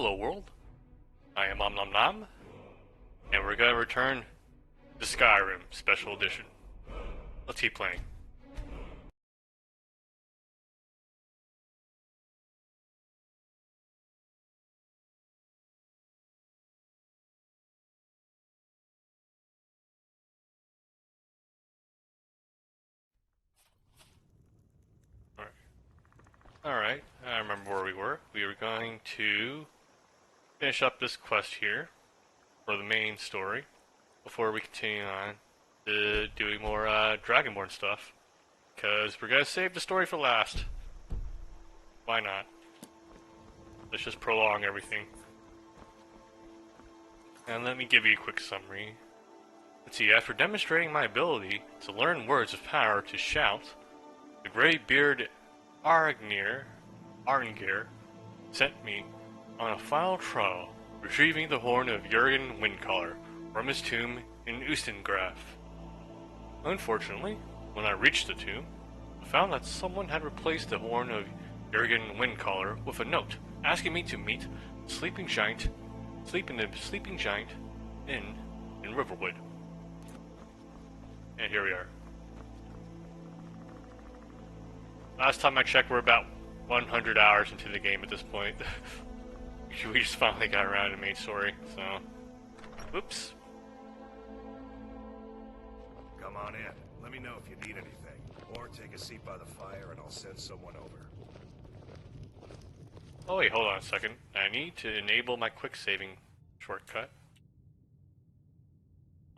Hello world, I am Om Nom Nom, and we're gonna return to Skyrim Special Edition. Let's keep playing. Alright, I remember where we were. We were going to finish up this quest here for the main story before we continue on to doing more Dragonborn stuff. Because we're going to save the story for last. Why not? Let's just prolong everything. And let me give you a quick summary. Let's see, after demonstrating my ability to learn words of power to shout, the gray-bearded Arngir sent me on a final trial, retrieving the horn of Jurgen Windcaller from his tomb in Ustengraf. Unfortunately, when I reached the tomb, I found that someone had replaced the horn of Jurgen Windcaller with a note asking me to meet the sleeping giant in Riverwood. And here we are. Last time I checked, we're about 100 hours into the game at this point. We just finally got around to the main story, so... Oops. Come on in. Let me know if you need anything. Or take a seat by the fire and I'll send someone over. Oh wait, hold on a second. I need to enable my quick saving shortcut.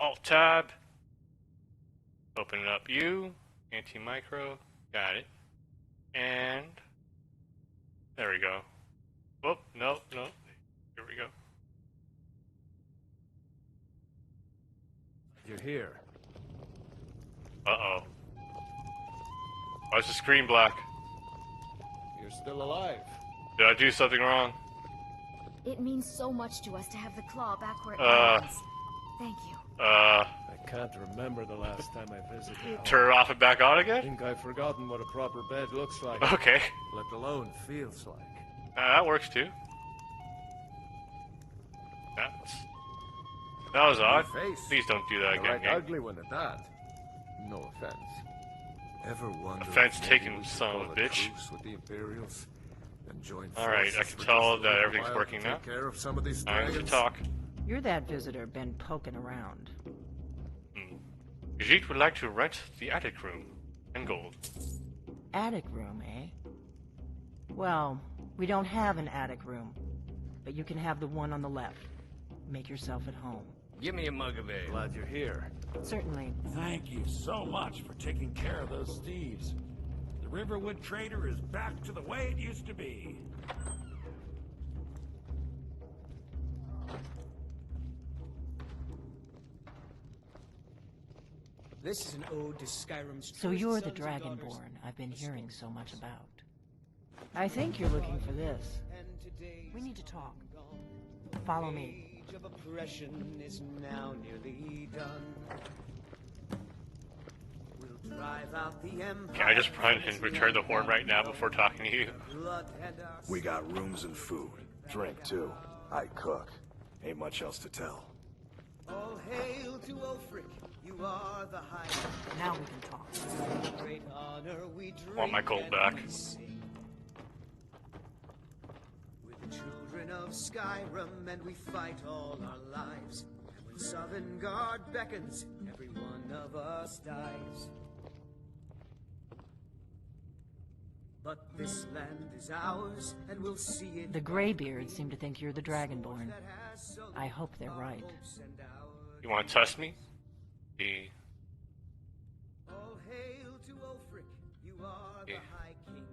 Alt-tab. Open it up. Anti-micro. Got it. And there we go. Whoop, no. Here we go. You're here. Uh-oh. Why is the screen black? You're still alive. Did I do something wrong? It means so much to us to have the claw back where it belongs. Thank you. I can't remember the last time I visited. Turn it off and back on I again? think I've forgotten what a proper bed looks like. Okay. Let alone feels like. That works too. That was odd. Please don't do that again, Right, game. ugly one at that. No offense. Ever wonder? Offense if taken, maybe we should son of call a a bitch. truce with the Imperials and join Alright, I forces can with tell this that little everything's while working to now. take care of some of these Time to dragons? talk. You're that visitor been poking around. Brigitte would like to rent the attic room and gold. Attic room, eh? Well, we don't have an attic room, but you can have the one on the left. Make yourself at home. Give me a mug of ale. Glad you're here. Certainly. Thank you so much for taking care of those thieves. The Riverwood Trader is back to the way it used to be. This is an ode to Skyrim's So truest you're the sons and daughters. Dragonborn I've been hearing so much about. I think you're looking for this. And today's We need to talk. gone. Follow me. Age of oppression is now nearly done. We'll drive out the empire. Can I just run and return the horn right now before talking to you? Blood and our We got rooms and food. Drink, too. I cook. Ain't much else to tell. all hail to Ulfric. You are the high. Now we can talk. Great honor we drink. Want my gold and back. we sing. We're the children of Skyrim and we fight all our lives. And when Sovngarde beckons, every one of us dies. But this land is ours, and we'll see it. The Greybeards seem to think you're the Dragonborn. that has so I hope they're right. hopes and our You want to test me? all hail to Ulfric. You are the Yeah. High King.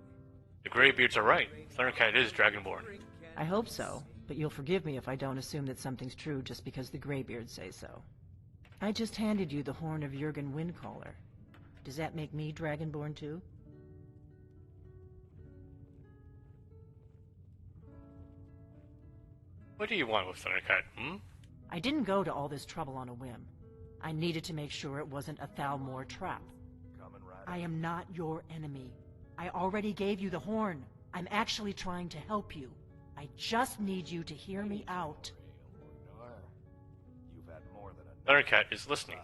The Greybeards are right. Thundercat is Dragonborn. I hope so, but you'll forgive me if I don't assume that something's true just because the Greybeards say so. I just handed you the horn of Jurgen Windcaller. Does that make me Dragonborn too? What do you want with Thundercat, I didn't go to all this trouble on a whim. I needed to make sure it wasn't a Thalmor trap. I am not your enemy. I already gave you the horn. I'm actually trying to help you. I I just need you to hear me out. You've had more than Thundercat is listening.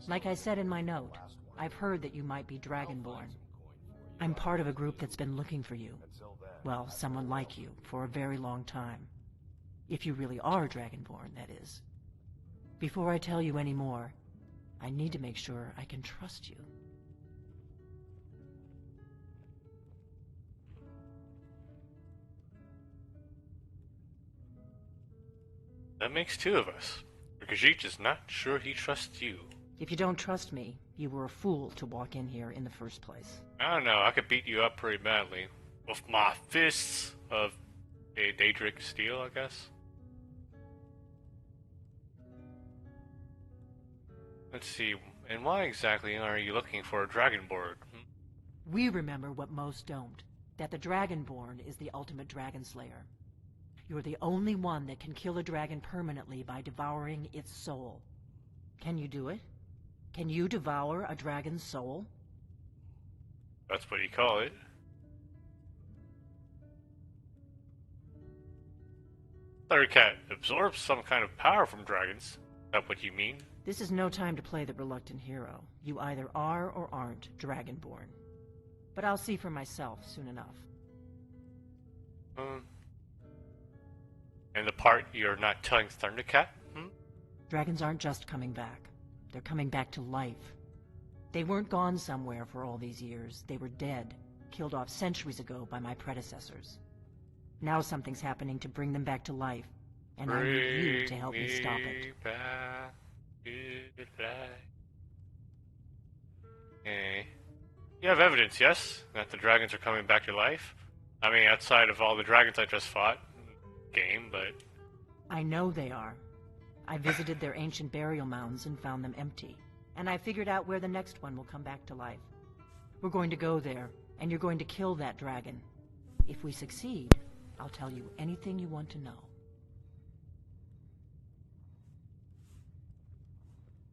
Like I said in my note, I've heard that you might be Dragonborn. I'm part of a group that's been looking for you. Well, someone like you, for a very long time. If you really are Dragonborn, that is. Before I tell you any more, I need to make sure I can trust you. That makes two of us. Khajiit is not sure he trusts you. If you don't trust me, you were a fool to walk in here in the first place. I don't know, I could beat you up pretty badly. With my fists of a Daedric steel, I guess. Let's see, and why exactly are you looking for a Dragonborn? We remember what most don't, that the Dragonborn is the ultimate dragon slayer. You're the only one that can kill a dragon permanently by devouring its soul. Can you do it? Can you devour a dragon's soul? That's what you call it. Thundercat absorbs some kind of power from dragons. Is that what you mean? This is no time to play the reluctant hero. You either are or aren't Dragonborn. But I'll see for myself soon enough. And the part you're not telling Thundercat? Dragons aren't just coming back. They're coming back to life. They weren't gone somewhere for all these years. They were dead, killed off centuries ago by my predecessors. Now something's happening to bring them back to life, and I need you to help me stop it. Back to life. Okay. You have evidence, yes, that the dragons are coming back to life? I mean, outside of all the dragons I just fought game, but... I know they are. I visited their ancient burial mounds and found them empty. And I figured out where the next one will come back to life. We're going to go there, and you're going to kill that dragon. If we succeed, I'll tell you anything you want to know.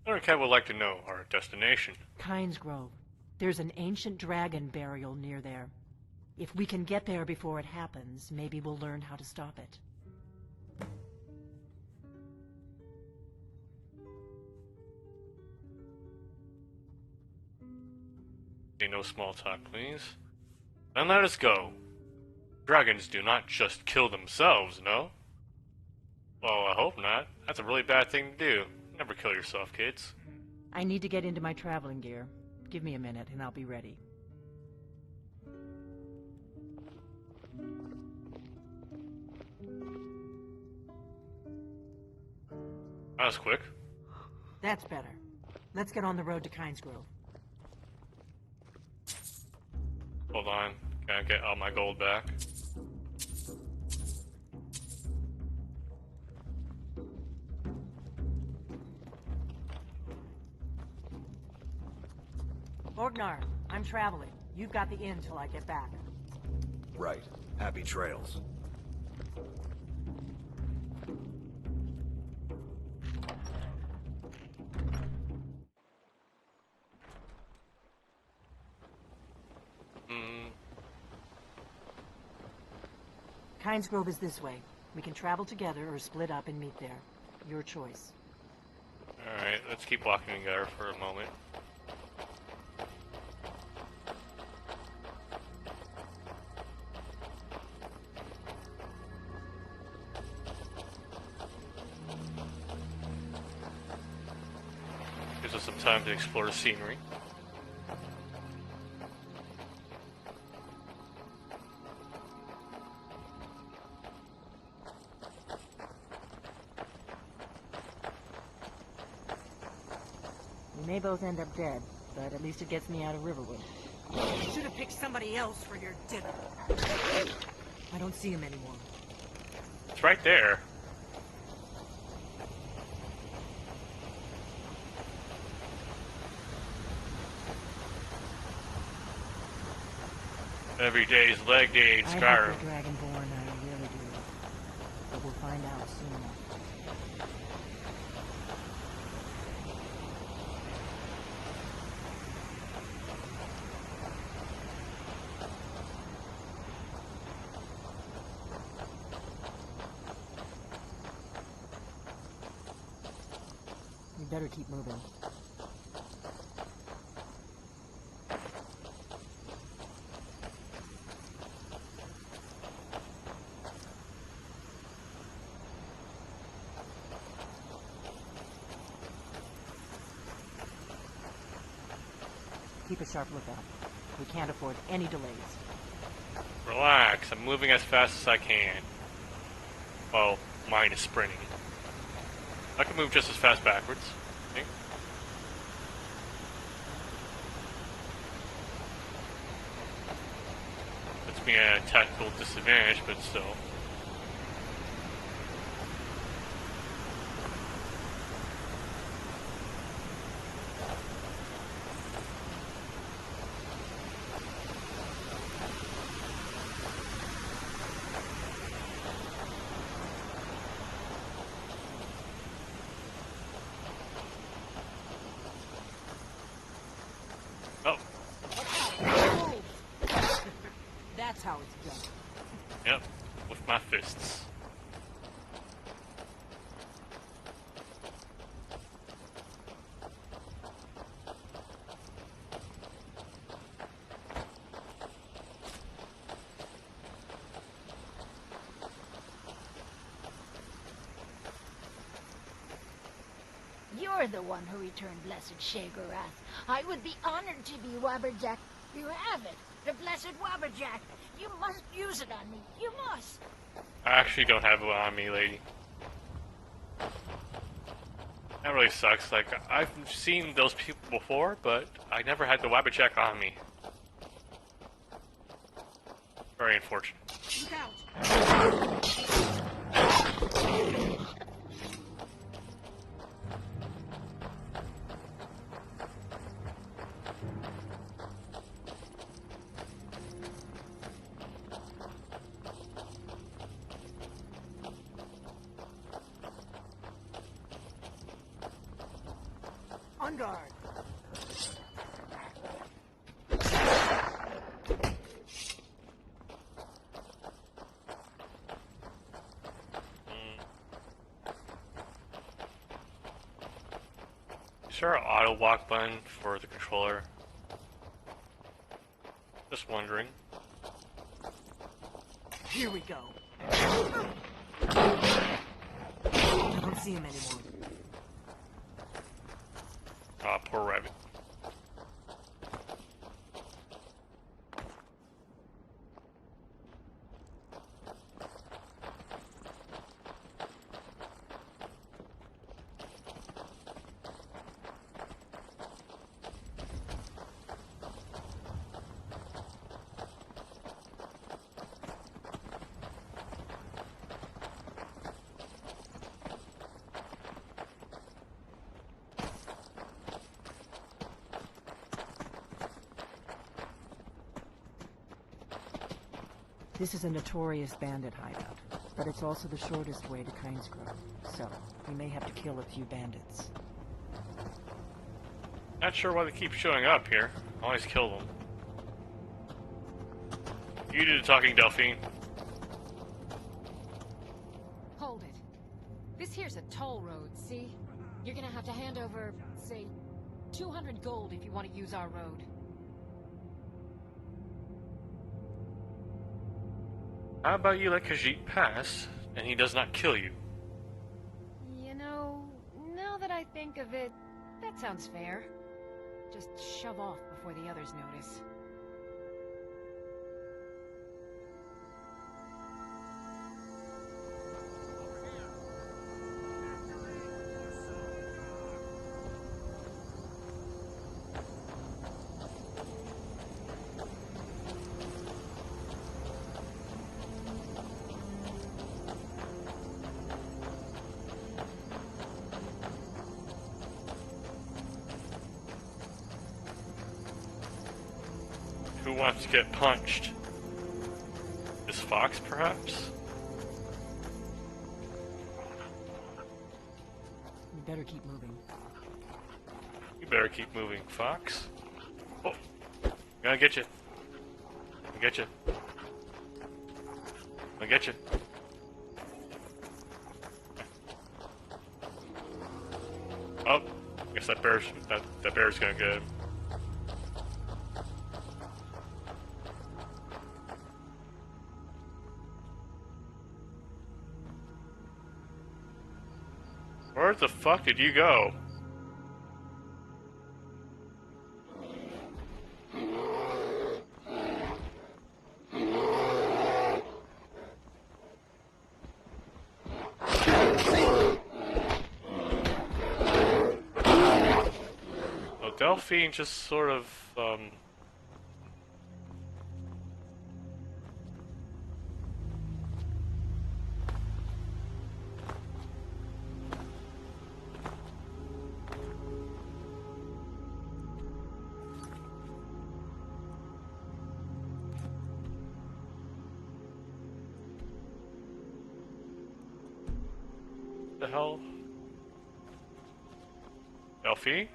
Thundercat would like to know our destination. Kynes Grove. There's an ancient dragon burial near there. If we can get there before it happens, maybe we'll learn how to stop it. No small talk, please. Then let us go. Dragons do not just kill themselves, no? Well, I hope not. That's a really bad thing to do. Never kill yourself, kids. I need to get into my traveling gear. Give me a minute and I'll be ready. That was quick. That's better. Let's get on the road to Kynes Grove. Hold on. Can I get all my gold back? Borgnar, I'm traveling. You've got the inn till I get back. Right. Happy trails. Kynes Grove is this way. We can travel together or split up and meet there. Your choice. Alright, let's keep walking together for a moment. Gives us some time to explore the scenery. We may both end up dead, but at least it gets me out of Riverwood. You should have picked somebody else for your dinner. I don't see him anymore. It's right there. Every day's leg day in I Skyrim. hope they're Dragonborn, I really do. But we'll find out soon enough. You better keep moving. Keep a sharp lookout. We can't afford any delays. Relax, I'm moving as fast as I can. Well, mine is sprinting. I can move just as fast backwards. I think. Puts me at a tactical disadvantage, but still. Oh, That's how it's done. yep, with my fists. You're the one who returned Blessed Shagorath. I would be honored to be Wabberjack. You have it. The Blessed Wabberjack. You must use it on me. You must. I actually don't have it on me, lady. That really sucks. Like, I've seen those people before, but I never had the Wabberjack on me. Very unfortunate. Look out! On guard. Is there an auto walk button for the controller? Just wondering. Here we go. I don't see him anymore. Ah, poor rabbit. This is a notorious bandit hideout, but it's also the shortest way to Kynes Grove, so we may have to kill a few bandits. Not sure why they keep showing up here. Always kill them. You do the talking, Delphine. Hold it. This here's a toll road, see? You're gonna have to hand over, say, 200 gold if you want to use our road. How about you let Khajiit pass, and he does not kill you? You know, now that I think of it, that sounds fair. Just shove off before the others notice. Who wants to get punched? This fox, perhaps? We better keep moving. You better keep moving, fox. Oh, I'm gonna get you. I'll get you. I'll get you. Oh. guess that bear's gonna go. Where the fuck did you go? Well, Delphine just sort of, the hell? Delphine?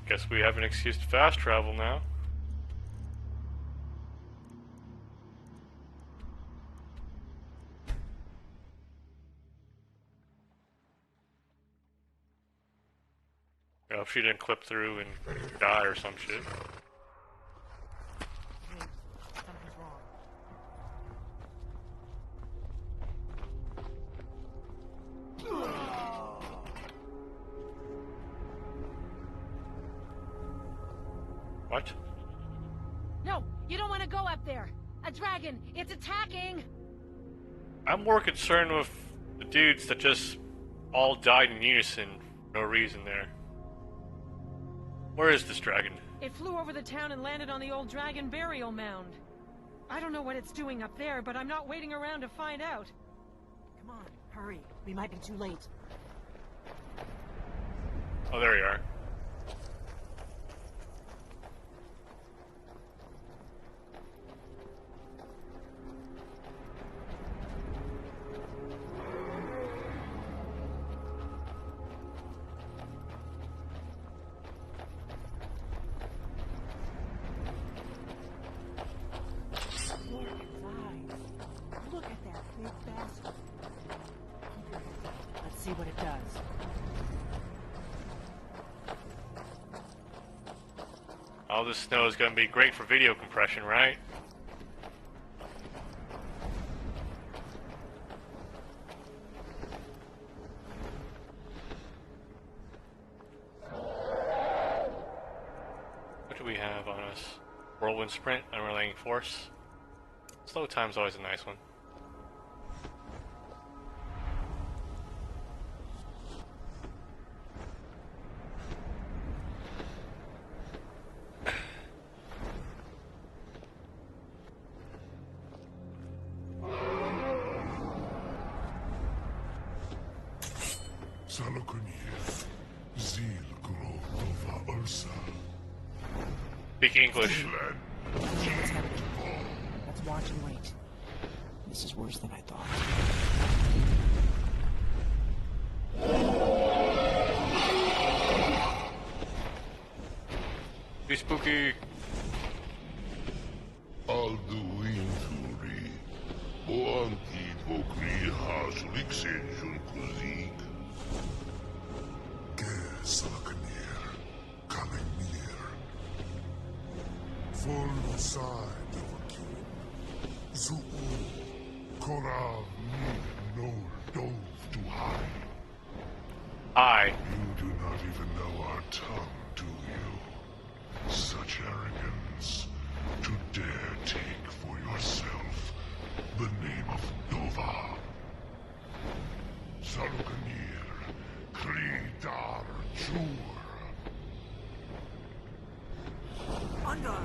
Guess we have an excuse to fast travel now. I hope she didn't clip through and die or some shit. Something's wrong. What? No, you don't want to go up there. A dragon, it's attacking. I'm more concerned with the dudes that just all died in unison for no reason there. Where is this dragon? It flew over the town and landed on the old dragon burial mound. I don't know what it's doing up there, but I'm not waiting around to find out. Come on, hurry. We might be too late. Oh, there you are. Look at that big bastard. Let's see what it does. All this snow is going to be great for video compression, right? What do we have on us? Whirlwind Sprint, Unrelenting Force. Slow time's always a nice one. Speak English. What's happening? Let's watch and wait. This is worse than I thought. Be spooky. Alduinturi, Boanti Vokri Hasuliksenjun Kuzik. Gesalkanir, Kalimir. Full side of a king. Zuu, Korav, no dove to hide. You do not even know our tongue, do you? Such arrogance to dare take for yourself the name of Nova. Sarukanir, Kridar Chur. Under!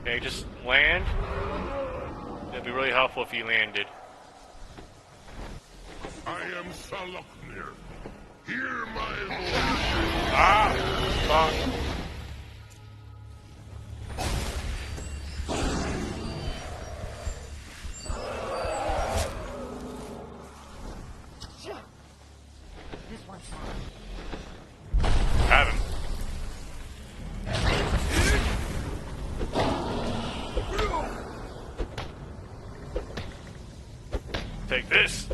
Okay, just land. It'd be really helpful if you landed. I am Saloknir. Hear my voice. Ah! Fuck. This.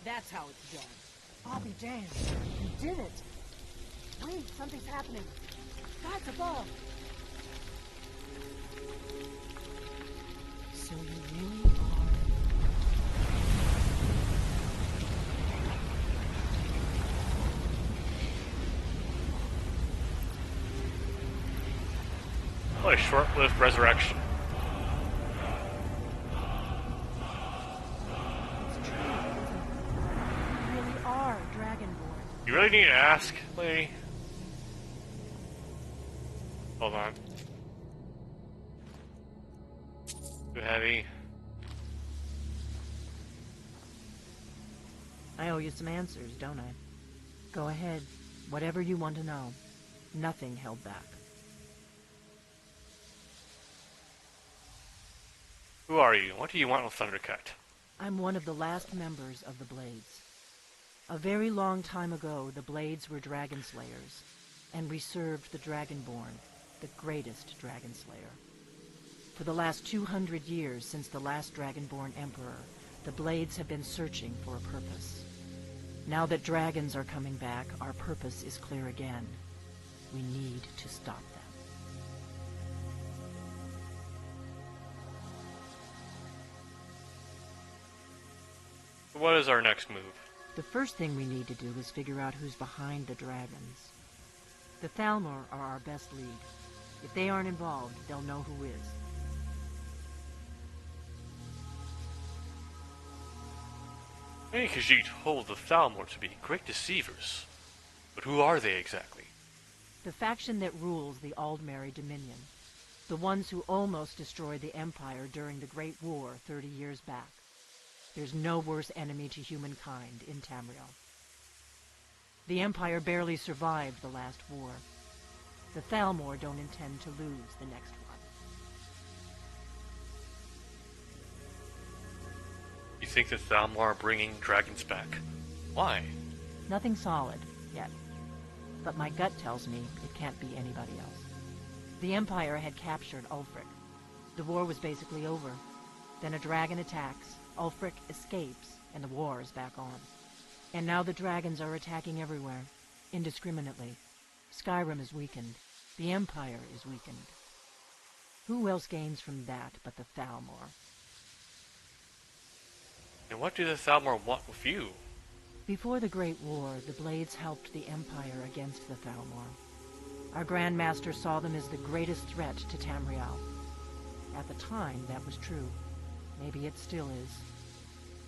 That's how it's done. I'll be damned. You did it. Wait, something's happening. Guys above. So you really are... What a short-lived resurrection. It's true, isn't it? You really are Dragonborn. You really need to ask, lady? Hold on. Too heavy. I owe you some answers, don't I? Go ahead. Whatever you want to know. Nothing held back. Who are you? What do you want with Thundercut? I'm one of the last members of the Blades. A very long time ago, the Blades were dragon slayers, and we served the Dragonborn, the greatest dragon slayer. For the last 200 years since the last Dragonborn Emperor, the Blades have been searching for a purpose. Now that dragons are coming back, our purpose is clear again. We need to stop them. What is our next move? The first thing we need to do is figure out who's behind the dragons. The Thalmor are our best lead. If they aren't involved, they'll know who is. Maybe because you told the Thalmor to be great deceivers. But who are they exactly? The faction that rules the Aldmeri Dominion. The ones who almost destroyed the Empire during the Great War 30 years back. There's no worse enemy to humankind in Tamriel. The Empire barely survived the last war. The Thalmor don't intend to lose the next one. You think the Thalmor are bringing dragons back? Why? Nothing solid, yet. But my gut tells me it can't be anybody else. The Empire had captured Ulfric. The war was basically over. Then a dragon attacks, Ulfric escapes, and the war is back on. And now the dragons are attacking everywhere, indiscriminately. Skyrim is weakened. The Empire is weakened. Who else gains from that but the Thalmor? And what do the Thalmor want with you? Before the Great War, the Blades helped the Empire against the Thalmor. Our Grand Master saw them as the greatest threat to Tamriel. At the time, that was true. Maybe it still is.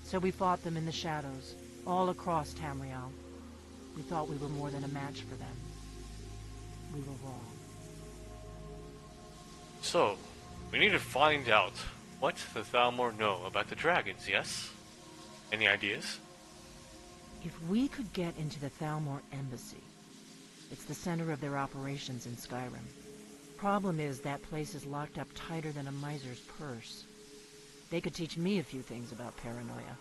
So we fought them in the shadows, all across Tamriel. We thought we were more than a match for them. We were wrong. So, we need to find out what the Thalmor know about the dragons, yes? Any ideas? If we could get into the Thalmor embassy, it's the center of their operations in Skyrim. Problem is, that place is locked up tighter than a miser's purse. They could teach me a few things about paranoia.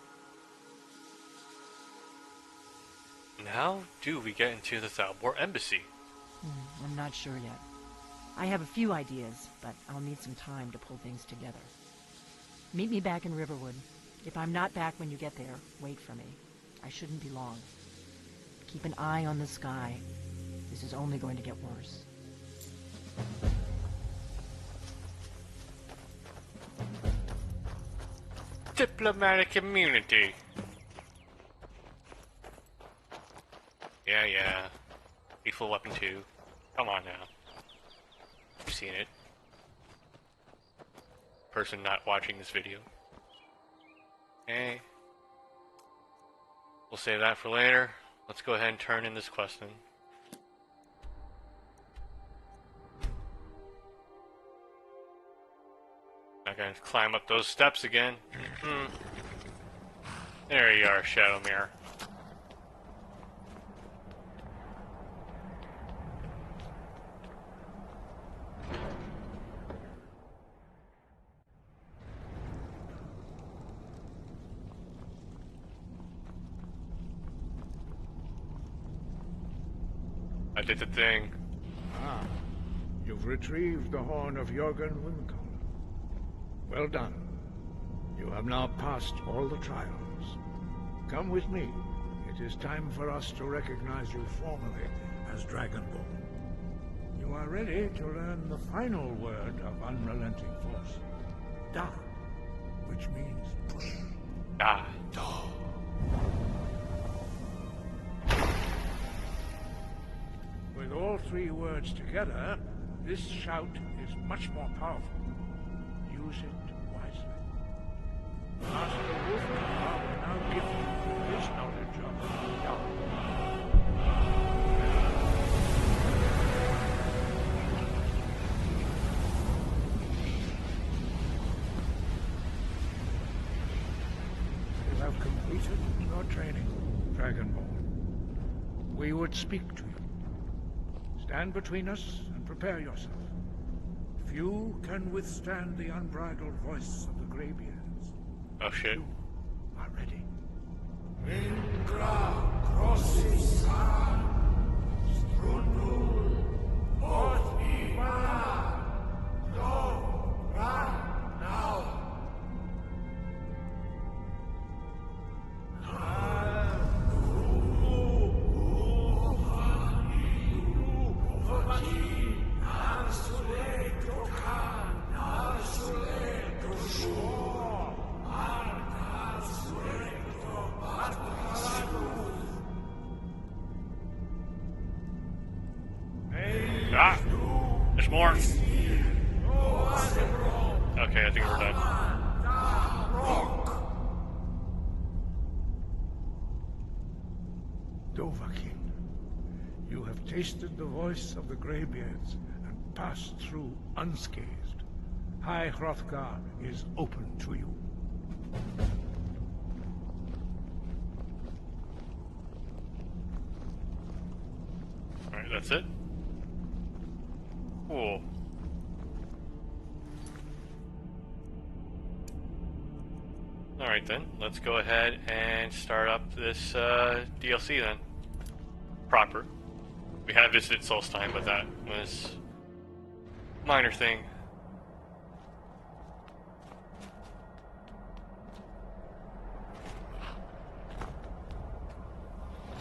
And how do we get into the Thalmor embassy? I'm not sure yet. I have a few ideas, but I'll need some time to pull things together. Meet me back in Riverwood. If I'm not back when you get there, wait for me. I shouldn't be long. Keep an eye on the sky. This is only going to get worse. Diplomatic immunity. Yeah. Lethal Weapon 2. Come on now. You've seen it. Person not watching this video. Okay. We'll save that for later. Let's go ahead and turn in this quest then. Not gonna climb up those steps again. There you are, Shadow Mirror. I did the thing. Ah, You've retrieved the horn of Jörgen Windcaller. Well done. You have now passed all the trials. Come with me. It is time for us to recognize you formally as Dragonborn. You are ready to learn the final word of unrelenting force. Da, which means push. Ah. With all three words together, this shout is much more powerful. Use it wisely. Master Wolfgar will now give you his knowledge of Da. You have completed your training, Dragonborn. We would speak to you. Stand between us and prepare yourself. Few can withstand the unbridled voice of the Greybeards. Oh shit. You are ready. Ah! There's more! Okay, I think we're done. Dovahkiin, you have tasted the voice of the Greybeards and passed through unscathed. High Hrothgar is open to you. Alright, that's it. Cool. Alright then, let's go ahead and start up this DLC then. Proper. We have visited Solstheim, but that was a minor thing.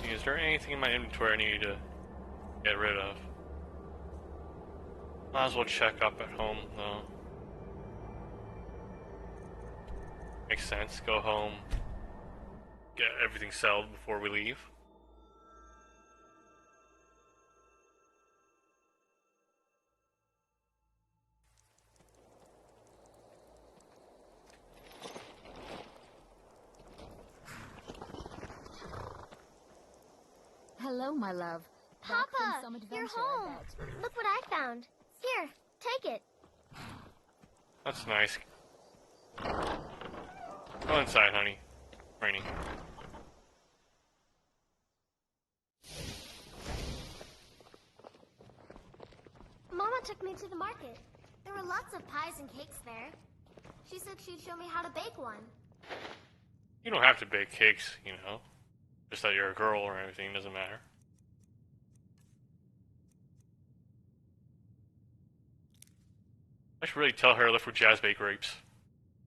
Is there anything in my inventory I need to get rid of? Might as well check up at home, though. Makes sense. Go home, get everything sold before we leave. Hello, my love. Back from Papa, some adventure, you're I home. bet. Look what I found. Here, take it. That's nice. Go inside, honey. Raining. Mama took me to the market. There were lots of pies and cakes there. She said she'd show me how to bake one. You don't have to bake cakes, you know. Just that you're a girl or anything, doesn't matter. I should really tell her to look for jazz baked grapes.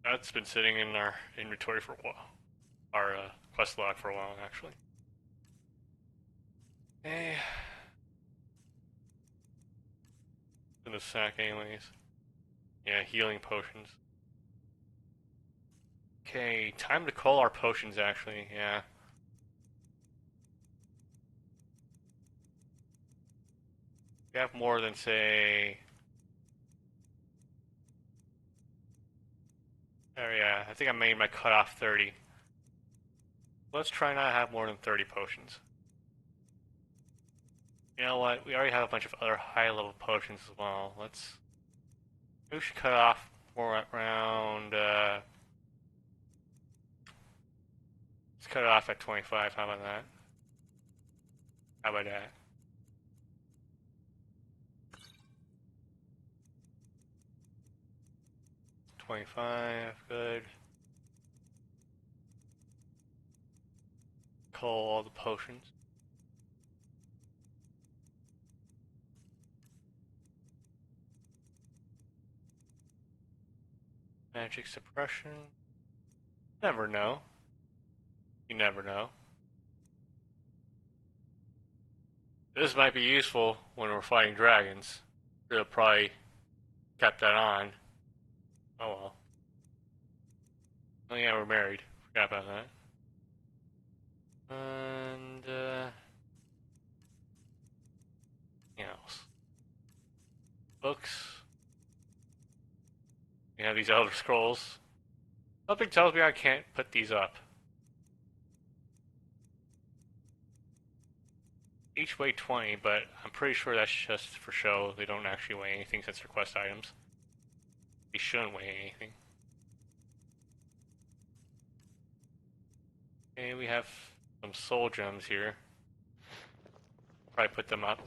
That's been sitting in our inventory for a while. Our quest log for a while, actually. Eh. In the sack, anyways. Yeah, healing potions. Okay, time to call our potions, actually, yeah. We have more than, say... Oh yeah, I think I made my cutoff 30. Let's try not to have more than 30 potions. You know what? We already have a bunch of other high-level potions as well. Maybe we should cut off more around. Let's cut it off at 25. How about that? How about that? $25, good. Call all the potions. magic suppression. Never know. You never know. This might be useful when we're fighting dragons. Should have probably kept that on. Oh well. Oh yeah, we're married. Forgot about that. And, anything else? Books. We have these Elder Scrolls. Something tells me I can't put these up. Each weigh 20, but I'm pretty sure that's just for show. They don't actually weigh anything since they're quest items. They shouldn't weigh anything. Okay, we have some soul gems here. Probably put them up.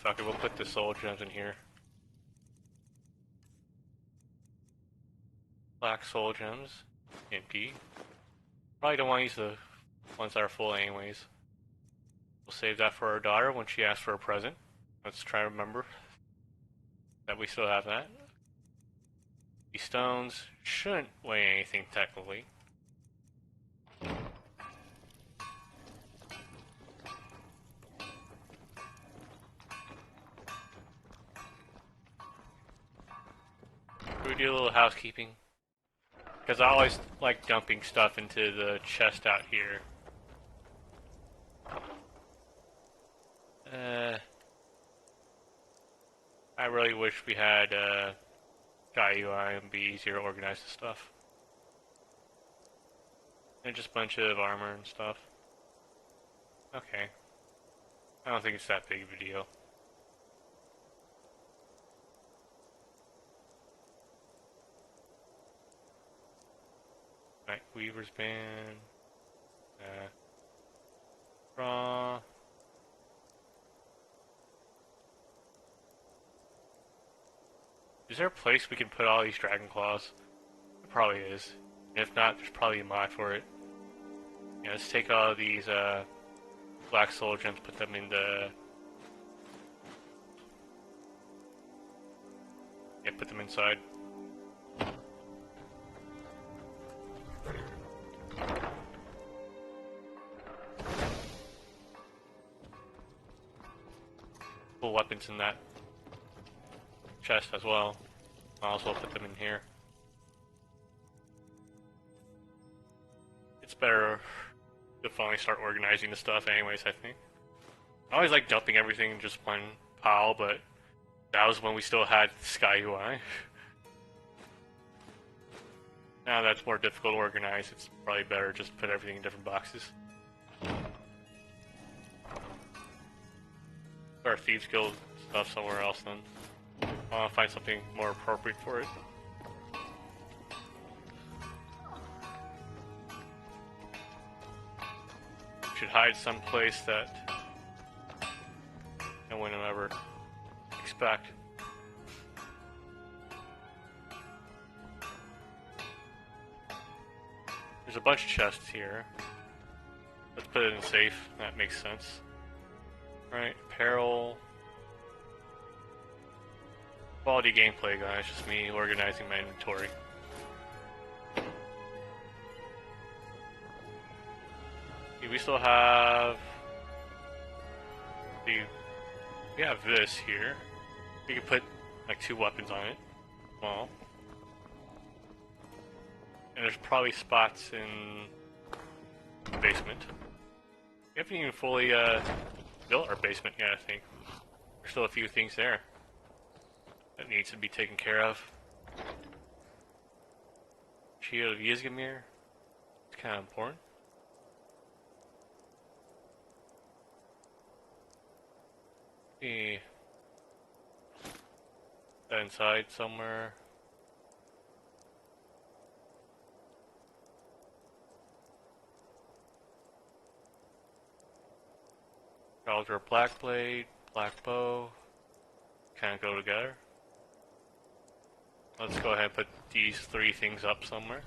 Fuck it, we'll put the soul gems in here. Black soul gems. Empty. Probably don't want to use the ones that are full anyways. We'll save that for our daughter when she asks for a present. Let's try to remember that we still have that. These stones shouldn't weigh anything technically. We do a little housekeeping. Because I always like dumping stuff into the chest out here. I really wish we had Sky UI and be easier to organize the stuff. And just a bunch of armor and stuff. Okay. I don't think it's that big of a deal. Right, Weaver's Band. Raw. Is there a place we can put all these dragon claws? There probably is. And if not, there's probably a mod for it. Yeah, let's take all of these black soul gems, put them in the... Yeah, put them inside. Full weapons in that chest as well. I'll also put them in here. It's better to finally start organizing the stuff anyways, I think. I always like dumping everything in just one pile, but that was when we still had Sky UI. Now that's more difficult to organize, it's probably better just put everything in different boxes. Put our Thieves Guild stuff somewhere else then. I'll find something more appropriate for it. Should hide someplace that no one will ever expect. There's a bunch of chests here. Let's put it in safe. That makes sense. Alright, apparel. Quality gameplay, guys. Just me organizing my inventory. See, we still have... We have this here. We could put like 2 weapons on it. Well. And there's probably spots in the basement. We haven't even fully built our basement yet, I think. There's still a few things there that needs to be taken care of. Shield of Yizgamir. It's kind of important. See that inside somewhere. Cauldron Black Blade, Black Bow, kind of go together. Let's go ahead and put these 3 things up somewhere.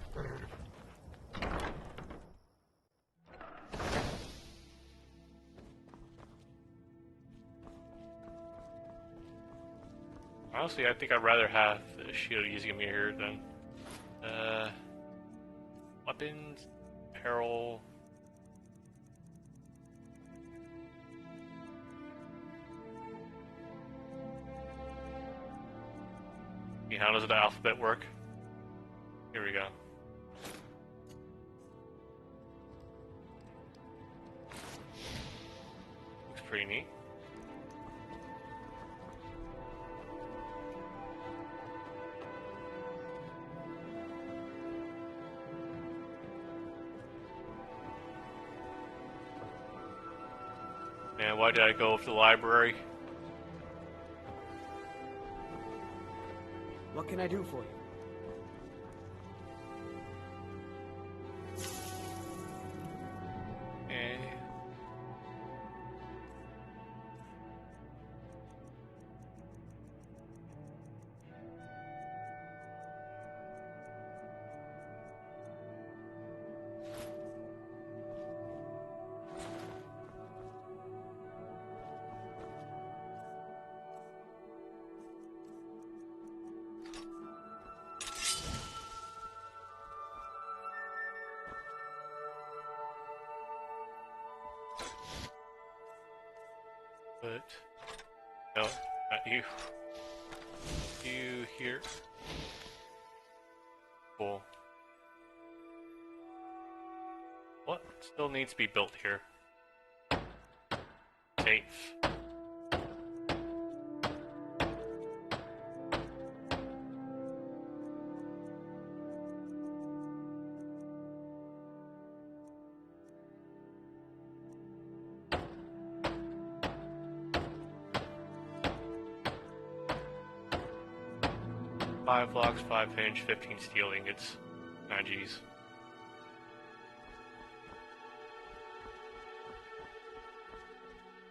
Honestly, I think I'd rather have the shield using me here than weapons, apparel. How does the alphabet work? Here we go. Looks pretty neat. And why did I go with the library? What can I do for you? Eh. But no, not you. You here. Cool. What still needs to be built here? Safe. Five blocks, 5 pinch, 15 steel ingots. Ah, geez.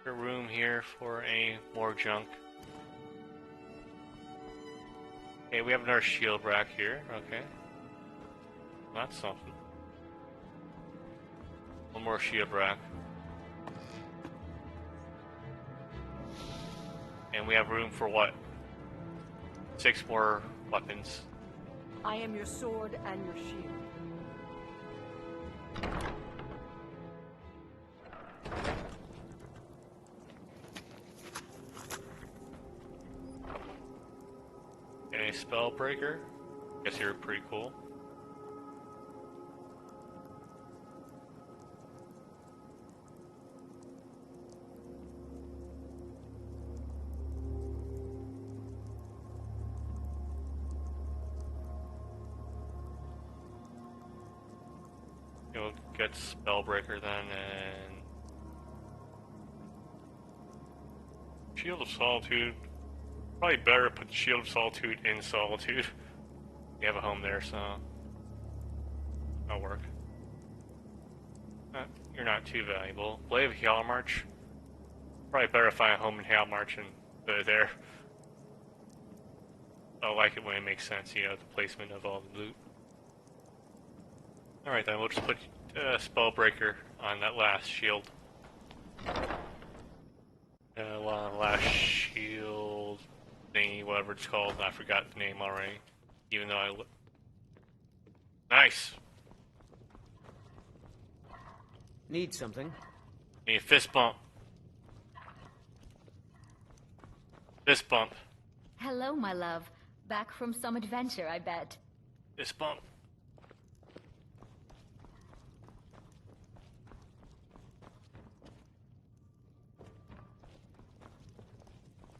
A room here for any more junk. Okay, we have another shield rack here. Okay. That's something. One more shield rack. And we have room for what? 6 more weapons. I am your sword and your shield. And a spell breaker. Guess you're pretty cool. You'll get Spellbreaker then, and Shield of Solitude. Probably better put the Shield of Solitude in Solitude. You have a home there, so that'll work. You're not too valuable. Blade of Hailmarch. Probably better if I home in Hailmarch and put it there. I like it when it makes sense, you know, the placement of all the loot. Alright then, we'll just put Spellbreaker on that last shield. Last shield thingy, whatever it's called. I forgot the name already. Even though I Nice! Need something? Need a fist bump. Fist bump. Hello, my love. Back from some adventure, I bet. Fist bump.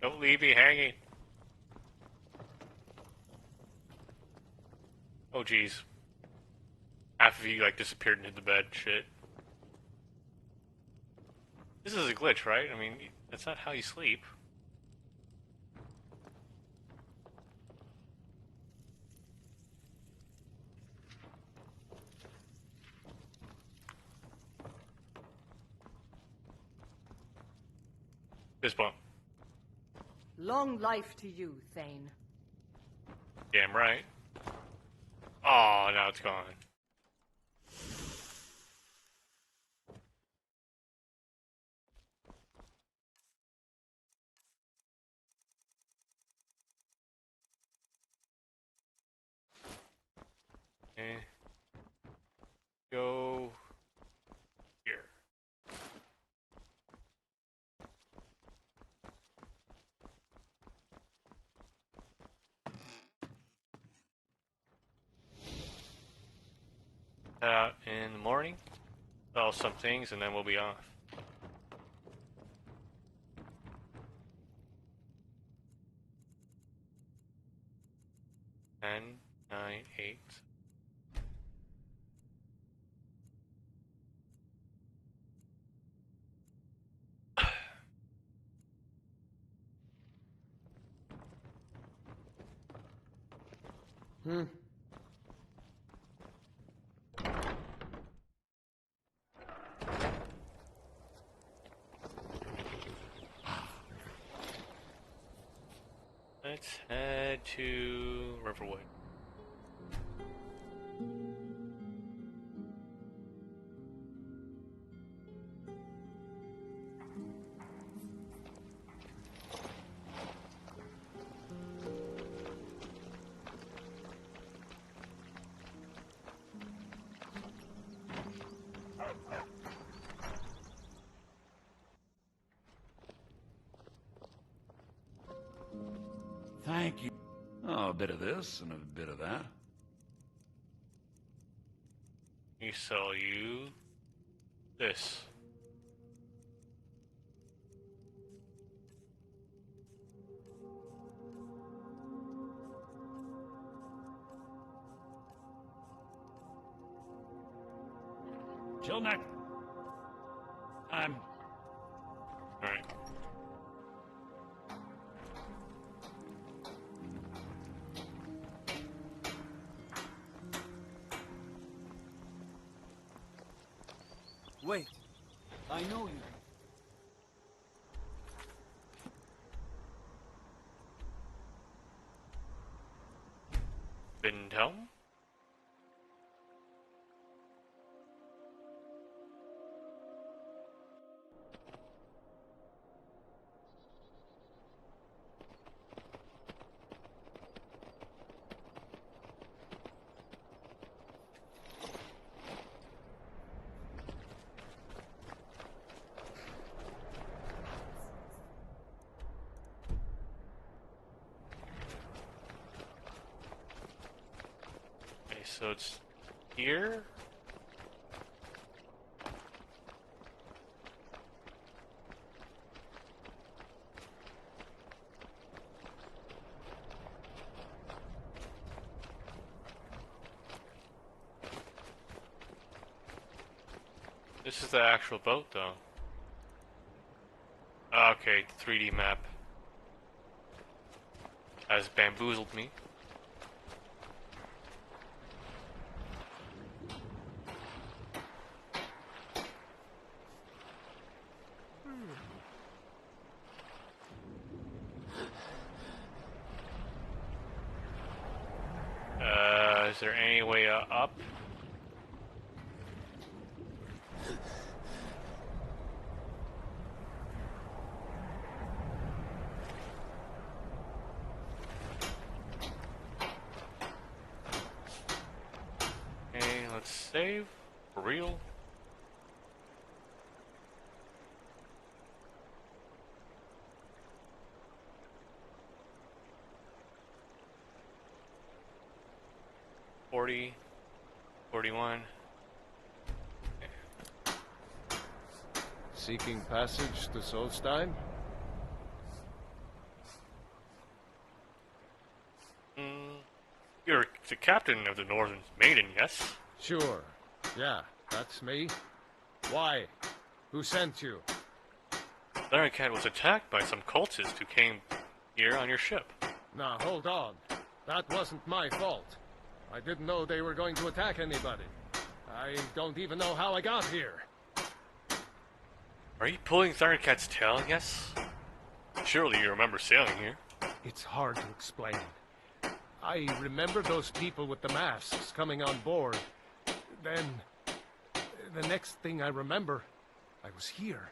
Don't leave me hanging. Oh jeez. Half of you like disappeared into the bed. Shit. This is a glitch, right? I mean, that's not how you sleep. Fist bump. Long life to you, Thane. Damn right. Oh, now it's gone. Okay. Go here. Out in the morning, sell some things, and then we'll be off. Ten, 9, 8. Let's head to Riverwood. Thank you. Oh, a bit of this and a bit of that. We sell you this. Till next time. Alright. Wait, I know you. Bindhelm? Okay, so it's here. This is the actual boat, though. Okay, 3D map has bamboozled me. Is there any way up? Okay, let's save. For real. $40, $41. Seeking passage to Solstein? You're the captain of the Northern Maiden, yes? Sure. Yeah, that's me. Why? Who sent you? Thundercat was attacked by some cultists who came here on your ship. Now, hold on. That wasn't my fault. I didn't know they were going to attack anybody. I don't even know how I got here. Are you pulling Thundercat's tail, yes? Surely you remember sailing here. It's hard to explain. I remember those people with the masks coming on board. Then, the next thing I remember, I was here,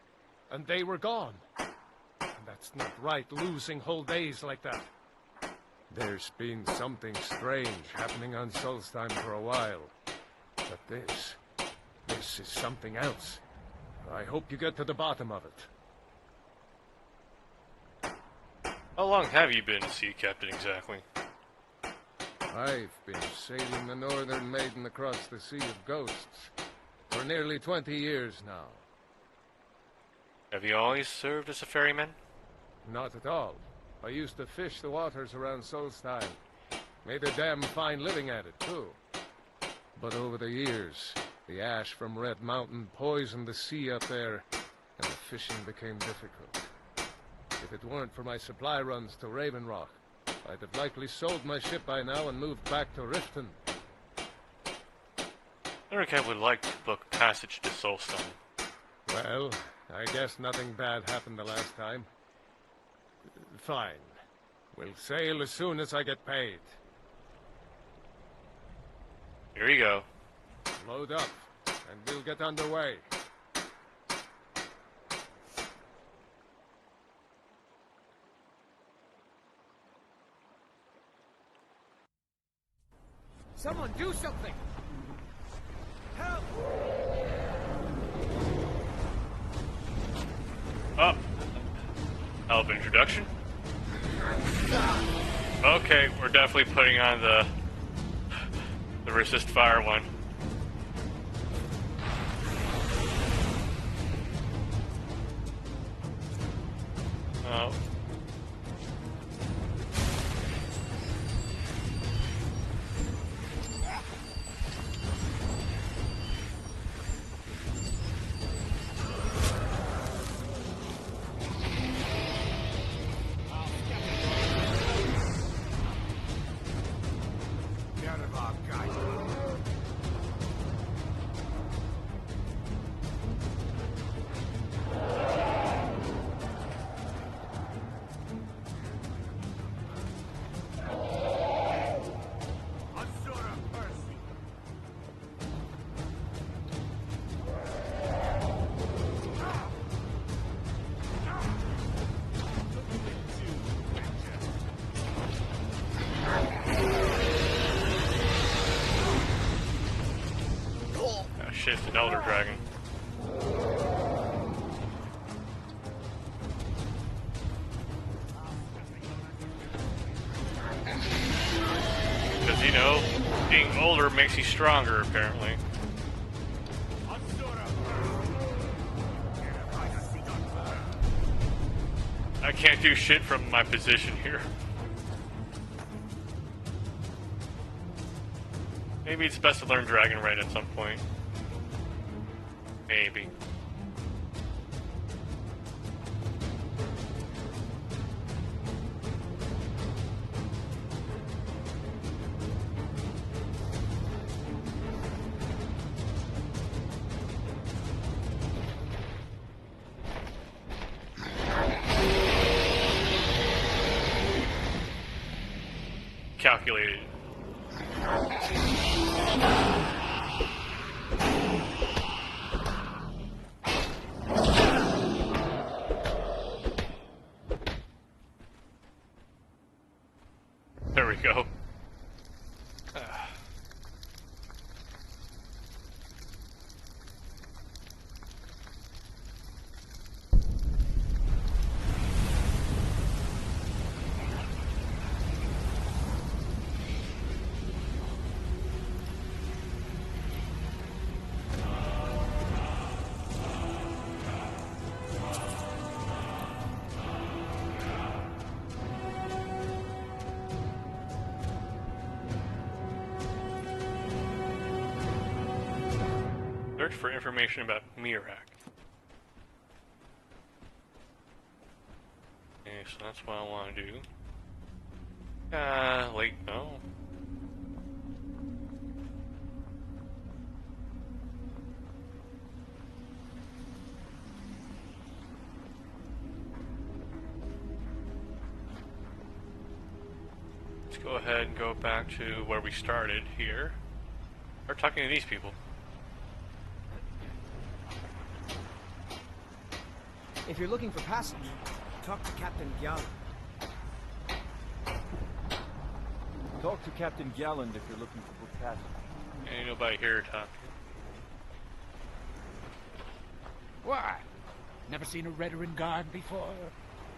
and they were gone. And that's not right, losing whole days like that. There's been something strange happening on Solstheim for a while. But this is something else. I hope you get to the bottom of it. How long have you been a sea captain exactly? I've been sailing the Northern Maiden across the Sea of Ghosts for nearly 20 years now. Have you always served as a ferryman? Not at all. I used to fish the waters around Solstheim. Made a damn fine living at it, too. But over the years, the ash from Red Mountain poisoned the sea up there, and the fishing became difficult. If it weren't for my supply runs to Raven Rock, I'd have likely sold my ship by now and moved back to Riften. Eric would like to book passage to Solstheim. Well, I guess nothing bad happened the last time. Fine. We'll sail as soon as I get paid. Here you go. Load up, and we'll get underway. Someone do something! Help! Oh. Hell of an introduction. Okay, we're definitely putting on the resist fire one. Oh. Shit, it's an elder dragon. Because, you know, being older makes you stronger, apparently. I can't do shit from my position here. Maybe it's best to learn Dragon Raid at some point. Maybe. Calculated. There we go. Search for information about Mirak. Okay, so that's what I want to do. Wait, no. Let's go go ahead and go back to where we started here. We're talking to these people. If you're looking for passengers, talk to Captain Galland. Talk to Captain Galland if you're looking for passengers. Ain't nobody here to talk. Why? Never seen a Redoran guard before?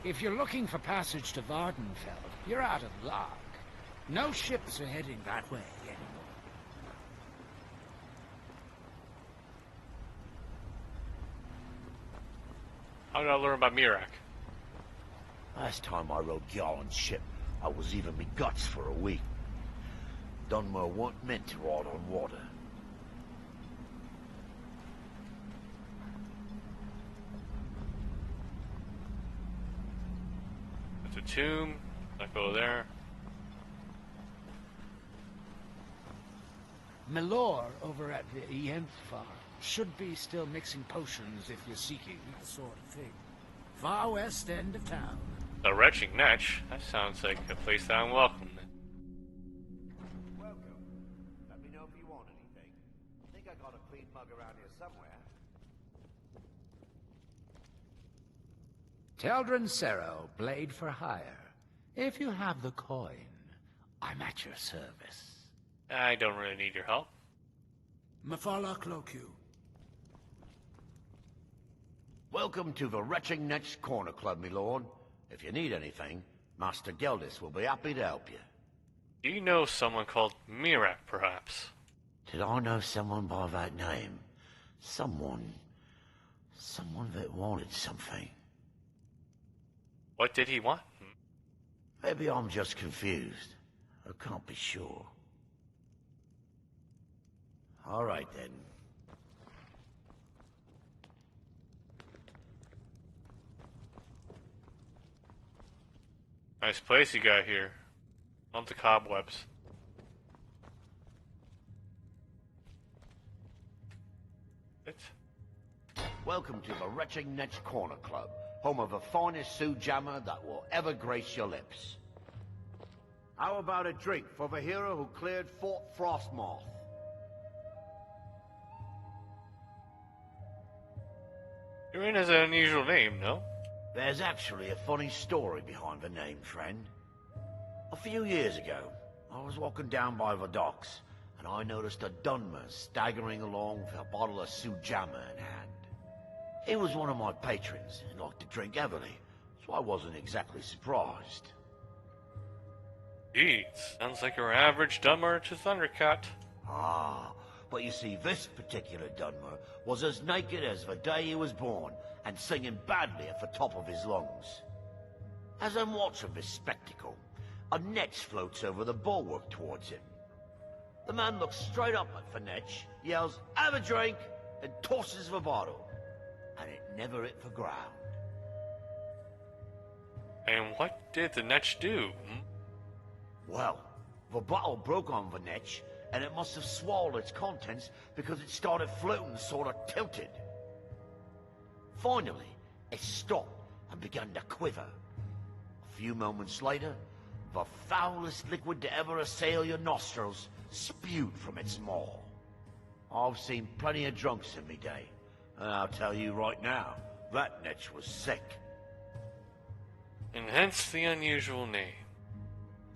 If you're looking for passage to Vardenfell, you're out of luck. No ships are heading that way anymore. How did I learn about Mirak? Last time I rode Gjalland's ship, I was even me guts for a week. Dunmer weren't meant to ride on water. It's a tomb. I go there. Milor over at the Yenth farm should be still mixing potions if you're seeking that sort of thing. Far west end of town. The Retching Netch. That sounds like a place that I'm welcome. Welcome. Let me know if you want anything. I think I got a clean mug around here somewhere. Teldrin Cerro, blade for hire. If you have the coin, I'm at your service. I don't really need your help. Mafala Clocu. Welcome to the Retching Netch Corner Club, me lord. If you need anything, Master Geldis will be happy to help you. Do you know someone called Mirak, perhaps? Did I know someone by that name? Someone that wanted something. What did he want? Maybe I'm just confused. I can't be sure. All right, then. Nice place you got here. Love the cobwebs. Welcome to the Retching Netch Corner Club, home of the finest Sujammer that will ever grace your lips. How about a drink for the hero who cleared Fort Frostmoth? Durin has an unusual name, no? There's actually a funny story behind the name, friend. A few years ago, I was walking down by the docks, and I noticed a Dunmer staggering along with a bottle of Sujammer in hand. He was one of my patrons and liked to drink heavily, so I wasn't exactly surprised. Gee, sounds like your average Dunmer to Thundercat. Ah, but you see, this particular Dunmer was as naked as the day he was born, and singing badly at the top of his lungs. As I'm watching this spectacle, a netch floats over the bulwark towards him. The man looks straight up at the netch, yells, "Have a drink," and tosses the bottle. And it never hit the ground. And what did the Netch do? Well, the bottle broke on the netch, and it must have swallowed its contents because it started floating sort of tilted. Finally, it stopped and began to quiver. A few moments later, the foulest liquid to ever assail your nostrils spewed from its maw. I've seen plenty of drunks in me day, and I'll tell you right now, that netch was sick. And hence the unusual name.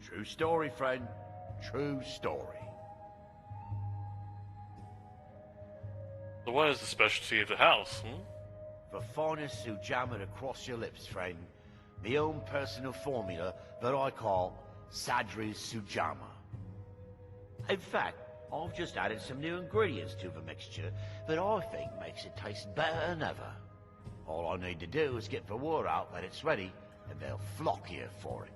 True story, friend. True story. So what is the specialty of the house, The finest Sujammer to cross your lips, friend. My own personal formula that I call Sadri's Sujammer. In fact, I've just added some new ingredients to the mixture that I think makes it taste better than ever. All I need to do is get the word out that it's ready, and they'll flock here for it.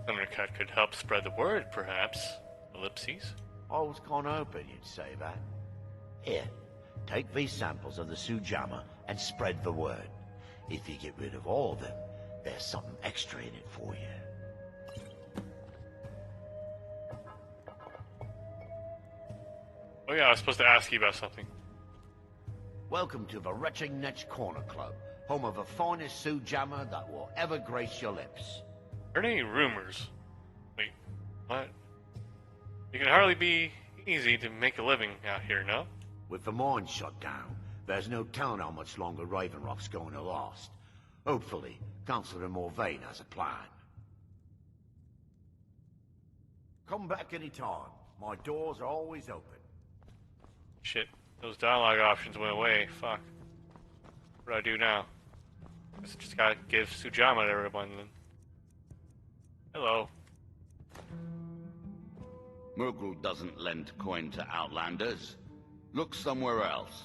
Thundercat could help spread the word, perhaps. Ellipses. I was kind of hoping you'd say that. Here, take these samples of the Sujammer and spread the word. If you get rid of all of them, there's something extra in it for you. Oh yeah, I was supposed to ask you about something. Welcome to the Retching Netch Corner Club, home of the finest Sue Jammer that will ever grace your lips. Are there any rumors? Wait, what? It can hardly be easy to make a living out here, no? With the mine shut down, there's no telling how much longer Raven Rock's going to last. Hopefully, Councillor Morvain has a plan. Come back any time. My doors are always open. Shit, those dialogue options went away. Fuck. What do I do now? Guess I just gotta give Sujama to everyone then. Hello. Murgle doesn't lend coin to outlanders. Look somewhere else.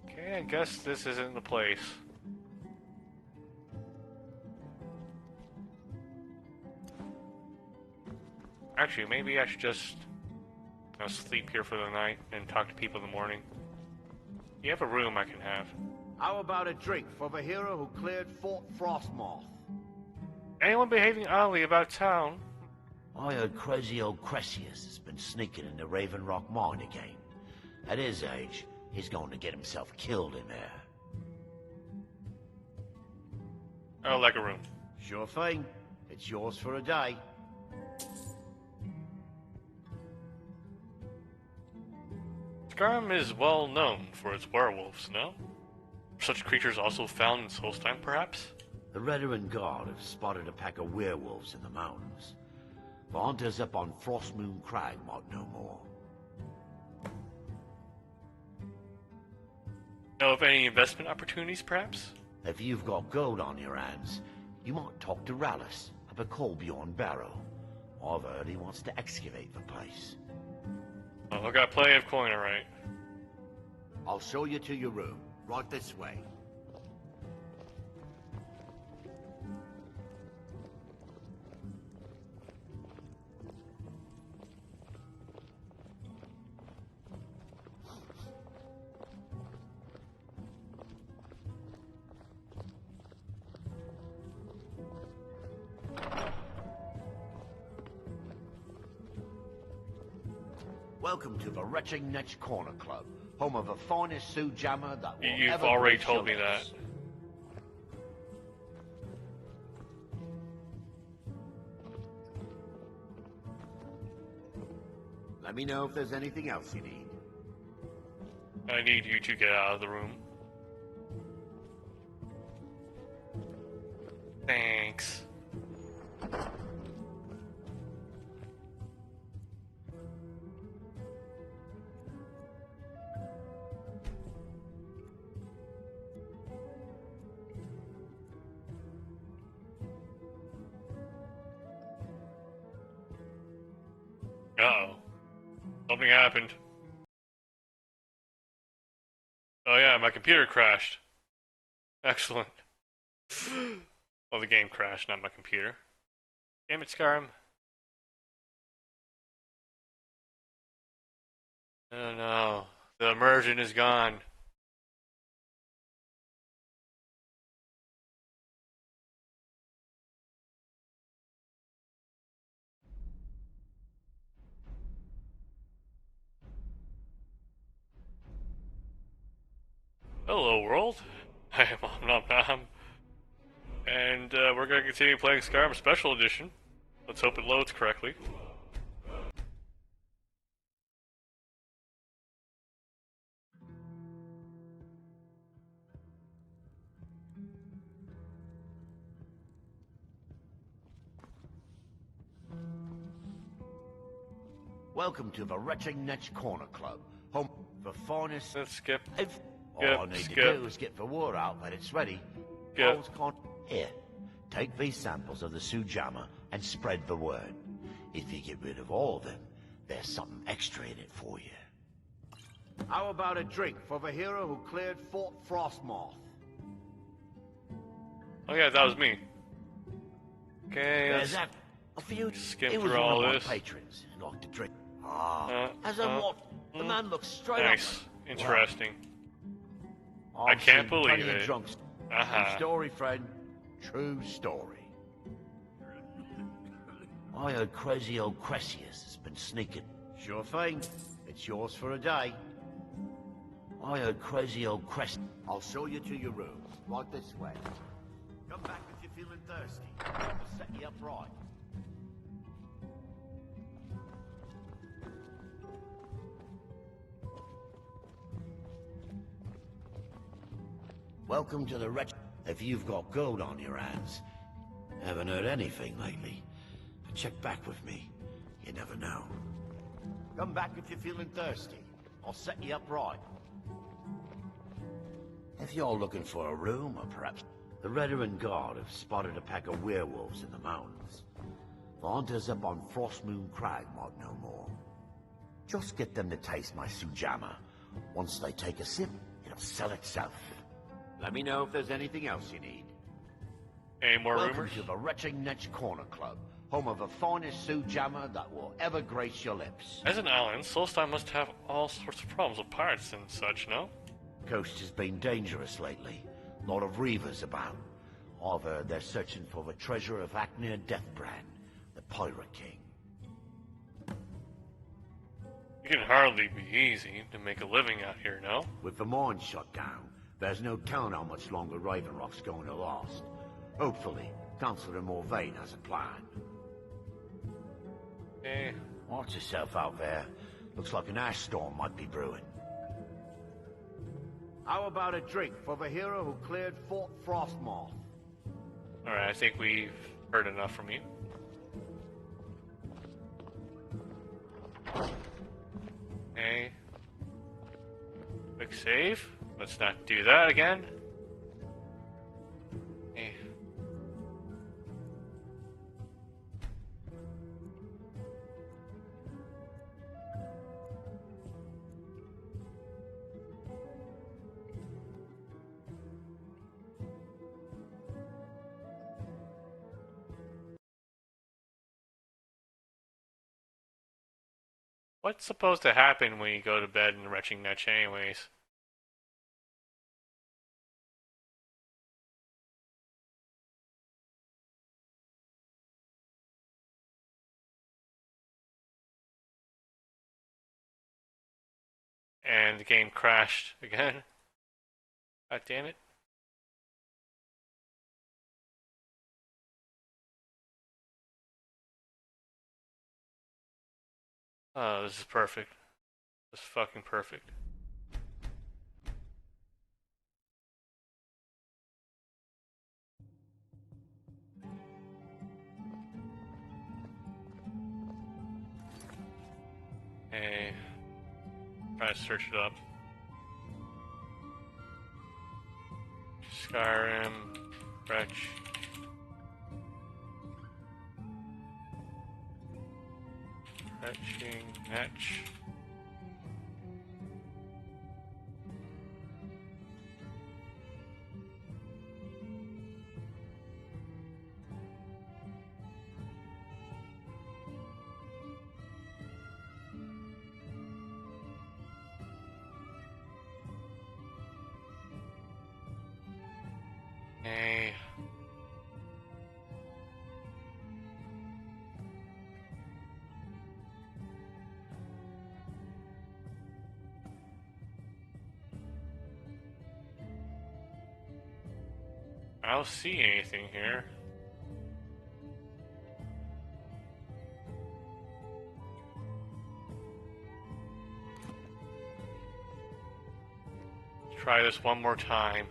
Okay, I guess this isn't the place. Actually, maybe I should just sleep here for the night and talk to people in the morning. You have a room I can have. How about a drink for the hero who cleared Fort Frostmoth? Anyone behaving oddly about town? I heard crazy old Cressius has been sneaking in the Raven Rock mine again. At his age, he's going to get himself killed in there. Oh, like a room. Sure thing. It's yours for a day. Skyrim is well known for its werewolves, no? Are such creatures also found in Solstheim, perhaps? The Redoran Guard have spotted a pack of werewolves in the mountains. The hunters up on Frostmoon Crag might know more. Know of any investment opportunities, perhaps? If you've got gold on your hands, you might talk to Rallis up at Colbjorn Barrow. I've heard he wants to excavate the place. Oh, I've got plenty of coin, alright. I'll show you to your room. Right this way. Welcome to the Retching Netch Corner Club, home of the finest Sue Jammer that will You've ever already grace told me your that. lips. Let me know if there's anything else you need. I need you to get out of the room. Thanks. Uh-oh. Something happened. Oh yeah, my computer crashed. Excellent. Well, the game crashed, not my computer. Damn it, Skyrim. Oh no, the immersion is gone. Hello, world. I am Nom Nom. And we're going to continue playing Skyrim Special Edition. Let's hope it loads correctly. Welcome to the Retching Netch Corner Club, home of the finest... Let's skip. All I need to do is get the word out that it's ready. Skip. Here, take these samples of the Sujama and spread the word. If you get rid of all of them, there's something extra in it for you. How about a drink for the hero who cleared Fort Frostmoth? Oh yeah, that was me. Okay, There's let's that. A few. skim He was through one all of my this. patrons and liked to drink. As I'm the man looks straight Nice. up. Interesting. Wow. I I've can't seen believe plenty of it. drunks. Uh-huh. True story, friend. True story. I heard crazy old Cressius has been sneaking. Sure thing. It's yours for a day. I heard crazy old Cressius. I'll show you to your room. Right this way. Come back if you're feeling thirsty. I'll set you up right. Welcome to the wretch. If you've got gold on your hands, haven't heard anything lately. But check back with me. You never know. Come back if you're feeling thirsty. I'll set you up right. If you're looking for a room, or perhaps the Veteran Guard have spotted a pack of werewolves in the mountains. The hunters up on Frostmoon Crag might know more. Just get them to taste my sujama. Once they take a sip, it'll sell itself. Let me know if there's anything else you need. Any more Welcome rumors? to the Retching Netch Corner Club, home of the finest sujama that will ever grace your lips. As an island, Solstheim must have all sorts of problems with pirates and such, no? Coast has been dangerous lately. A lot of reavers about. I've heard they're searching for the treasure of Acnir Deathbrand, the Pirate King. It can hardly be easy to make a living out here, no? With the mine shut down, there's no telling how much longer Ravenrock's going to last. Hopefully, Councillor Morvain has a plan. Eh. Watch yourself out there. Looks like an ash storm might be brewing. How about a drink for the hero who cleared Fort Frostmoth? Alright, I think we've heard enough from you. Okay. Quick save. Let's not do that again. Okay. What's supposed to happen when you go to bed in the Retching Netch anyways? And the game crashed again. God damn it. Oh, this is perfect. This is fucking perfect. Hey, try to search it up. Skyrim, Wretch. Retching Netch. Hey. I don't see anything here. Try this one more time.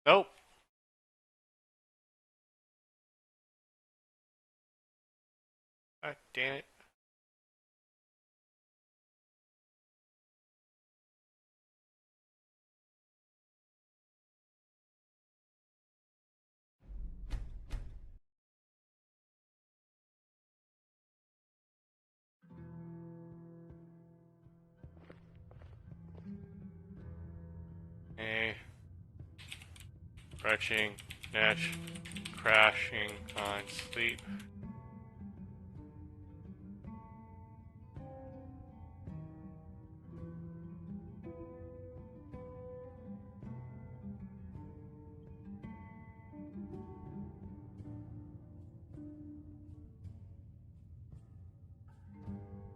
Nope. God damn it. Stretching, Natch, crashing on sleep.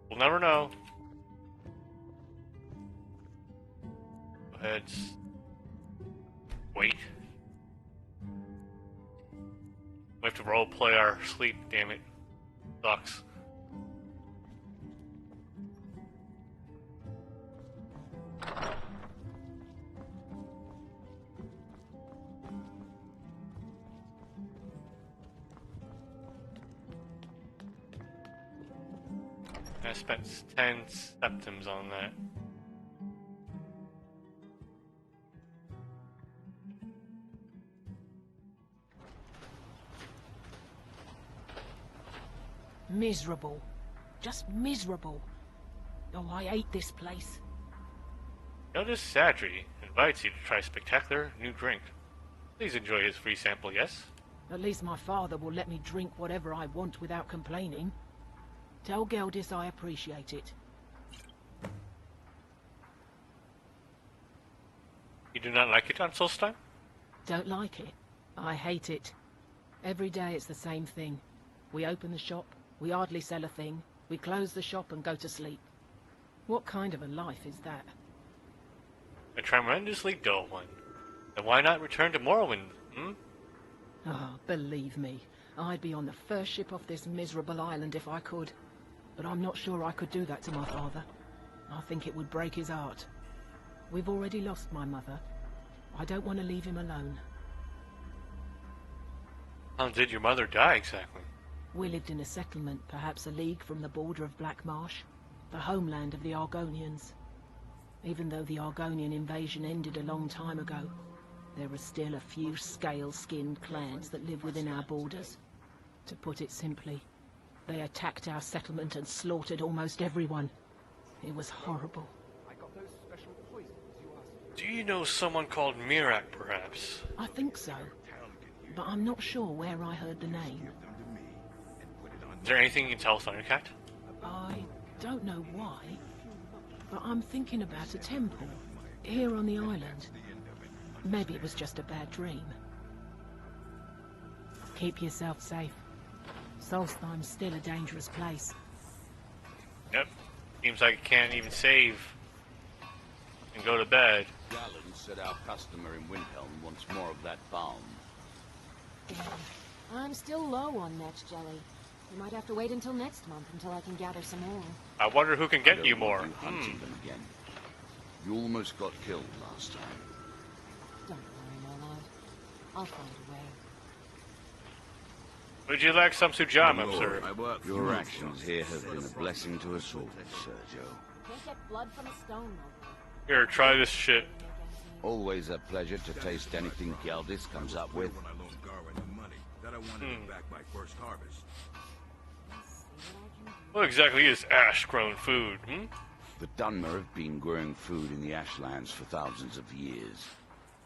We'll never know. Go ahead. Wait. We have to role play our sleep, damn it. Sucks. I spent 10 septims on that. Miserable. Just miserable. Oh, I hate this place. Notice Sadri invites you to try a spectacular new drink. Please enjoy his free sample, yes? At least my father will let me drink whatever I want without complaining. Tell Geldis I appreciate it. You do not like it on Solstheim? Don't like it? I hate it. Every day it's the same thing. We open the shop, we hardly sell a thing, we close the shop and go to sleep. What kind of a life is that? A tremendously dull one. Then why not return to Morrowind, hmm? Oh, believe me, I'd be on the first ship off this miserable island if I could. But I'm not sure I could do that to my father. I think it would break his heart. We've already lost my mother. I don't want to leave him alone. How did your mother die exactly? We lived in a settlement, perhaps a league from the border of Black Marsh, the homeland of the Argonians. Even though the Argonian invasion ended a long time ago, there are still a few scale-skinned clans that live within our borders. To put it simply, they attacked our settlement and slaughtered almost everyone. It was horrible. Do you know someone called Mirak, perhaps? I think so, but I'm not sure where I heard the name. Is there anything you can tell Thundercat? I don't know why, but I'm thinking about a temple here on the island. Maybe it was just a bad dream. Keep yourself safe. Solstheim's still a dangerous place. Yep. Seems like it can't even save and go to bed. Gallen said our customer in Windhelm wants more of that balm. I'm still low on Netch jelly. You might have to wait until next month until I can gather some more. I wonder who can get you more. Hunting them again. You almost got killed last time. Don't worry, my love. I'll find a way. Would you like some sujam, sir? Your actions here have been a blessing to us all, Sergio. Can't get blood from a stone, though. Here, try this shit. Always a pleasure to taste anything Geldis comes up with. What exactly is ash-grown food, hmm? The Dunmer have been growing food in the Ashlands for thousands of years.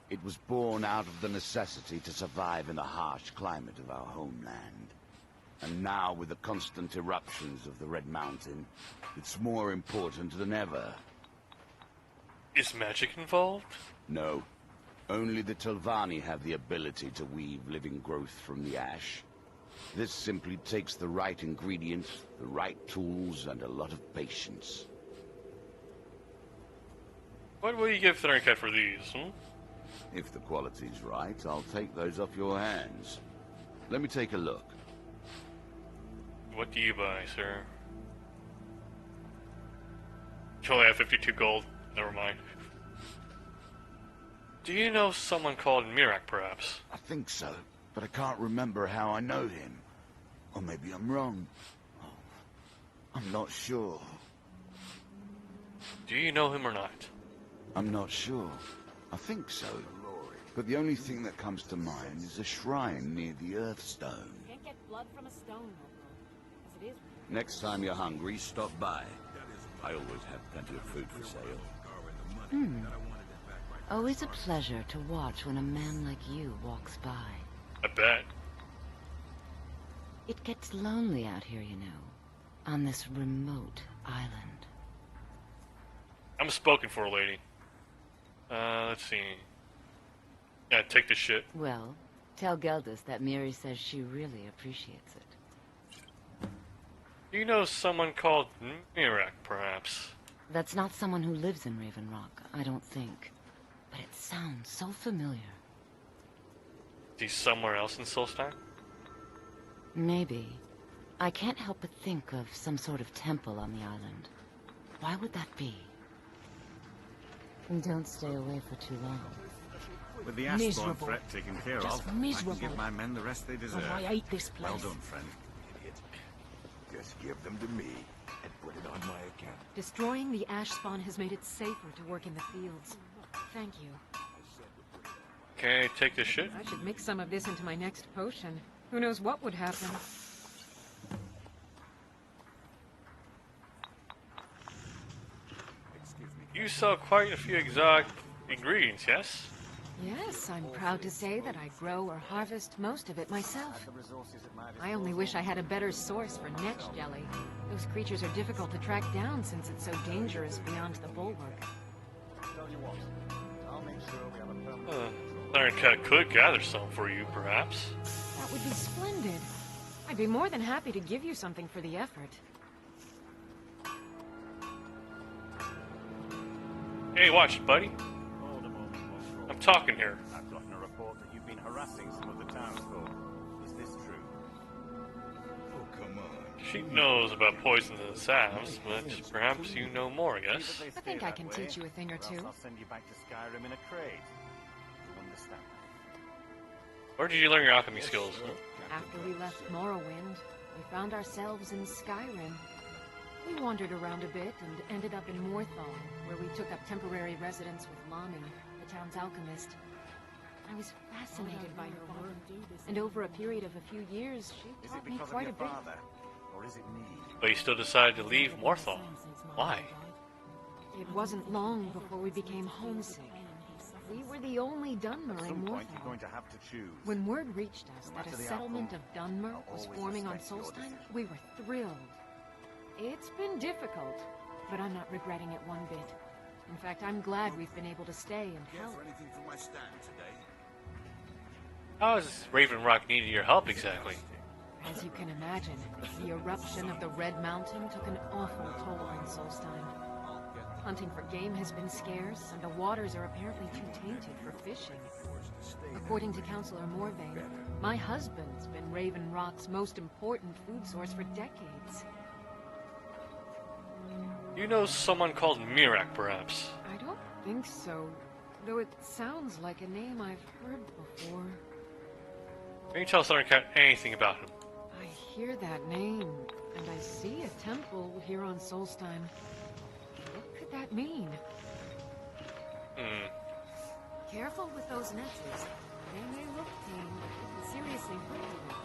It was born out of the necessity to survive in the harsh climate of our homeland. And now, with the constant eruptions of the Red Mountain, it's more important than ever. Is magic involved? No. Only the Telvanni have the ability to weave living growth from the ash. This simply takes the right ingredients, the right tools, and a lot of patience. What will you give Thundercat for these, hmm? If the quality's right, I'll take those off your hands. Let me take a look. What do you buy, sir? You only have 52 gold. Never mind. Do you know someone called Mirak, perhaps? I think so, but I can't remember how I know him. Or maybe I'm wrong. Oh, I'm not sure. Do you know him or not? I'm not sure. I think so. But the only thing that comes to mind is a shrine near the Earthstone. Can't get blood from a stone, though. As it is. Next time you're hungry, stop by. I always have plenty of food for sale. Always a pleasure to watch when a man like you walks by. I bet. It gets lonely out here, you know, on this remote island. I'm spoken for, lady. Let's see. Yeah, take the shit. Well, tell Geldis that Miri says she really appreciates it. You know someone called Mirak, perhaps? That's not someone who lives in Raven Rock, I don't think. But it sounds so familiar. Is he somewhere else in Solstheim? Maybe. I can't help but think of some sort of temple on the island. Why would that be? And don't stay away for too long. With the Ashborn threat taken care Just of, miserable. I can give my men the rest they deserve. Oh, I hate this place. Well done, friend. Idiot. Just give them to me and put it on my account. Destroying the ash spawn has made it safer to work in the fields. Thank you. Okay, take this shit. I should mix some of this into my next potion. Who knows what would happen? You sell quite a few exotic ingredients, yes? Yes, I'm proud to say that I grow or harvest most of it myself. I only wish I had a better source for netch jelly. Those creatures are difficult to track down since it's so dangerous beyond the bulwark. Thundercat could gather some for you, perhaps. That would be splendid. I'd be more than happy to give you something for the effort. Hey, watch, buddy. I'm talking here. I've gotten a report that you've been harassing some of the townsfolk. Is this true? Oh, come on. She knows about poisons and salves, but perhaps you know more, I guess. I think I can teach you a thing or two. I'll send you back to Skyrim in a crate. You understand? Where did you learn your alchemy skills? Huh? After we left Morrowind, we found ourselves in Skyrim. We wandered around a bit and ended up in Morthal, where we took up temporary residence with Lani, the town's alchemist. I was fascinated by her work, and over a period of a few years, she taught me quite a bit. Or is it me? But you still decided to leave Morthal. Why? It wasn't long before we became homesick. We were the only Dunmer in You're Morthal. going to have to choose. When word reached us that a settlement of Dunmer was forming on Solstheim, we were thrilled. It's been difficult, but I'm not regretting it one bit. In fact, I'm glad we've been able to stay and help. Anything for my stand today? How has Raven Rock needed your help exactly? As you can imagine, the eruption of the Red Mountain took an awful toll on Solstheim. Hunting for game has been scarce, and the waters are apparently too tainted for fishing. According to Councillor Morvain, my husband's been Raven Rock's most important food source for decades. You know someone called Mirak, perhaps? I don't think so, though it sounds like a name I've heard before. Can you tell Thundercat anything about him? I hear that name, and I see a temple here on Solstheim. What could that mean? Careful with those netches. They may look tame, but seriously hurt you and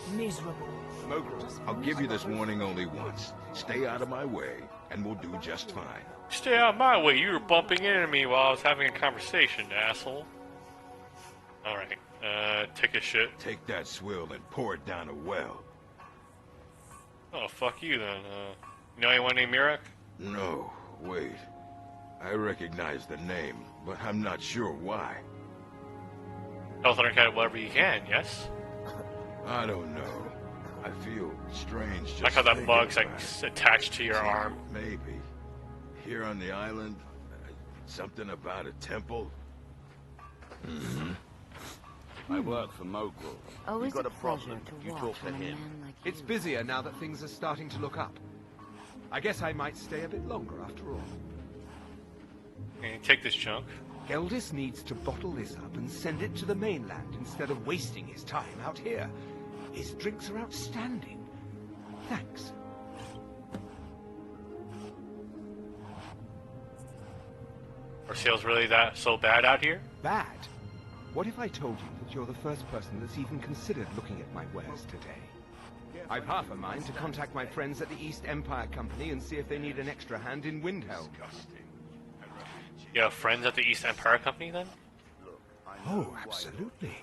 threaten. Miserable. Smoker, I'll give you this warning only once. Stay out of my way, and we'll do just fine. Stay out of my way. You were bumping into me while I was having a conversation, asshole. Alright, take a shit. Take that swill and pour it down a well. Oh, fuck you then. You know anyone named Mirak? No, wait. I recognize the name, but I'm not sure why. Tell Thundercat whatever you can, yes? I don't know. I feel strange just Like how that thinking bug's like about it. attached to your arm. Maybe. Here on the island, something about a temple? I work for Mogul. Always got a a problem, pleasure to you watch talk to when a him. man like It's you... busier now that things are starting to look up. I guess I might stay a bit longer after all. And take this junk. Geldis needs to bottle this up and send it to the mainland instead of wasting his time out here. His drinks are outstanding. Thanks. Are sales really that so bad out here? Bad? What if I told you that you're the first person that's even considered looking at my wares today? I've half a mind to contact my friends at the East Empire Company and see if they need an extra hand in Windhelm. You have friends at the East Empire Company then? Oh, absolutely.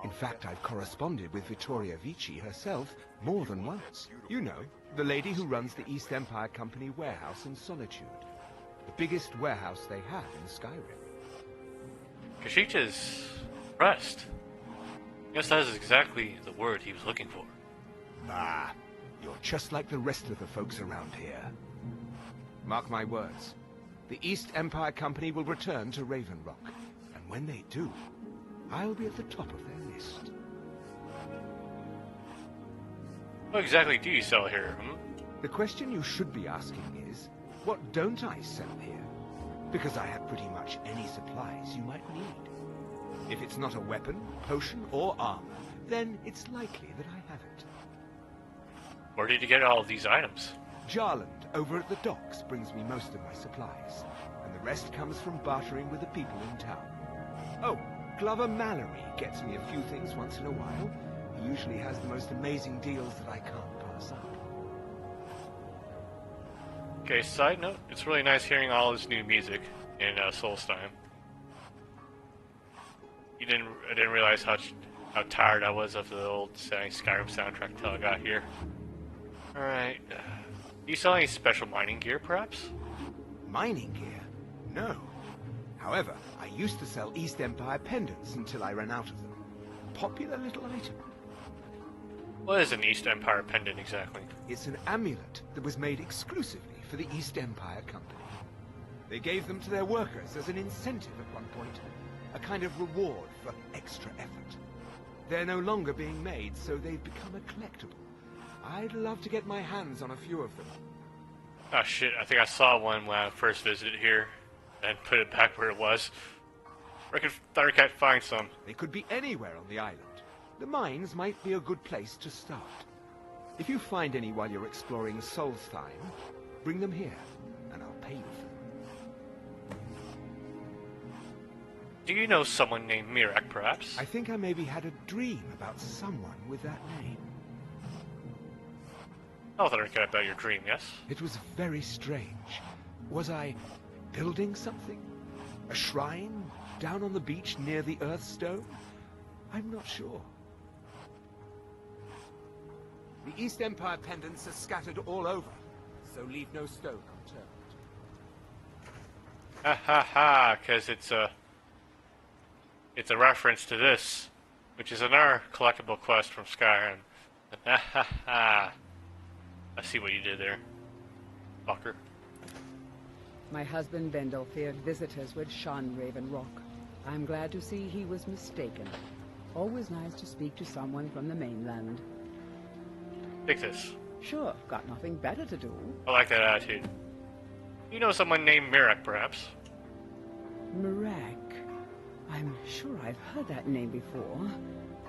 In fact, I've corresponded with Vittoria Vici herself more than once. You know, the lady who runs the East Empire Company warehouse in Solitude. The biggest warehouse they have in Skyrim. Kashicha's impressed. Yes, that is exactly the word he was looking for. Ah, you're just like the rest of the folks around here. Mark my words. The East Empire Company will return to Raven Rock. And when they do, I'll be at the top of their list. What exactly do you sell here, The question you should be asking is, what don't I sell here? Because I have pretty much any supplies you might need. If it's not a weapon, potion, or armor, then it's likely that I have it. Where did you get all of these items? Jarland, over at the docks, brings me most of my supplies, and the rest comes from bartering with the people in town. Oh, Glover Mallory gets me a few things once in a while. He usually has the most amazing deals that I can't pass up. Okay, side note, it's really nice hearing all this new music in Solstheim. I didn't realize how tired I was of the old Skyrim soundtrack until I got here. Alright. Do you sell any special mining gear, perhaps? Mining gear? No. However, I used to sell East Empire pendants until I ran out of them. Popular little item. What is an East Empire pendant exactly? It's an amulet that was made exclusively for the East Empire Company. They gave them to their workers as an incentive at one point, a kind of reward for extra effort. They're no longer being made, so they've become a collectible. I'd love to get my hands on a few of them. Oh shit, I think I saw one when I first visited here, and put it back where it was. I could Thundercat find some. They could be anywhere on the island. The mines might be a good place to start. If you find any while you're exploring Solstheim, bring them here, and I'll pay you for them. Do you know someone named Mirak, perhaps? I think I maybe had a dream about someone with that name. I'll Thundercat about your dream, yes? It was very strange. Was I building something? A shrine down on the beach near the Earthstone? I'm not sure. The East Empire pendants are scattered all over, so leave no stone unturned. Ha ha ha, because it's a reference to this, which is another collectible quest from Skyrim. Ha ha ha. I see what you did there, fucker. My husband Bendel feared visitors would shun Raven Rock. I'm glad to see he was mistaken. Always nice to speak to someone from the mainland. Take this. Sure, got nothing better to do. I like that attitude. You know someone named Mirak, perhaps? Mirak. I'm sure I've heard that name before.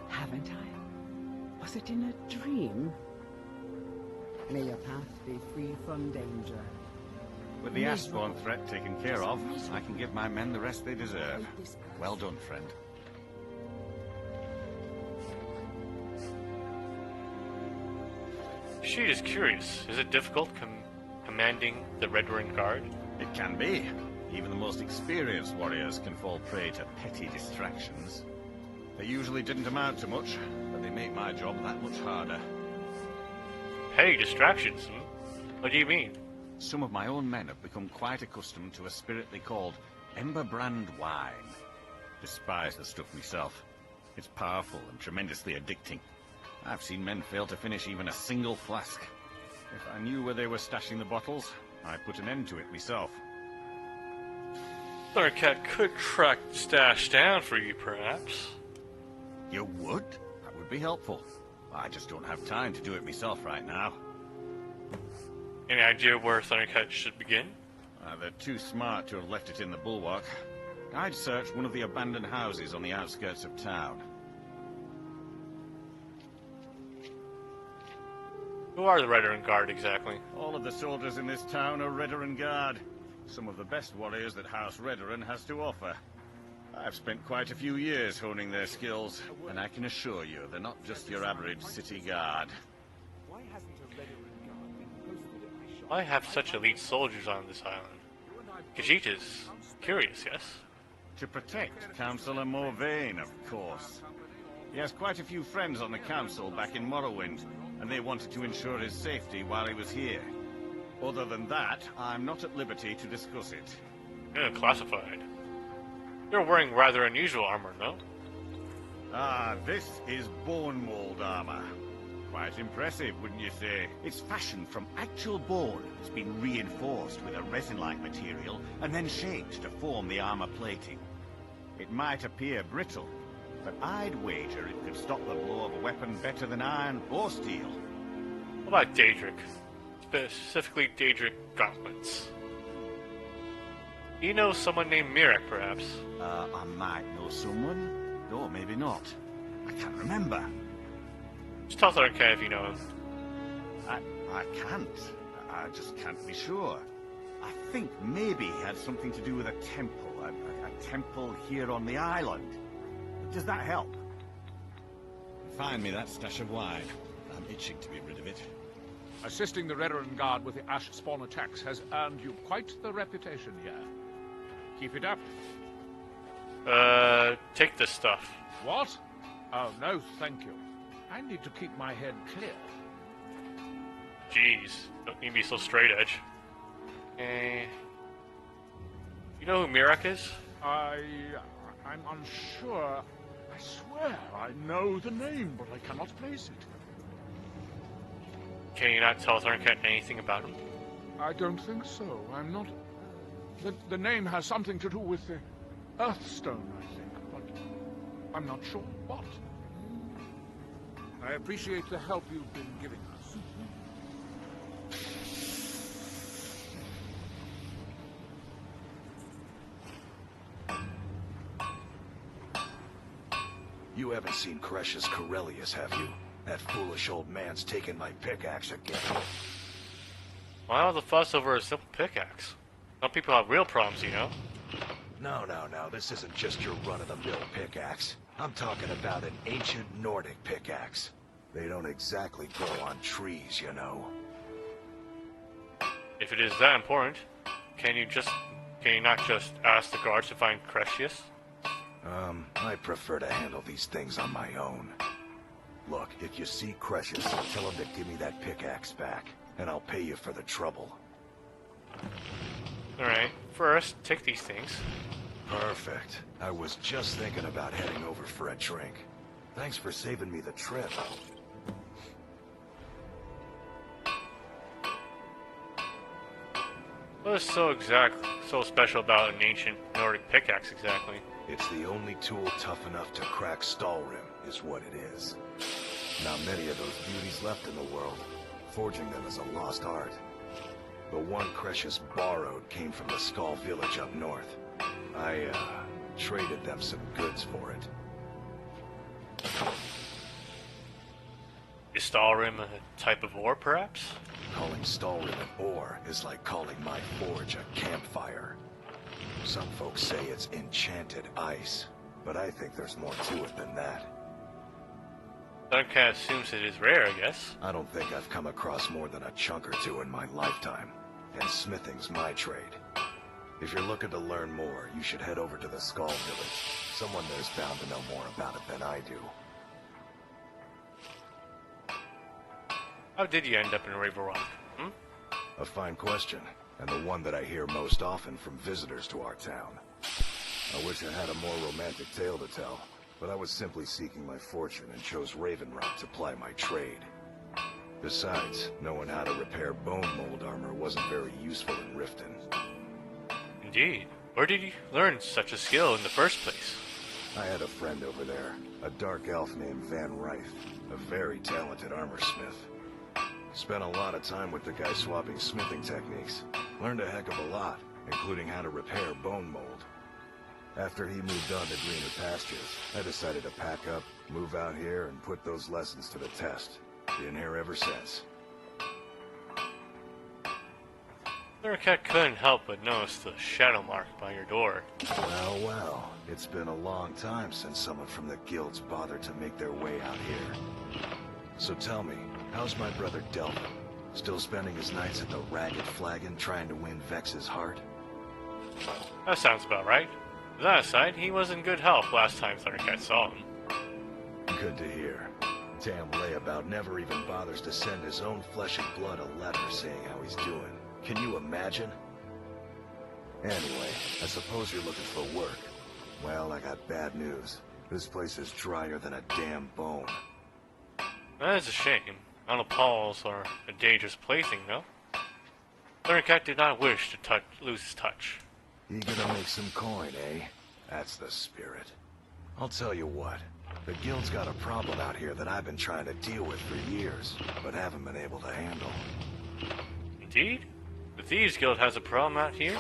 Haven't I? Was it in a dream? May your path be free from danger. With the Ashbourne threat taken care of, I can give my men the rest they deserve. Well done, friend. She is curious. Is it difficult commanding the Red Ruin Guard? It can be. Even the most experienced warriors can fall prey to petty distractions. They usually didn't amount to much, but they make my job that much harder. Petty distractions? What do you mean? Some of my own men have become quite accustomed to a spirit they called Emberbrand wine. Despise the stuff myself. It's powerful and tremendously addicting. I've seen men fail to finish even a single flask. If I knew where they were stashing the bottles, I'd put an end to it myself. Thundercat could track the stash down for you, perhaps. You would? That would be helpful. I just don't have time to do it myself right now. Any idea where Thundercat should begin? They're too smart to have left it in the bulwark. I'd search one of the abandoned houses on the outskirts of town. Who are the Red Ruin Guard, exactly? All of the soldiers in this town are Redoran Guard. Some of the best warriors that House Redoran has to offer. I've spent quite a few years honing their skills, and I can assure you they're not just your average city guard. Why have such elite soldiers on this island? Khajiit's Curious, yes? To protect Councillor Morvain, of course. He has quite a few friends on the council back in Morrowind, and they wanted to ensure his safety while he was here. Other than that, I'm not at liberty to discuss it. Yeah, classified. You're wearing rather unusual armor, no? Ah, this is bone mold armor. Quite impressive, wouldn't you say? It's fashioned from actual bone. It's been reinforced with a resin-like material and then shaped to form the armor plating. It might appear brittle, but I'd wager it could stop the blow of a weapon better than iron or steel. What about Daedric? Specifically Daedric gauntlets. You know someone named Mirek, perhaps? I might know someone. Or maybe not. I can't remember. Just tell us if you know him. I can't. I just can't be sure. I think maybe he had something to do with a temple. A temple here on the island. Does that help? Find me that stash of wine. I'm itching to be rid of it. Assisting the Redoran Guard with the ash spawn attacks has earned you quite the reputation here. Keep it up. Take this stuff. What? Oh, no, thank you. I need to keep my head clear. Jeez, don't need to be so straight edge. You know who Mirek is? I'm unsure. I swear I know the name, but I cannot place it. Can you not tell Thorncat anything about him? I don't think so. I'm not... The name has something to do with the Earthstone, I think, but I'm not sure what. I appreciate the help you've been giving us. You haven't seen Cresius Corellius, have you? That foolish old man's taken my pickaxe again. Why all the fuss over a simple pickaxe? Some people have real problems, you know? No, this isn't just your run-of-the-mill pickaxe. I'm talking about an ancient Nordic pickaxe. They don't exactly grow on trees, you know. If it is that important, can you not just ask the guards to find Cresius? I prefer to handle these things on my own. Look, if you see Cresius, tell him to give me that pickaxe back, and I'll pay you for the trouble. Alright, first, take these things. Perfect. I was just thinking about heading over for a drink. Thanks for saving me the trip. What is so special about an ancient Nordic pickaxe exactly? It's the only tool tough enough to crack Stalrim, is what it is. Not many of those beauties left in the world. Forging them is a lost art. The one Cresius borrowed came from the Skull village up north. I, traded them some goods for it. Is Stalrim a type of ore, perhaps? Calling Stalrim an ore is like calling my forge a campfire. Some folks say it's enchanted ice, but I think there's more to it than that. Duncan assumes it is rare, I guess. I don't think I've come across more than a chunk or two in my lifetime, and smithing's my trade. If you're looking to learn more, you should head over to the Skull village. Someone there's bound to know more about it than I do. How did you end up in Raven Rock? A fine question, and the one that I hear most often from visitors to our town. I wish I had a more romantic tale to tell, but I was simply seeking my fortune and chose Raven Rock to ply my trade. Besides, knowing how to repair bone mold armor wasn't very useful in Riften. Indeed. Where did you learn such a skill in the first place? I had a friend over there, a dark elf named Van Rife, a very talented armor smith. Spent a lot of time with the guy swapping smithing techniques. Learned a heck of a lot, including how to repair bone mold. After he moved on to greener pastures, I decided to pack up, move out here, and put those lessons to the test. Been here ever since. Thundercat couldn't help but notice the shadow mark by your door. Well, it's been a long time since someone from the guilds bothered to make their way out here. So tell me, how's my brother Delvin? Still spending his nights at the Ragged Flagon trying to win Vex's heart? That sounds about right. That aside, he was in good health last time Thundercat saw him. Good to hear. Damn layabout never even bothers to send his own flesh and blood a letter saying how he's doing. Can you imagine? Anyway, I suppose you're looking for work. Well, I got bad news. This place is drier than a damn bone. That is a shame. Auto Pauls are a dangerous plaything, though. Thundercat did not wish to lose his touch. Eager to make some coin, eh? That's the spirit. I'll tell you what. The guild's got a problem out here that I've been trying to deal with for years, but haven't been able to handle. Indeed? The Thieves Guild has a problem out here?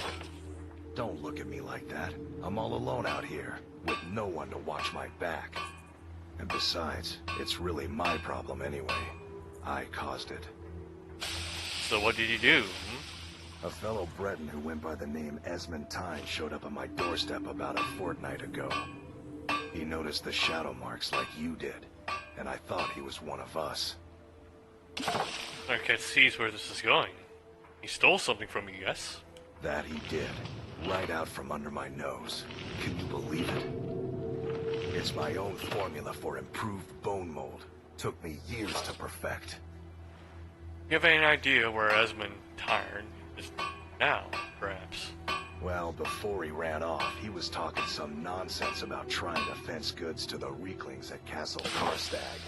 Don't look at me like that. I'm all alone out here, with no one to watch my back. And besides, it's really my problem anyway. I caused it. So what did you do? A fellow Breton who went by the name Esmond Tyne showed up at my doorstep about a fortnight ago. He noticed the shadow marks like you did, and I thought he was one of us. Thundercat sees where this is going. He stole something from you, yes? That he did. Right out from under my nose. Can you believe it? It's my own formula for improved bone mold. Took me years to perfect. You have any idea where Esmond Tyne is now, perhaps? Well, before he ran off, he was talking some nonsense about trying to fence goods to the Reeklings at Castle Karstag.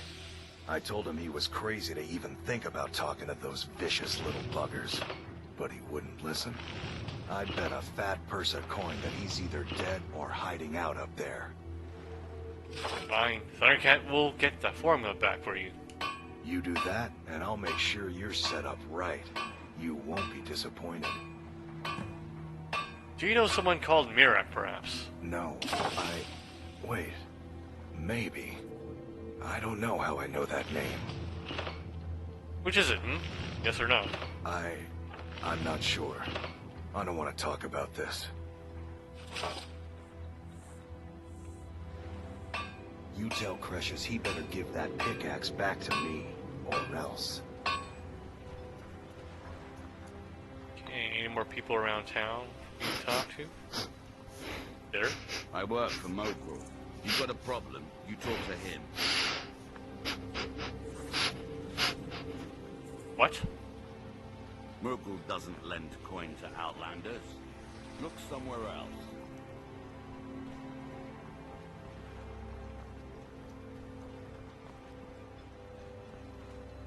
I told him he was crazy to even think about talking to those vicious little buggers. But he wouldn't listen. I'd bet a fat purse of coin that he's either dead or hiding out up there. Fine. Thundercat will get that formula back for you. You do that, and I'll make sure you're set up right. You won't be disappointed. Do you know someone called Mirak, perhaps? No, wait. Maybe. I don't know how I know that name. Which is it, Yes or no? I'm not sure. I don't want to talk about this. You tell Cresius he better give that pickaxe back to me, or else. Okay, any more people around town you can talk to? There? I work for Mogul. You've got a problem, you talk to him. What? Mogul doesn't lend coin to outlanders. Look somewhere else.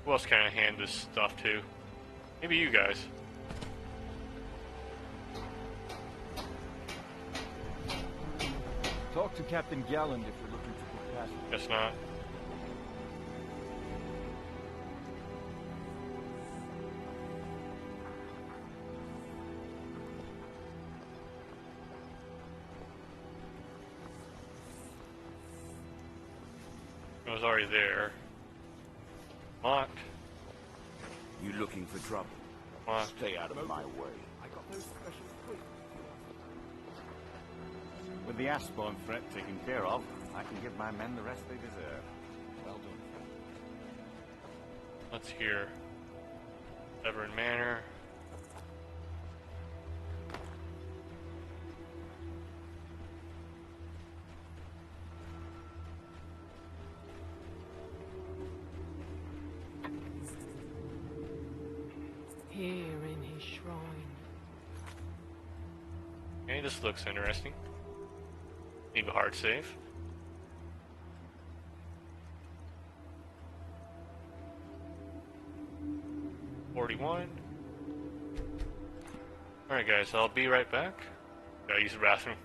Who else can I hand this stuff to? Maybe you guys. Talk to Captain Galland if you're looking to book passage. Guess not. It was already there. Locked. You looking for trouble? Locked. Stay out of my way. I got those special quick. With the Ashbourne threat taken care of, I can give my men the rest they deserve. Well done. Let's hear. Severn Manor. Here in his shrine. Okay, this looks interesting. Need a hard save. $41. Alright guys, I'll be right back. Gotta use the bathroom.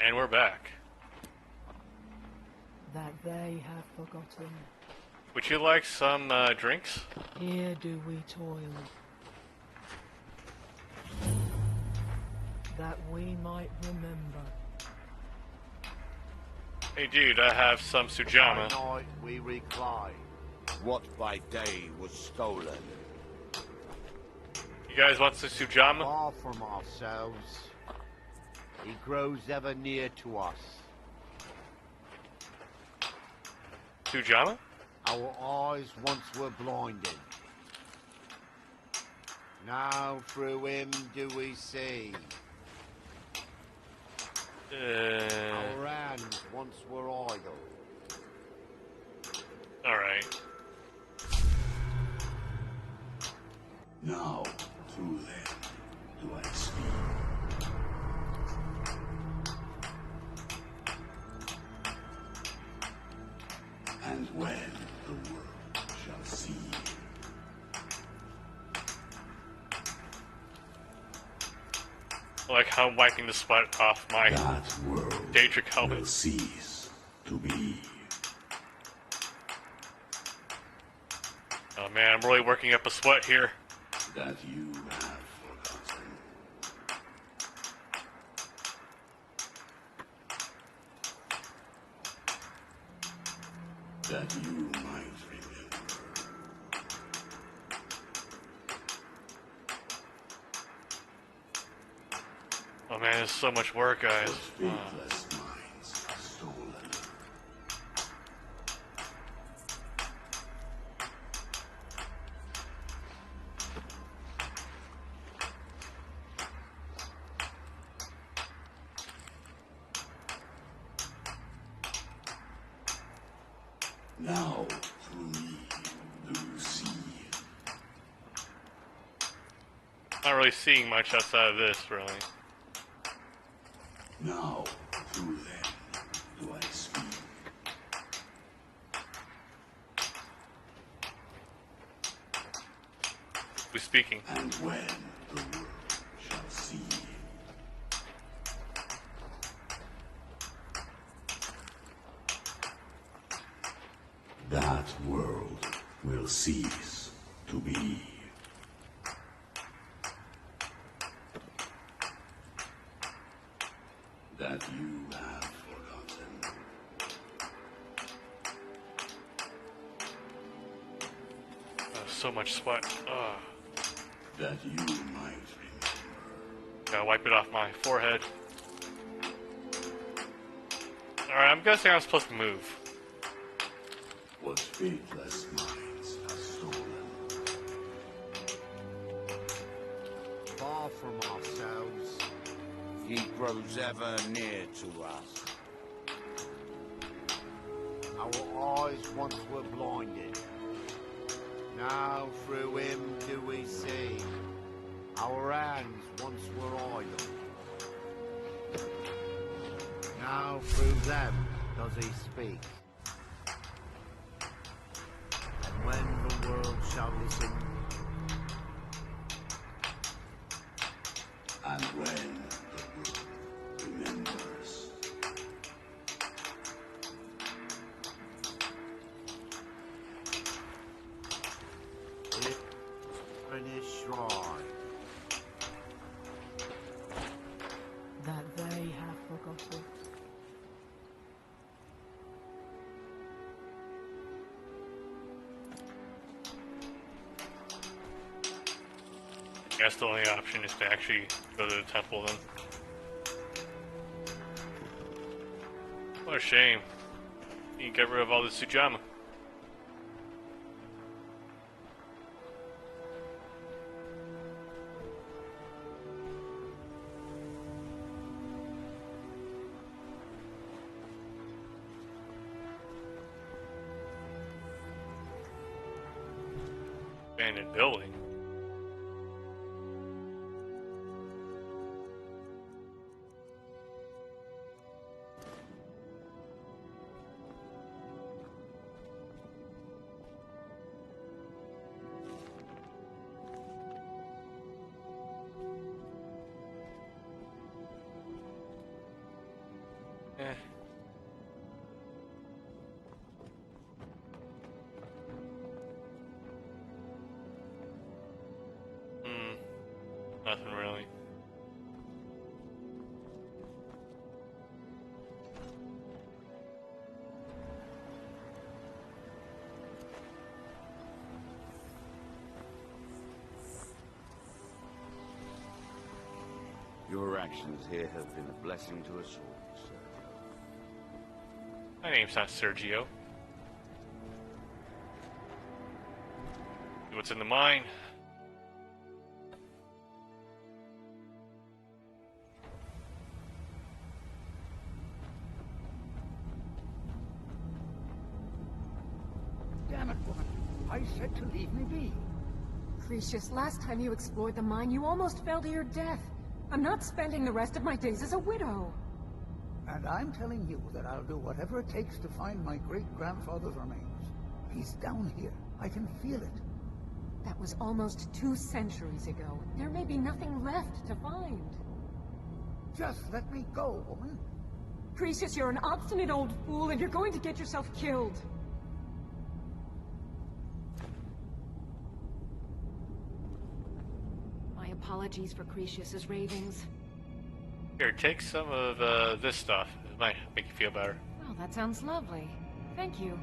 And we're back. That they have forgotten. Would you like some drinks? Here do we toil. That we might remember. Hey dude, I have some sujama. By night we recline. What by day was stolen. You guys want some sujama? Far from ourselves, he grows ever near to us. Sujama? Our eyes once were blinded. Now through him do we see. Our hands once were idle. Alright. Now, through them, do I speak. And when the world shall see. I like how I'm wiping the sweat off my Daedric helmet. Will cease to be. Oh man, I'm really working up a sweat here. That you have forgotten. That you might remember. Oh man, there's so much work, guys. Faithless minds stolen. Now, through me, do you see? Not really seeing much outside of this, really. Now, through them, do I speak. Who's speaking? And when the world shall see. That world will cease to be. That you have forgotten. Oh, so much sweat. Ugh. That you might remember. Gotta wipe it off my forehead. Alright, I'm guessing I'm supposed to move. What faithless minds have stolen. Far from ourselves, He grows ever near to us. our eyes once were blinded. Now through him do we see. Our hands once were idle. Now through them does he speak. And when the world shall listen, And when the world remembers. in his shrine, That they have forgotten. I guess the only option is to actually go to the temple then. What a shame. You can get rid of all the Sujama. Abandoned building. Eh. Nothing really. Your actions here have been a blessing to us all, sir. My name's not Sergio. See what's in the mine? Damn it, woman. I said to leave me be. Cretius, last time you explored the mine, you almost fell to your death. I'm not spending the rest of my days as a widow. And I'm telling you that I'll do whatever it takes to find my great-grandfather's remains. He's down here. I can feel it. That was almost 2 centuries ago. There may be nothing left to find. Just let me go, woman. Cretius, you're an obstinate old fool, and you're going to get yourself killed. My apologies for Cretius's ravings. Here, take some of this stuff. It might make you feel better. Well, that sounds lovely. Thank you.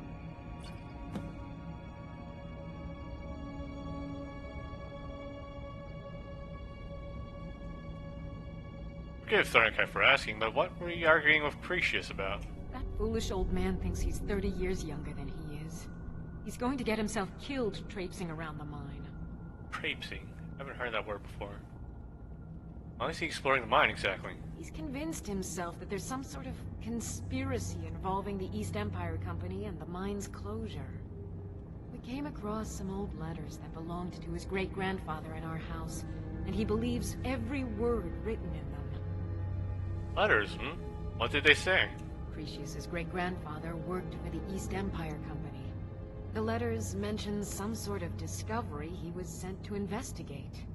Forgive Thornkai for asking, but what were you arguing with Cretius about? That foolish old man thinks he's 30 years younger than he is. He's going to get himself killed traipsing around the mine. Traipsing? I haven't heard that word before. Why is he exploring the mine exactly? He's convinced himself that there's some sort of conspiracy involving the East Empire Company and the mine's closure. We came across some old letters that belonged to his great-grandfather in our house, and he believes every word written in them. Letters, hmm? What did they say? Cretius's great-grandfather worked for the East Empire Company. The letters mention some sort of discovery he was sent to investigate.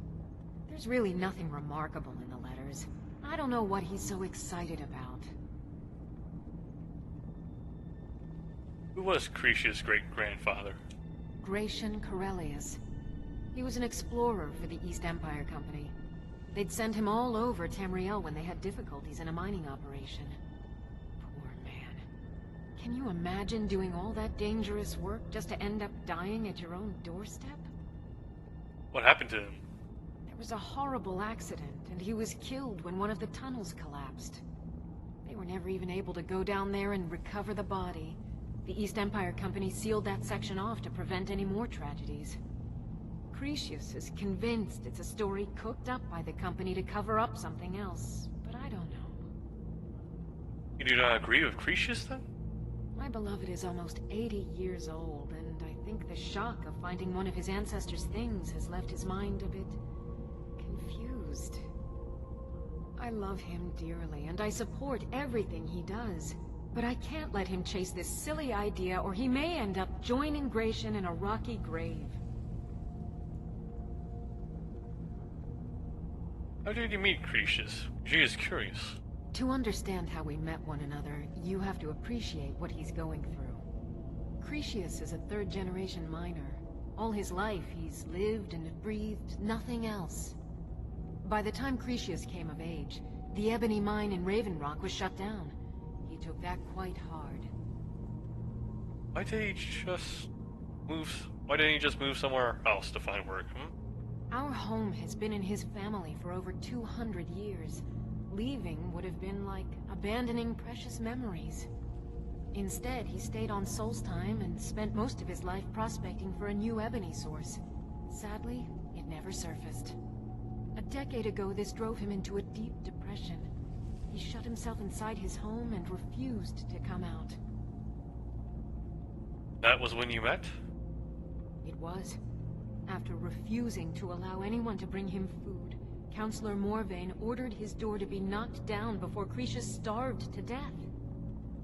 There's really nothing remarkable in the letters. I don't know what he's so excited about. Who was Cretius' great-grandfather? Gratian Corellius. He was an explorer for the East Empire Company. They'd send him all over Tamriel when they had difficulties in a mining operation. Poor man. Can you imagine doing all that dangerous work just to end up dying at your own doorstep? What happened to him? There was a horrible accident, and he was killed when one of the tunnels collapsed. They were never even able to go down there and recover the body. The East Empire Company sealed that section off to prevent any more tragedies. Cretius is convinced it's a story cooked up by the company to cover up something else, but I don't know. You do not agree with Cretius, then? My beloved is almost 80 years old, and I think the shock of finding one of his ancestors' things has left his mind a bit confused. I love him dearly, and I support everything he does. But I can't let him chase this silly idea, or he may end up joining Gratian in a rocky grave. How did you meet Cretius? She is curious. To understand how we met one another, you have to appreciate what he's going through. Cretius is a third-generation miner. All his life, he's lived and breathed nothing else. By the time Cretius came of age, the ebony mine in Raven Rock was shut down. He took that quite hard. Why didn't he just move somewhere else to find work, hmm? Our home has been in his family for over 200 years. Leaving would have been like abandoning precious memories. Instead, he stayed on Solstheim and spent most of his life prospecting for a new ebony source. Sadly, it never surfaced. A decade ago, this drove him into a deep depression. He shut himself inside his home and refused to come out. That was when you met? It was. After refusing to allow anyone to bring him food, Counselor Morvain ordered his door to be knocked down before Cretius starved to death.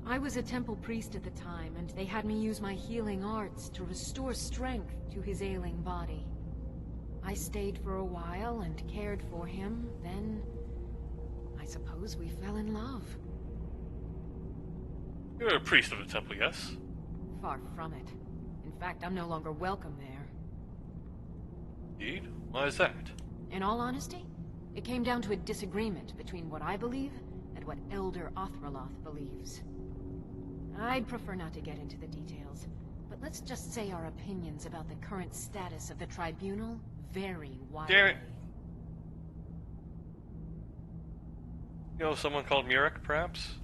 I was a temple priest at the time, and they had me use my healing arts to restore strength to his ailing body. I stayed for a while and cared for him, then I suppose we fell in love. You're a priest of the temple, yes? Far from it. In fact, I'm no longer welcome there. Indeed? Why is that? In all honesty, it came down to a disagreement between what I believe and what Elder Othraloth believes. I'd prefer not to get into the details, but let's just say our opinions about the current status of the tribunal vary widely. Damn it! You know someone called Murek, perhaps?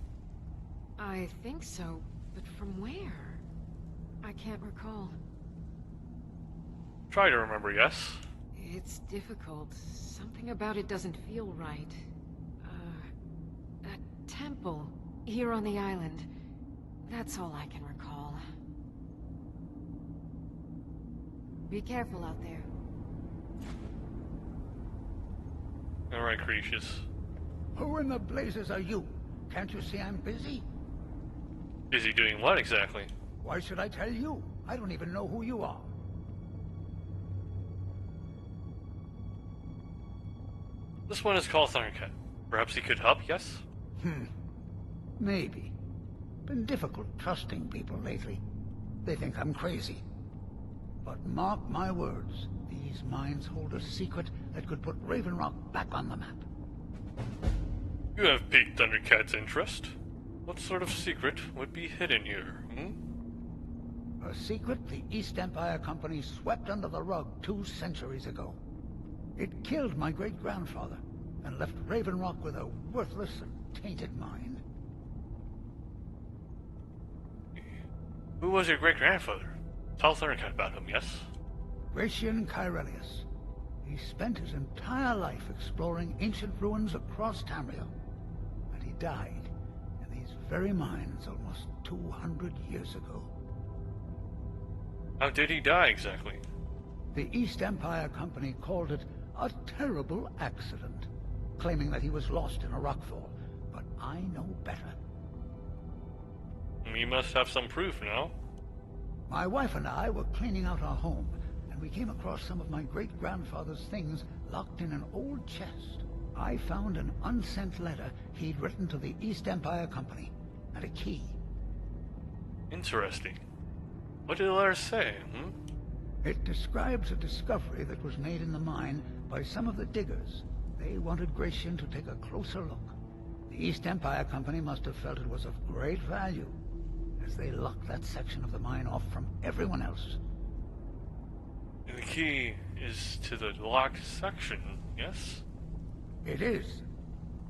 I think so, but from where? I can't recall. Try to remember, yes? It's difficult. Something about it doesn't feel right. A temple here on the island. That's all I can recall. Be careful out there. Alright, Cretius. Who in the blazes are you? Can't you see I'm busy? Busy doing what exactly? Why should I tell you? I don't even know who you are. This one is called Thundercat. Perhaps he could help, yes? Maybe. Been difficult trusting people lately. They think I'm crazy. But mark my words, these mines hold a secret that could put Raven Rock back on the map. You have piqued Thundercat's interest. What sort of secret would be hidden here, A secret the East Empire Company swept under the rug 2 centuries ago. It killed my great-grandfather and left Raven Rock with a worthless and tainted mine. Who was your great-grandfather? Tell Thundercat about him, yes? Gratian Kyrelius. He spent his entire life exploring ancient ruins across Tamriel. And he died in these very mines almost 200 years ago. How did he die, exactly? The East Empire Company called it a terrible accident, claiming that he was lost in a rockfall. But I know better. You must have some proof now. My wife and I were cleaning out our home, and we came across some of my great-grandfather's things locked in an old chest. I found an unsent letter he'd written to the East Empire Company, and a key. Interesting. What did the letter say, It describes a discovery that was made in the mine by some of the diggers. They wanted Gratian to take a closer look. The East Empire Company must have felt it was of great value, as they locked that section of the mine off from everyone else. And the key is to the locked section, yes? It is.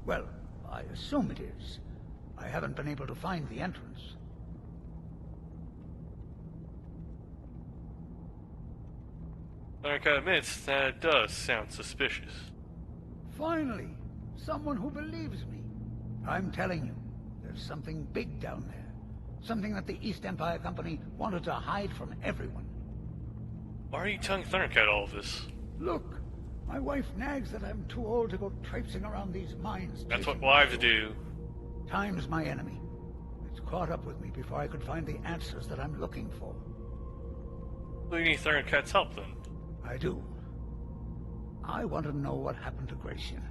Well, I assume it is. I haven't been able to find the entrance. Thundercat admits that it does sound suspicious. Finally, someone who believes me. I'm telling you, there's something big down there. Something that the East Empire Company wanted to hide from everyone. Why are you telling Thundercat all of this? Look, my wife nags that I'm too old to go traipsing around these mines. That's what wives do. Time's my enemy. It's caught up with me before I could find the answers that I'm looking for. Well, you need Thundercat's help, then. I do. I want to know what happened to Gratian,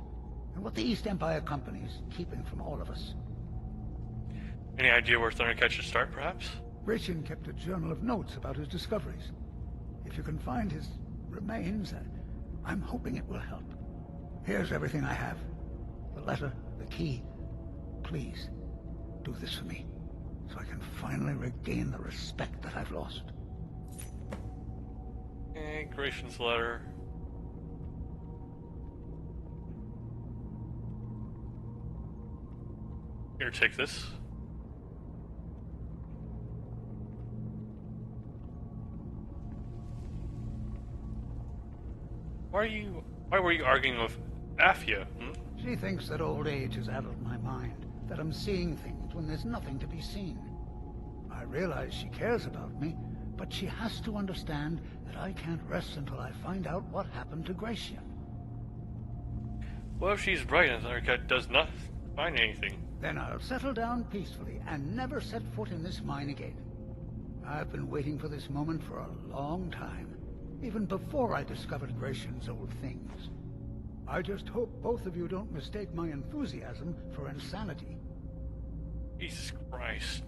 and what the East Empire Company's keeping from all of us. Any idea where Thundercat should start, perhaps? Gratian kept a journal of notes about his discoveries. If you can find his remains, I'm hoping it will help. Here's everything I have. The letter, the key. Please, do this for me, so I can finally regain the respect that I've lost. And Gratian's letter. Here, take this. Why were you arguing with Afia? She thinks that old age is out of my mind, that I'm seeing things when there's nothing to be seen. I realize she cares about me, but she has to understand that I can't rest until I find out what happened to Gratian. What if she's right and Thundercat does not find anything? Then I'll settle down peacefully and never set foot in this mine again. I've been waiting for this moment for a long time, even before I discovered Gratian's old things. I just hope both of you don't mistake my enthusiasm for insanity. Jesus Christ.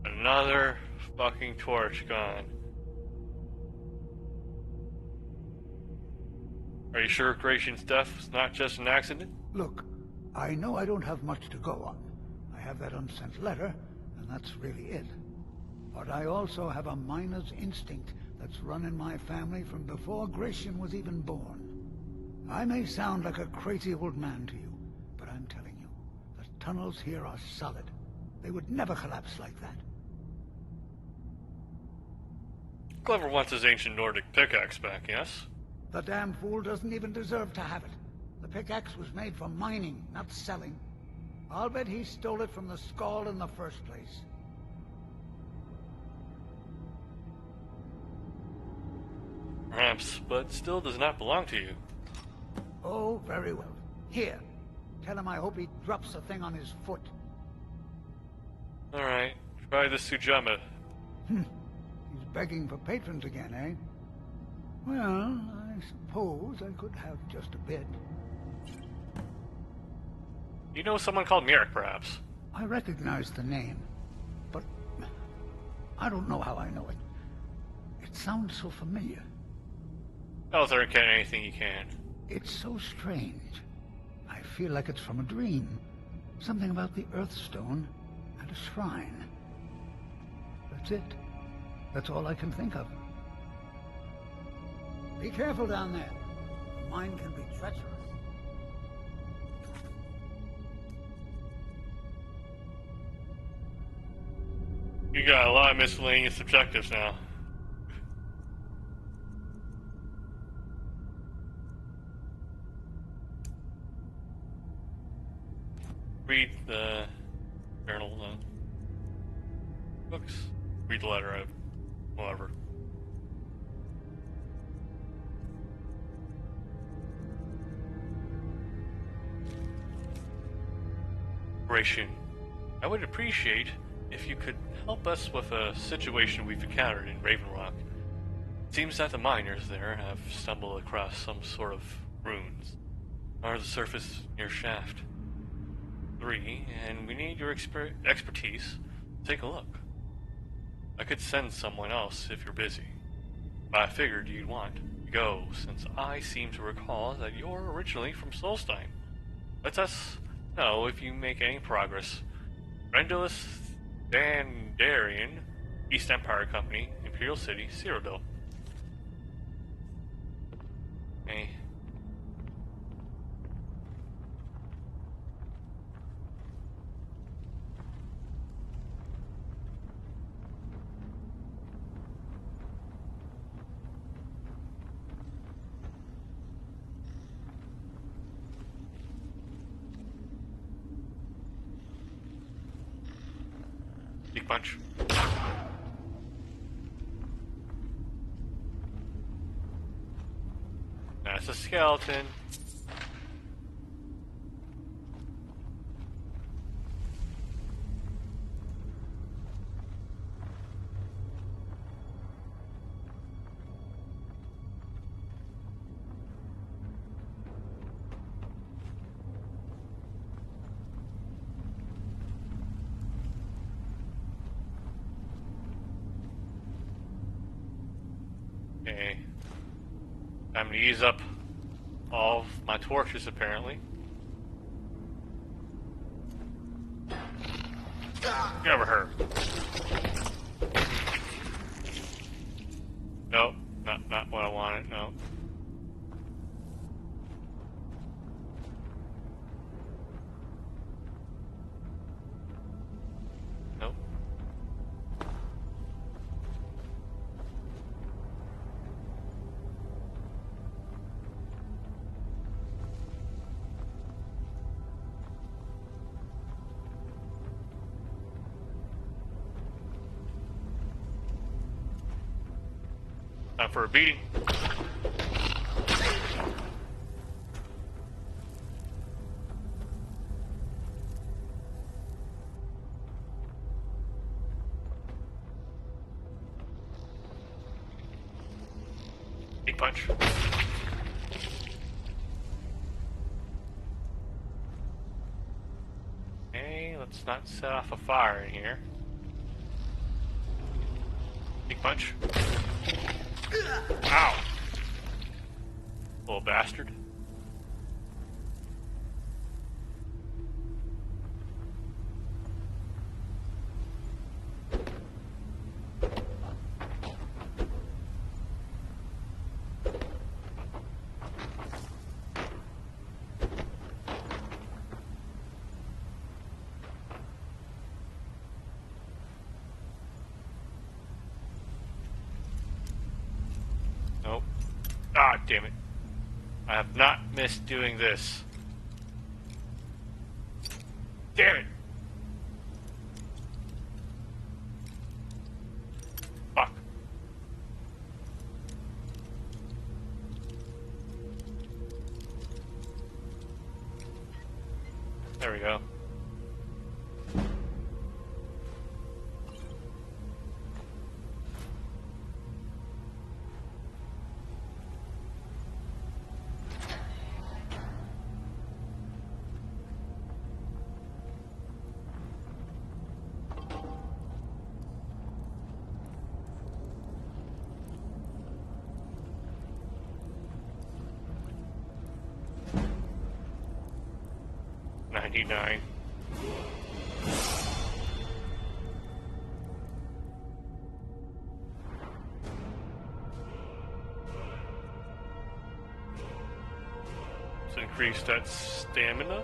Another fucking torch gone. Are you sure Gratian's death was not just an accident? Look, I know I don't have much to go on. I have that unsent letter, and that's really it. But I also have a miner's instinct that's run in my family from before Gratian was even born. I may sound like a crazy old man to you, but I'm telling you, the tunnels here are solid. They would never collapse like that. Clever wants his ancient Nordic pickaxe back, yes? The damn fool doesn't even deserve to have it. The pickaxe was made for mining, not selling. I'll bet he stole it from the Skull in the first place. Perhaps, but still does not belong to you. Oh, very well. Here. Tell him I hope he drops the thing on his foot. Alright, try this Sujama. He's begging for patrons again, eh? Well, I suppose I could have just a bit. You know someone called Merrick, perhaps? I recognize the name, but I don't know how I know it. It sounds so familiar. Tell her get anything you can. It's so strange. I feel like it's from a dream. Something about the Earthstone and a shrine. That's it. That's all I can think of. Be careful down there. The mine can be treacherous. You got a lot of miscellaneous objectives now. Read the journal, books. Read the letter out. Whatever. Gratian, I would appreciate if you could help us with a situation we've encountered in Raven Rock. It seems that the miners there have stumbled across some sort of ruins under the surface near shaft 3, and we need your expertise. Take a look. I could send someone else if you're busy, but I figured you'd want to go since I seem to recall that you're originally from Solstein. Let us know if you make any progress. Rendulus Dandarian, East Empire Company, Imperial City, Cyrodiil. Okay. Big punch. That's a skeleton. Okay. Time to use up all of my torches, apparently. Get over her. Nope, not what I wanted, no. Nope. Time for a beating. Big punch. Okay, let's not set off a fire in here. punch. Ow! Little bastard. Nope. Ah, damn it. I have not missed doing this. Damn it! Fuck. There we go. $99. Let's increase that stamina.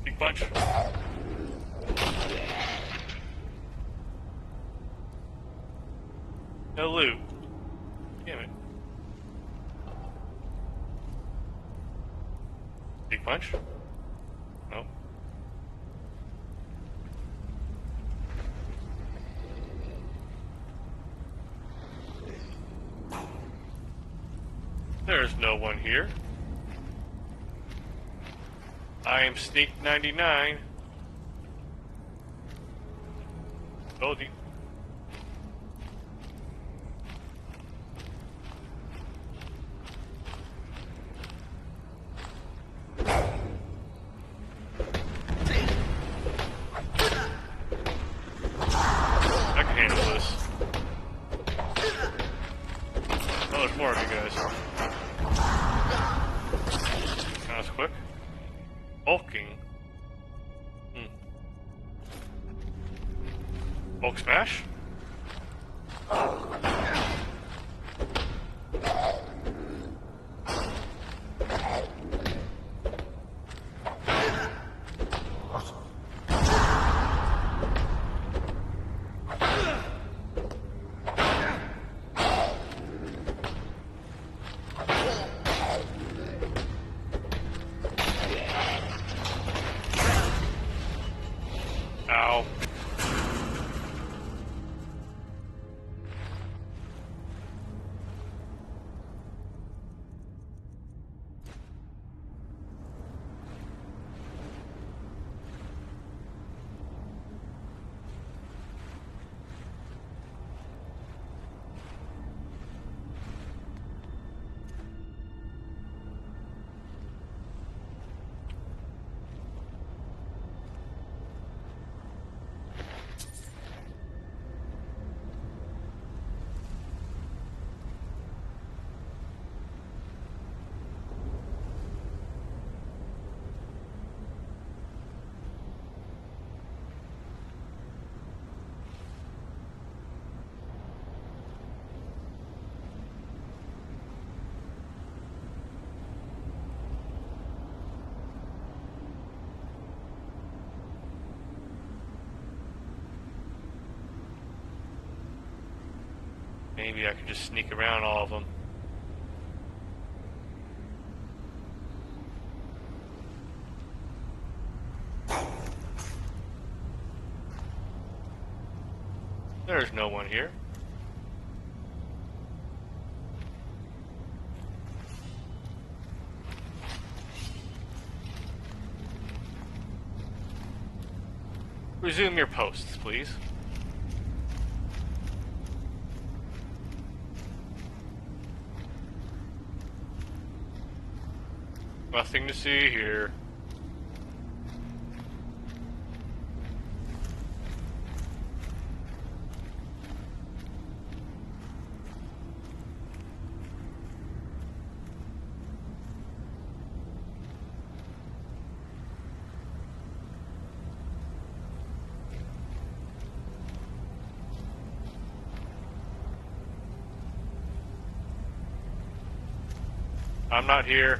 Big punch. No loot. Damn it. Big punch? Nope. There's no one here. I am Sneak 99. Told you. I can handle this. Oh, there's more of you guys. That was quick. Bulking. Bulk smash? Ow. Maybe I could just sneak around all of them. There's no one here. Resume your posts, please. Nothing to see here. I'm not here.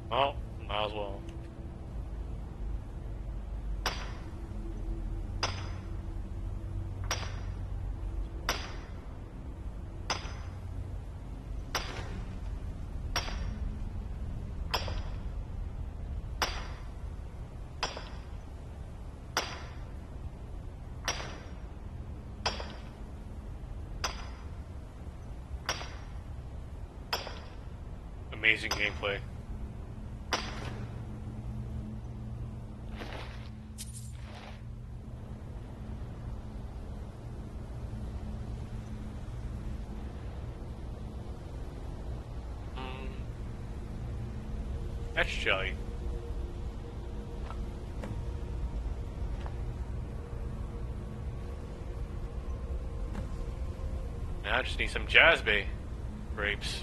Oh, might as well. Amazing gameplay. That's jelly. Now I just need some Jazbay grapes.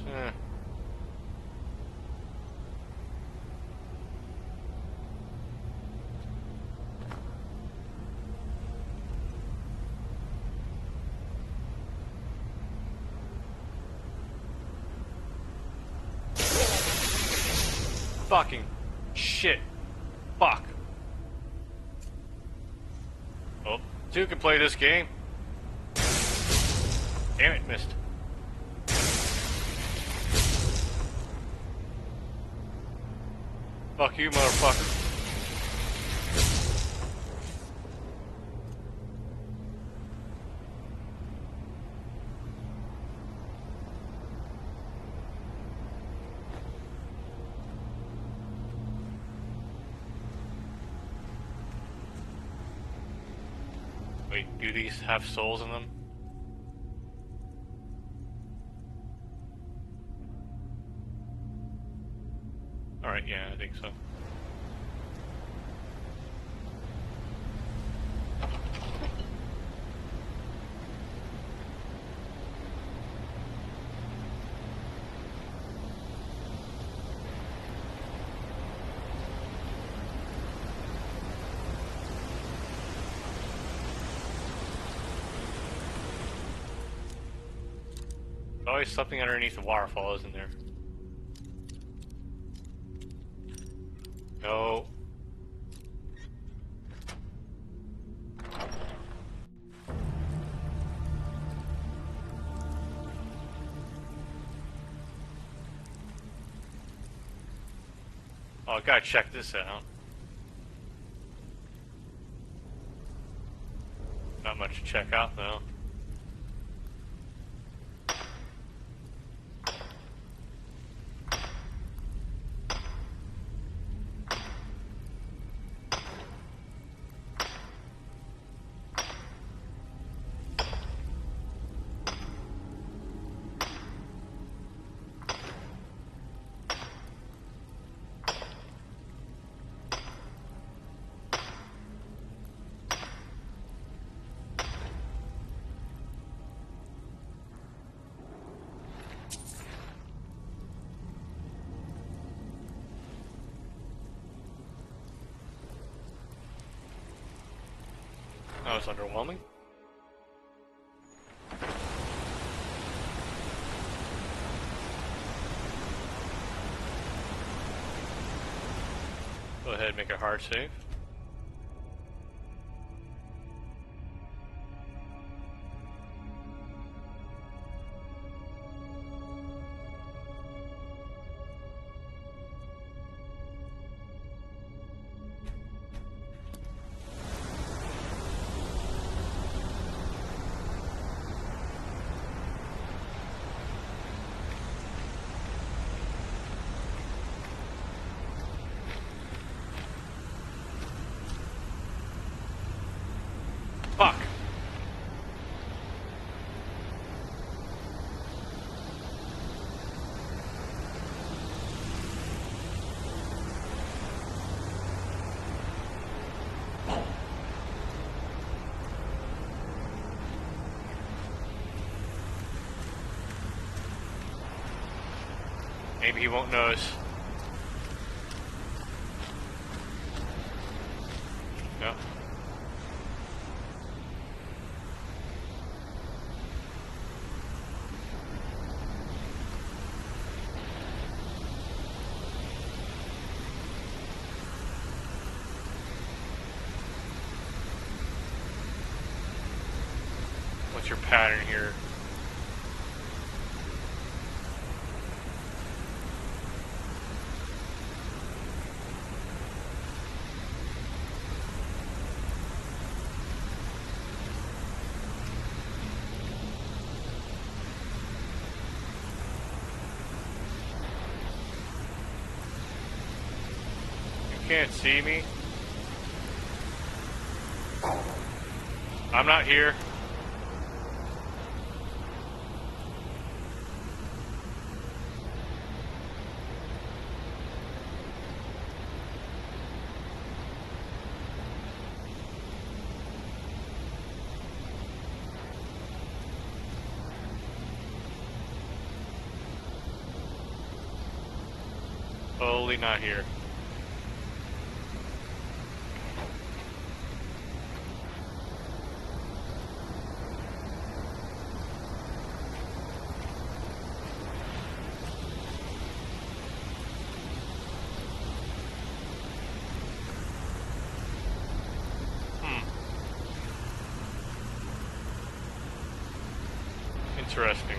Fucking shit. Fuck. Oh, two can play this game. Damn it, missed. Fuck you, motherfucker. Wait, do these have souls in them? Alright, yeah, I think so. Always something underneath the waterfall, isn't there? No. Oh, I gotta check this out. Not much to check out though. That was underwhelming. Go ahead and make a hard save. Maybe he won't notice. No. What's your pattern here? You can't see me. I'm not here. Totally not here. Interesting.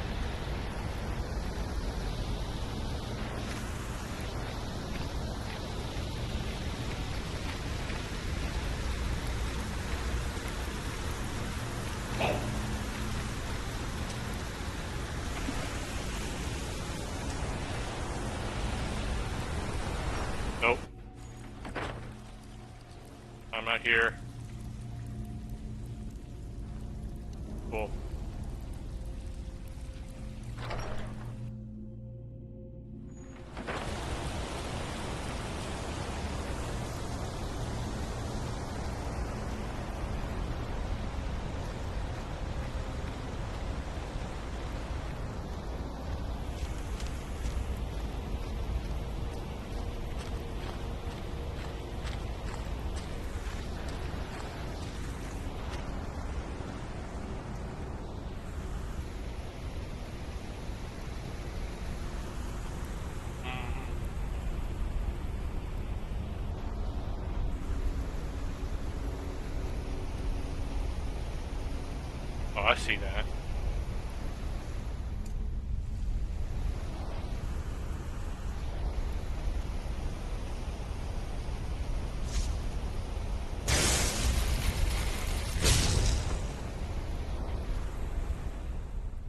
Nope. I'm not here. Cool. Oh, I see that.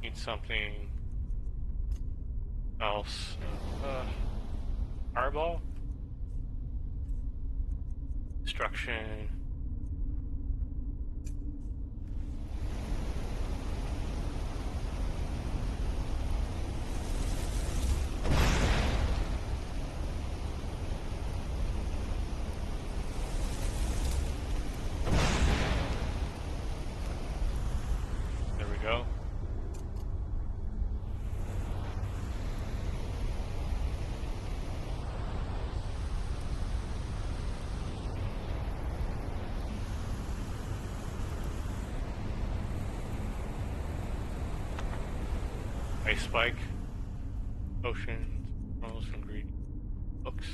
Need something else. Fireball? Destruction. There we go. Ice spike. Potions. Minerals, ingredients. Books.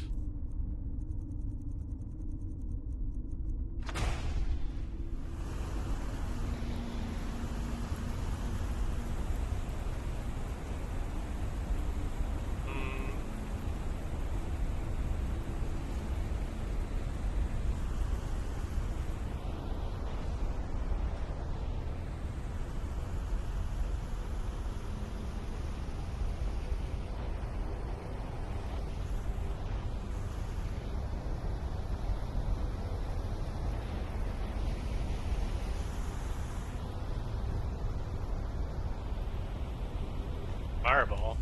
Fireball.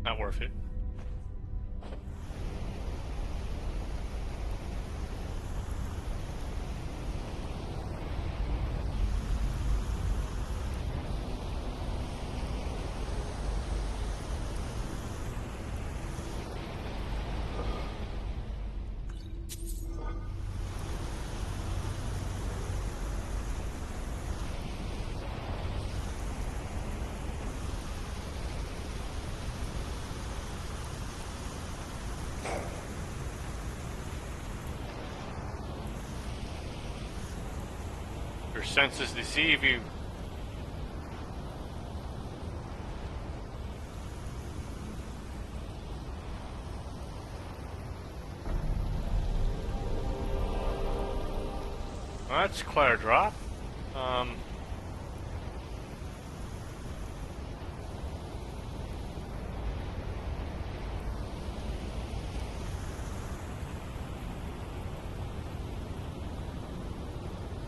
Not worth it. Your senses deceive you. Well, that's quite a drop.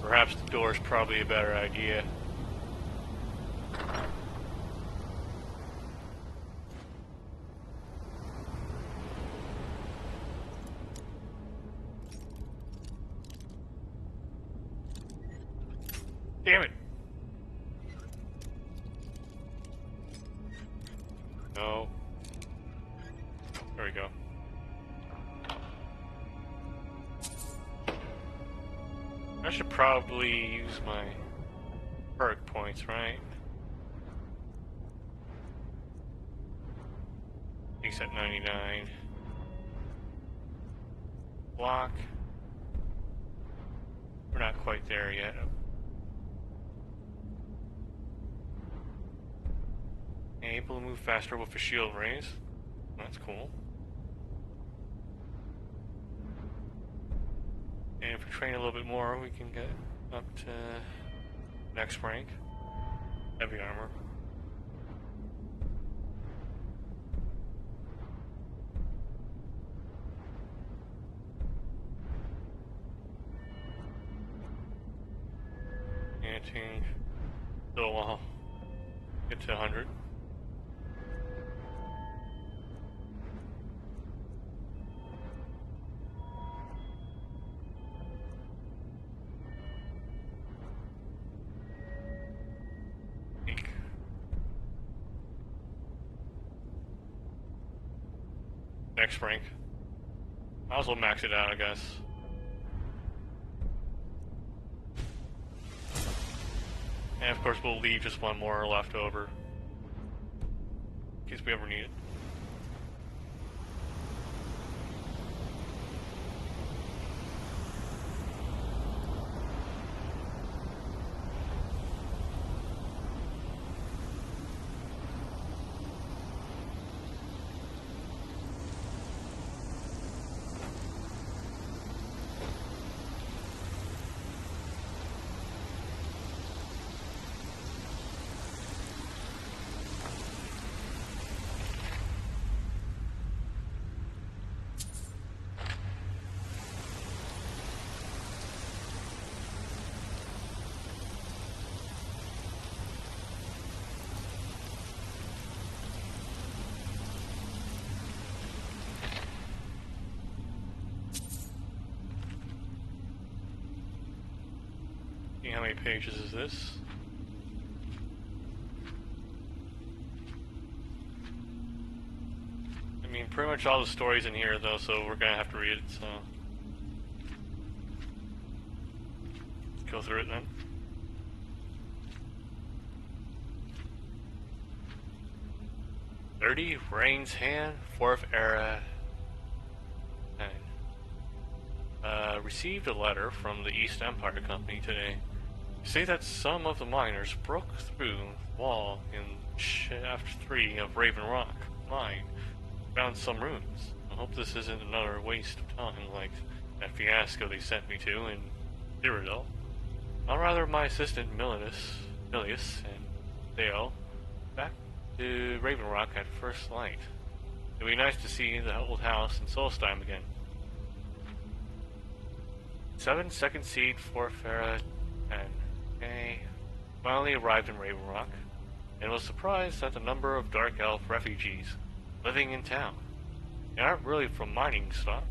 Perhaps the door's probably a better idea. Damn it! No. There we go. I should probably use my perk points, right? He's at 99. Block. We're not quite there yet. Able to move faster with a shield raise. That's cool. And if we train a little bit more, we can get up to next rank. Heavy armor. Anting. Still a while. Get to 100. Next rank. Might as well max it out, I guess. And of course we'll leave just one more left over. In case we ever need it. How many pages is this? I mean, pretty much all the stories in here, though, so we're gonna have to read it, so... Let's go through it, then. Rain's Hand, 4th Era. Received a letter from the East Empire Company today. Say that some of the miners broke through the wall in Shaft 3 of Raven Rock mine, found some ruins. I hope this isn't another waste of time like that fiasco they sent me to in Cyrodiil. I'll rather my assistant Milius and Dale back to Raven Rock at first light. It'd be nice to see the old house in Solstheim again. 7 Second Seed 4 Farah 10. Okay. Finally arrived in Raven Rock, and was surprised at the number of Dark Elf refugees. living in town. They aren't really from mining stock,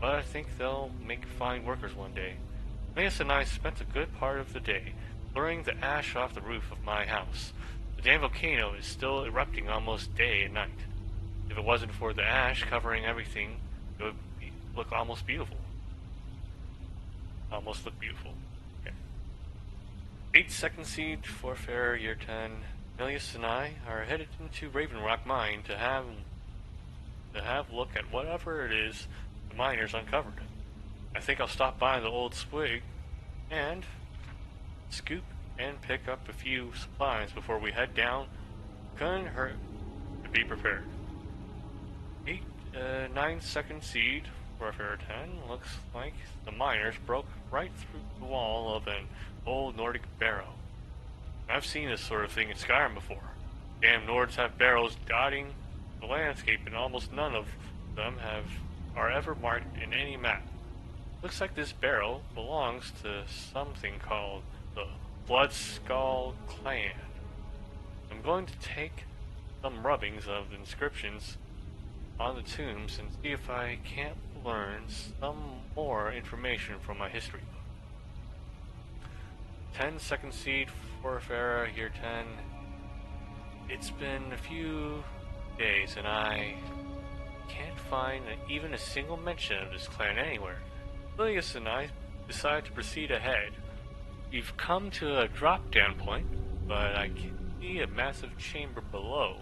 but I think they'll make fine workers one day. Elias and I spent a good part of the day blurring the ash off the roof of my house. The damn volcano is still erupting almost day and night. If it wasn't for the ash covering everything, it would look almost beautiful. Almost look beautiful. Okay. 8 Second Seed, Warfare, Year 10. Milius and I are headed into Raven Rock Mine to have a look at whatever it is the miners uncovered. I think I'll stop by the old Swig and scoop and pick up a few supplies before we head down. Couldn't hurt to be prepared. 9 Second Seed, Warfare 10. Looks like the miners broke right through the wall of an old Nordic barrow. I've seen this sort of thing in Skyrim before. Damn Nords have barrows dotting the landscape, and almost none of them are ever marked in any map. Looks like this barrow belongs to something called the Bloodskull Clan. I'm going to take some rubbings of the inscriptions on the tombs and see if I can't learn some more information from my history book. 10 Second Seed, Warfare, Year 10. It's been a few days and I can't find even a single mention of this clan anywhere. Lilius and I decide to proceed ahead. We've come to a drop-down point, but I can see a massive chamber below.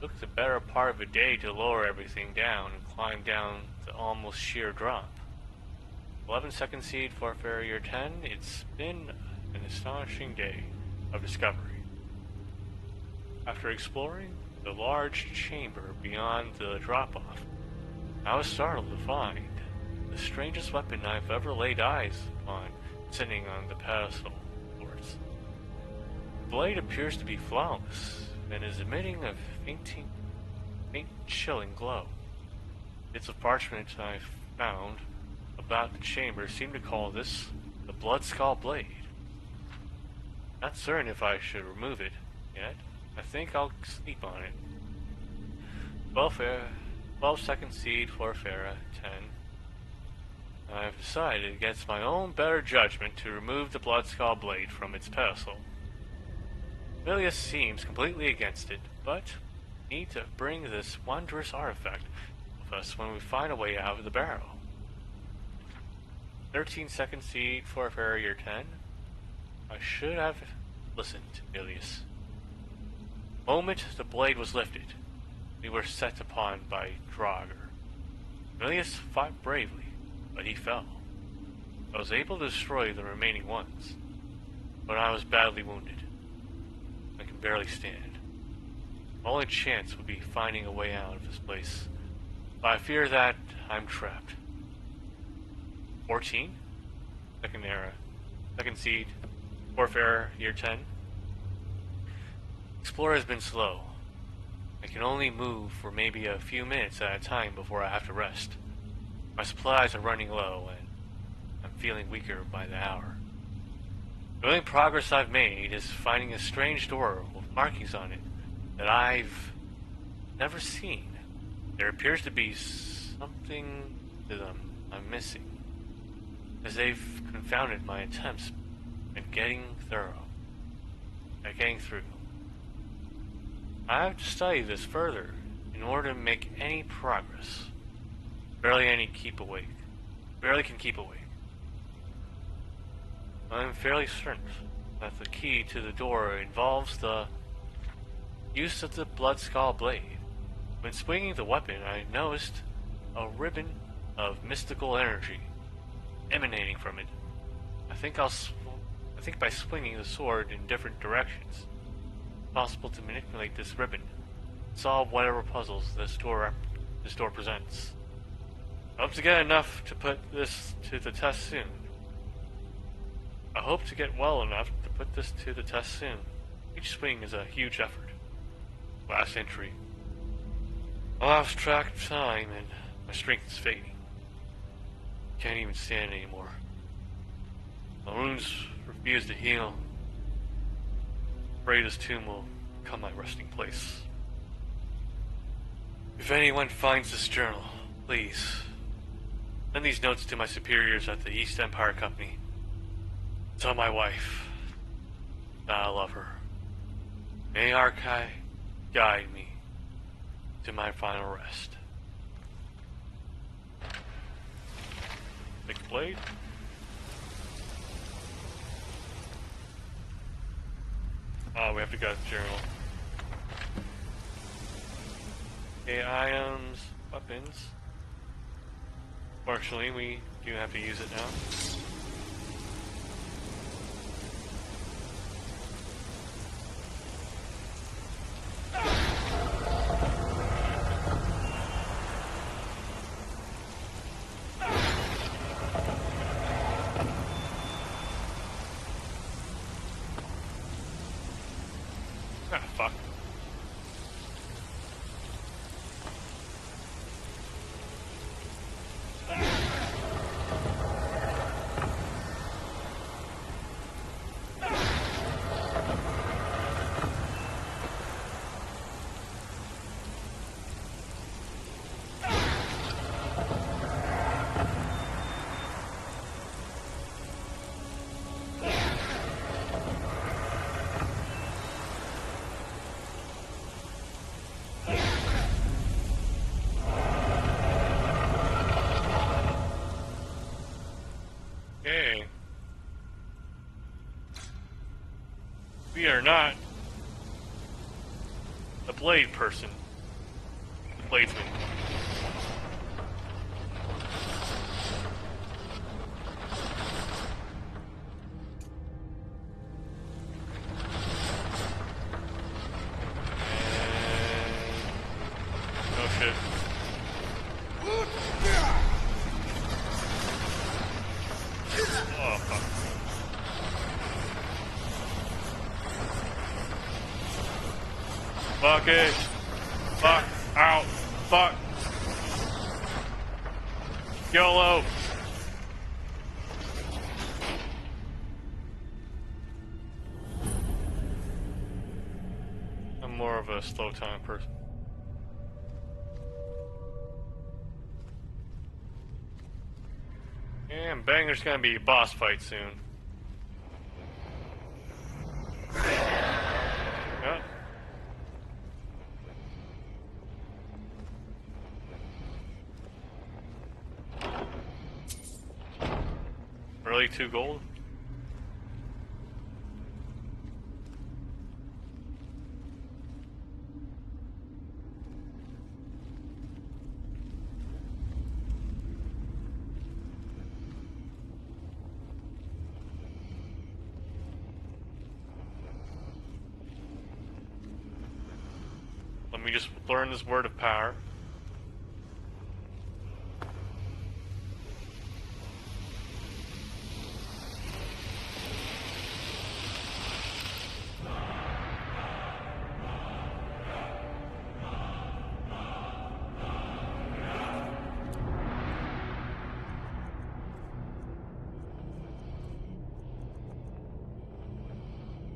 Took the better part of a day to lower everything down and climb down the almost sheer drop. 11 Second Seed, Warfare, Year 10. It's been an astonishing day of discovery. After exploring the large chamber beyond the drop-off, I was startled to find the strangest weapon I've ever laid eyes on sitting on the pedestal boards. The blade appears to be flawless and is emitting a faint chilling glow. Bits of parchment I found about the chamber seem to call this the Bloodskull Blade. Not certain if I should remove it yet. I think I'll sleep on it. 12 Second Seed, Warfare 10. I've decided against my own better judgment to remove the Bloodskull Blade from its pedestal. Milius seems completely against it, but we need to bring this wondrous artifact with us when we find a way out of the barrow. 13 Second Seed, Warfare, Year 10. I should have listened to Milius. The moment the blade was lifted, we were set upon by Draugr. Milius fought bravely, but he fell. I was able to destroy the remaining ones, but I was badly wounded. I can barely stand. My only chance would be finding a way out of this place, but I fear that I'm trapped. 14? Second Seed, Warfare, Year 10. Explorer has been slow. I can only move for maybe a few minutes at a time before I have to rest. My supplies are running low, and I'm feeling weaker by the hour. The only progress I've made is finding a strange door with markings on it that I've never seen. There appears to be something to them I'm missing, as they've confounded my attempts at getting through. I have to study this further in order to make any progress. Barely can keep awake. I'm fairly certain that the key to the door involves the use of the Bloodskull Blade. When swinging the weapon, I noticed a ribbon of mystical energy emanating from it. I think by swinging the sword in different directions, it's possible to manipulate this ribbon, solve whatever puzzles this door presents. I hope to get enough to put this to the test soon. Each swing is a huge effort. Last entry. I lost track of time and my strength is fading. Can't even stand anymore. My wounds refuse to heal. Afraid this tomb will become my resting place. If anyone finds this journal, please send these notes to my superiors at the East Empire Company. Tell my wife that I love her. May Arkai guide me to my final rest. Big blade. Oh, we have to go to the journal. Okay, items, weapons. Fortunately, we do have to use it now. Ah, fuck. Okay. We are not a blade person. Bladesman. Oh shit. Oh fuck. Fuck it. Fuck. Out. Fuck. YOLO. I'm more of a slow time person. And bang, there's gonna be a boss fight soon. Yep. Really, 2 gold? Let me just learn this word of power.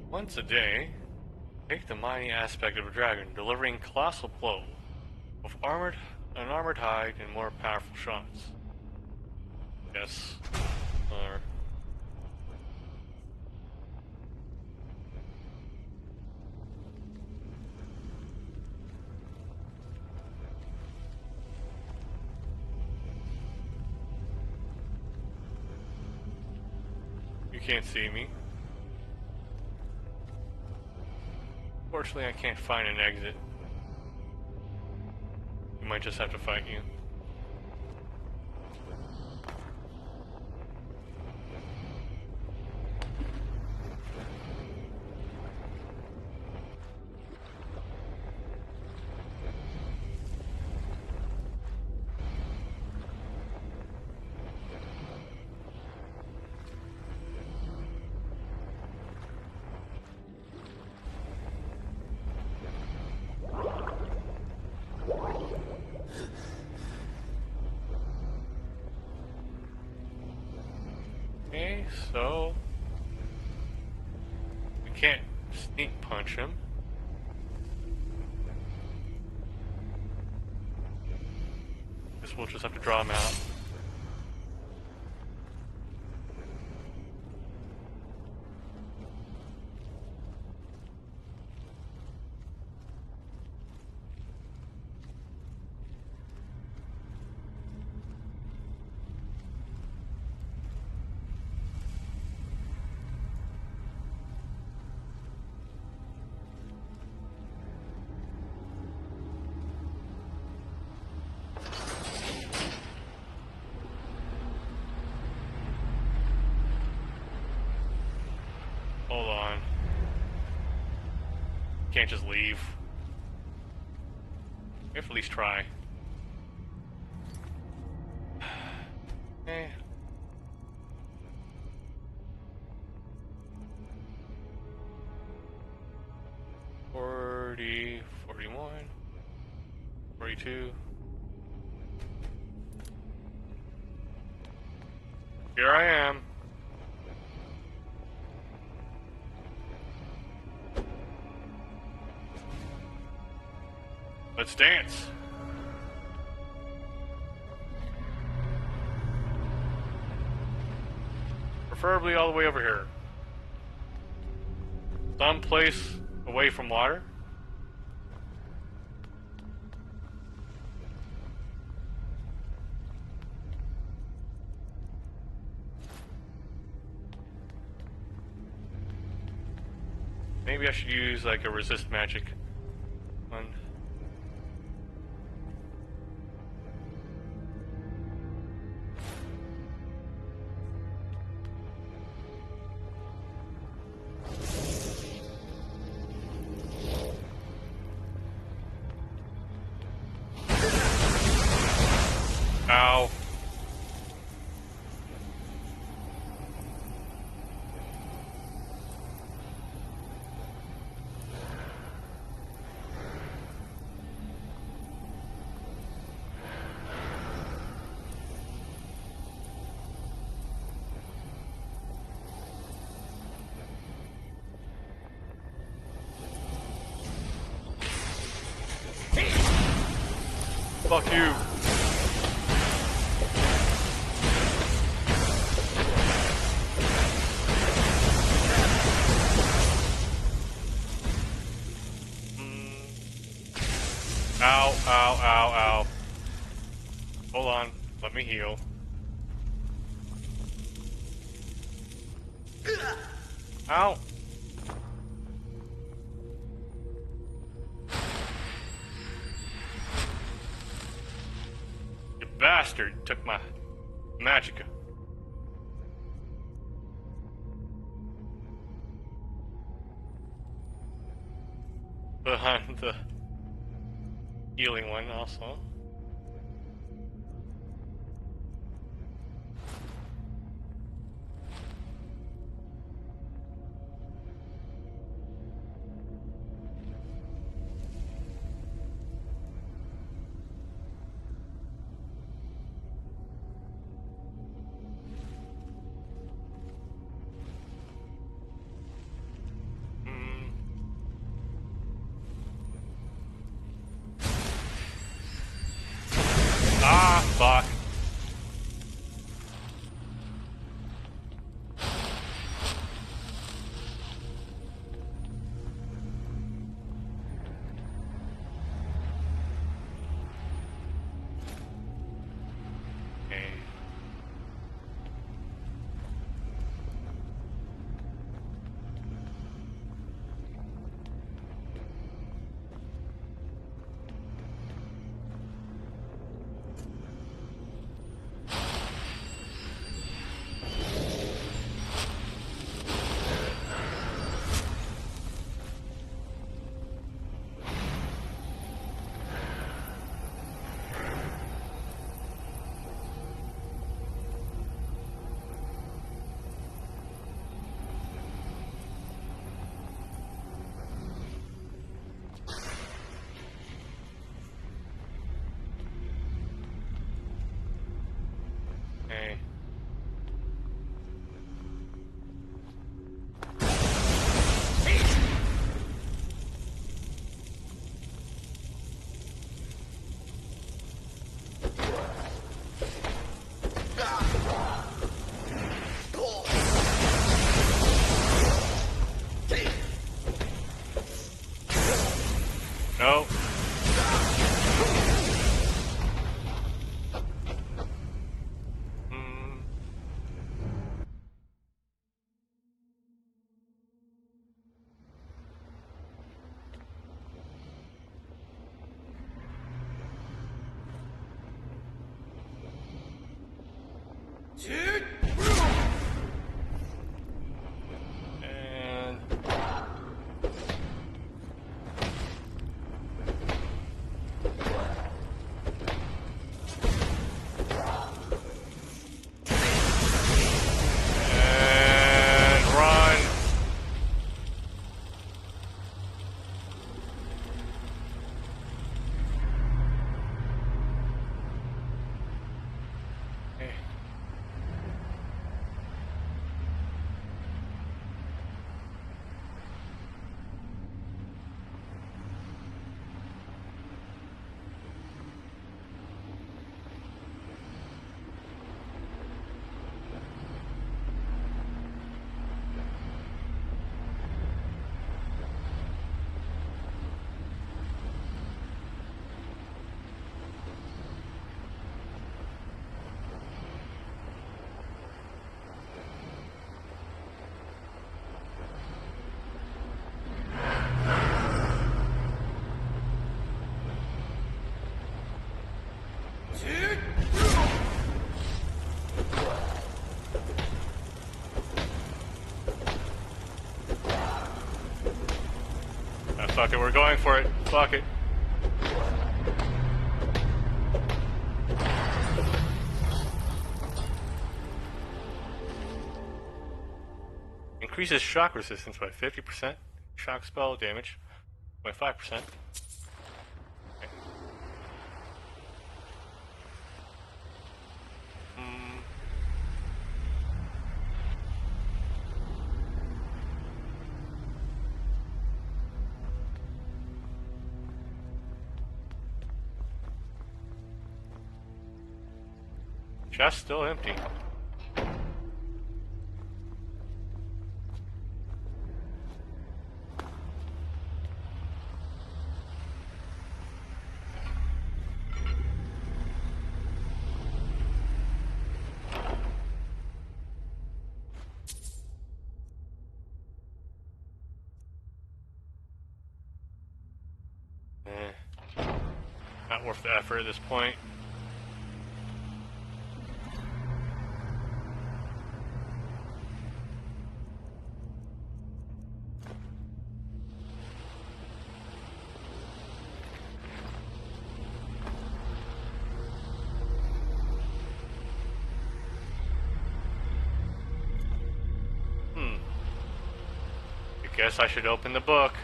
Once a day, take the mighty aspect of a dragon, delivering colossal blow with an armored hide and more powerful shots. Yes. Or you can't see me. Fortunately, I can't find an exit. We might just have to fight you. Okay, so we can't sneak punch him. we'll just have to draw them out. Hold on. Can't just leave. We have to at least try. Eh. $40, $41, $42. Here I am. Let's dance. Preferably all the way over here. Someplace away from water. Maybe I should use like a resist magic one. Ow. Fuck you. Ow, ow, ow, ow. Hold on. Let me heal. Ow. You bastard took my magicka. Behind the healing one also. Fuck it, we're going for it. Fuck it. Increases shock resistance by 50%. Shock spell damage by 5%. Okay. Chest still empty. Not worth the effort at this point. I guess I should open the book.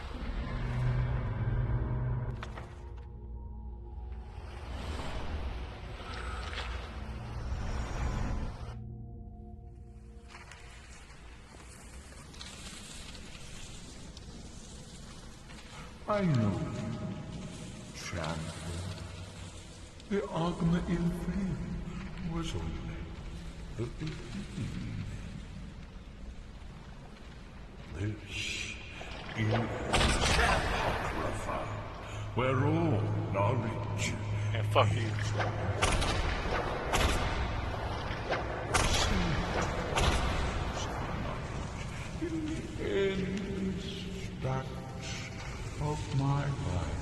I know you, champion. The Ogma in Flame was only the beginning. This is Apocrypha, where all knowledge... And fuck you. In the endless stacks of my library.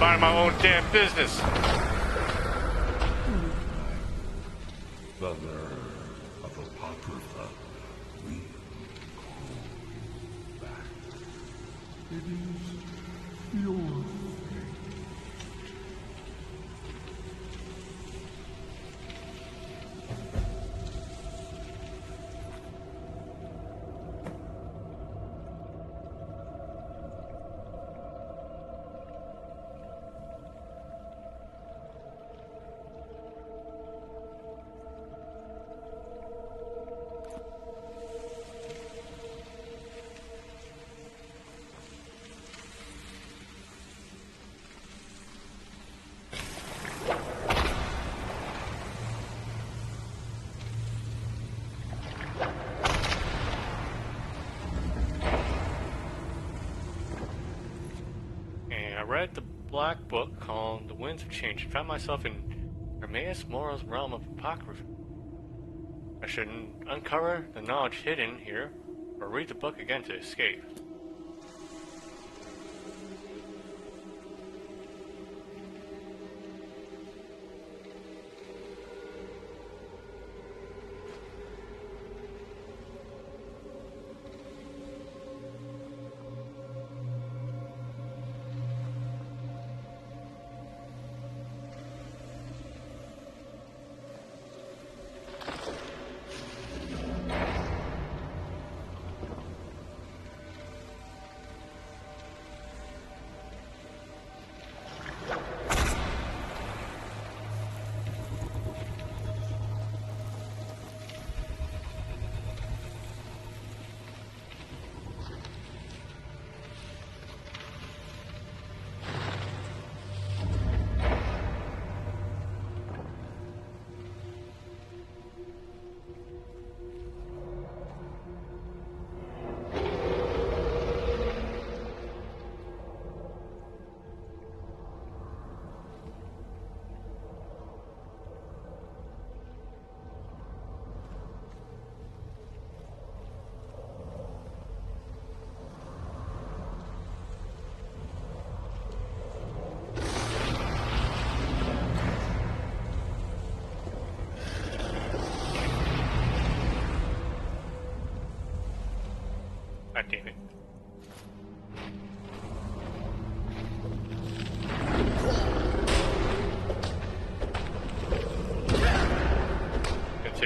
Mind my own damn business. The learner of Apocrypha will call you back. It is your fate. I read the black book called The Winds of Change and found myself in Hermaeus Moro's realm of Apocrypha. I should uncover the knowledge hidden here, or read the book again to escape.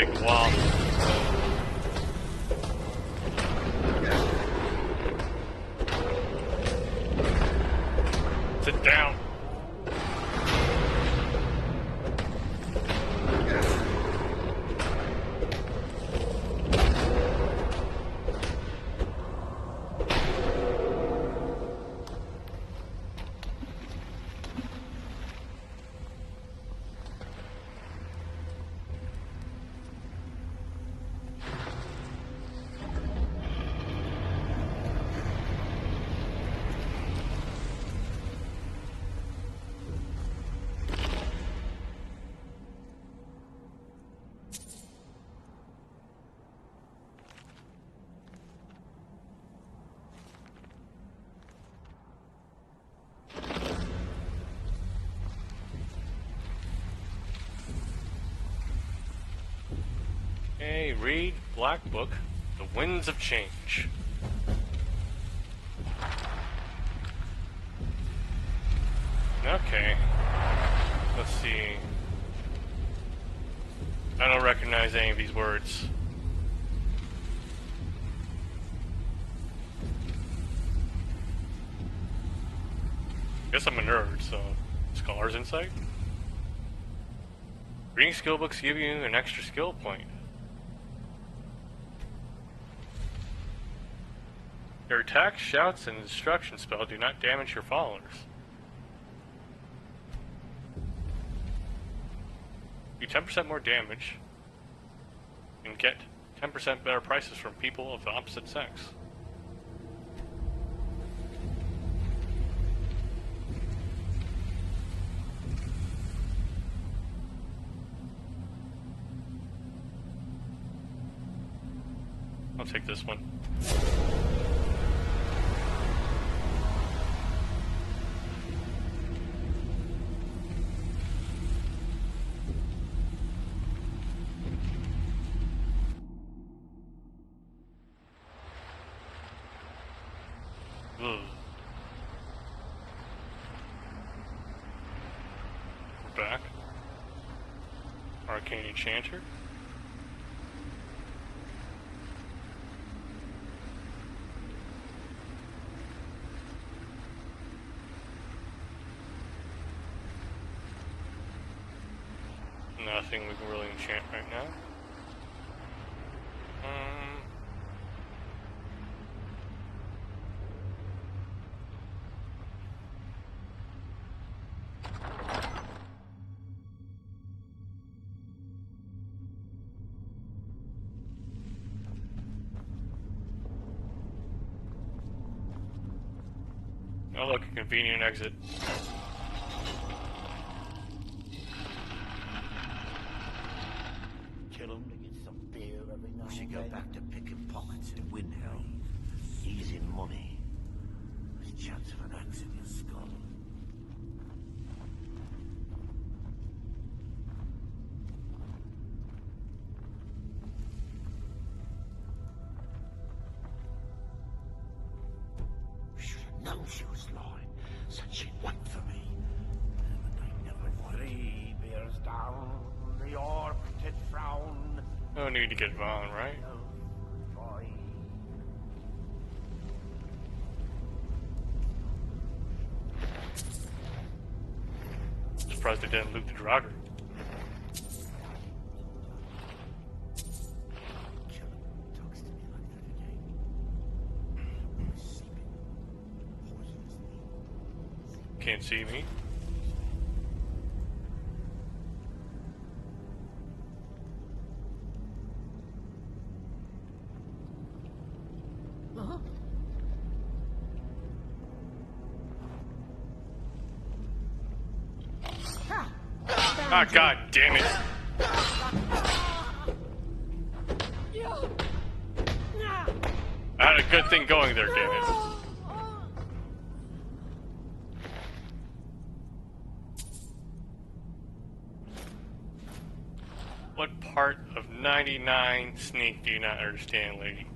take a while. Sit down. Okay, read Black Book, The Winds of Change. Okay. Let's see. I don't recognize any of these words. Guess I'm a nerd, so Scholar's Insight. Reading skill books give you an extra skill point. Your attacks, shouts, and destruction spell do not damage your followers. Do 10% more damage and get 10% better prices from people of the opposite sex. I'll take this one. Ugh. We're back. Arcane Enchanter. Nothing we can really enchant right now. Oh look, a convenient exit. Kill him to get some beer every now and then. We should go back to picking pockets in Windhelm. Easy money. There's a chance of an axe in your skull. Should have known she was lying. Said she'd wait for me. But I never would. 3 beers down, the orchid frown. No need to get Vaughn, right? Surprised they didn't loot the Draugr. Can't see me. Ah, god damn it. I had a good thing going there, damn it. What part of 99 sneak do you not understand, lady?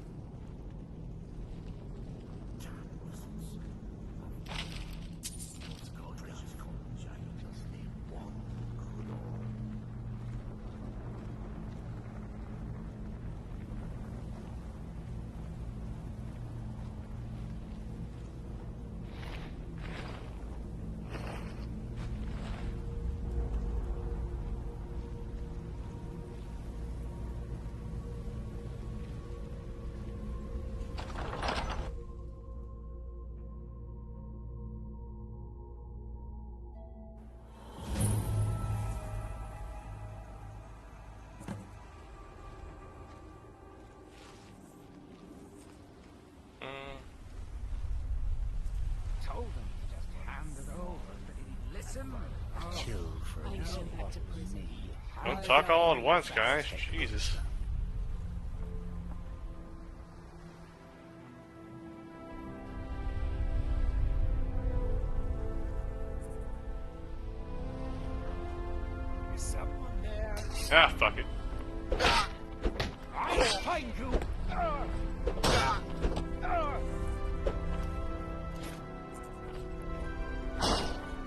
Two for I sent back to prison. Don't talk all at once, guys. Jesus. Is someone there? Ah, fuck it. I'll find you.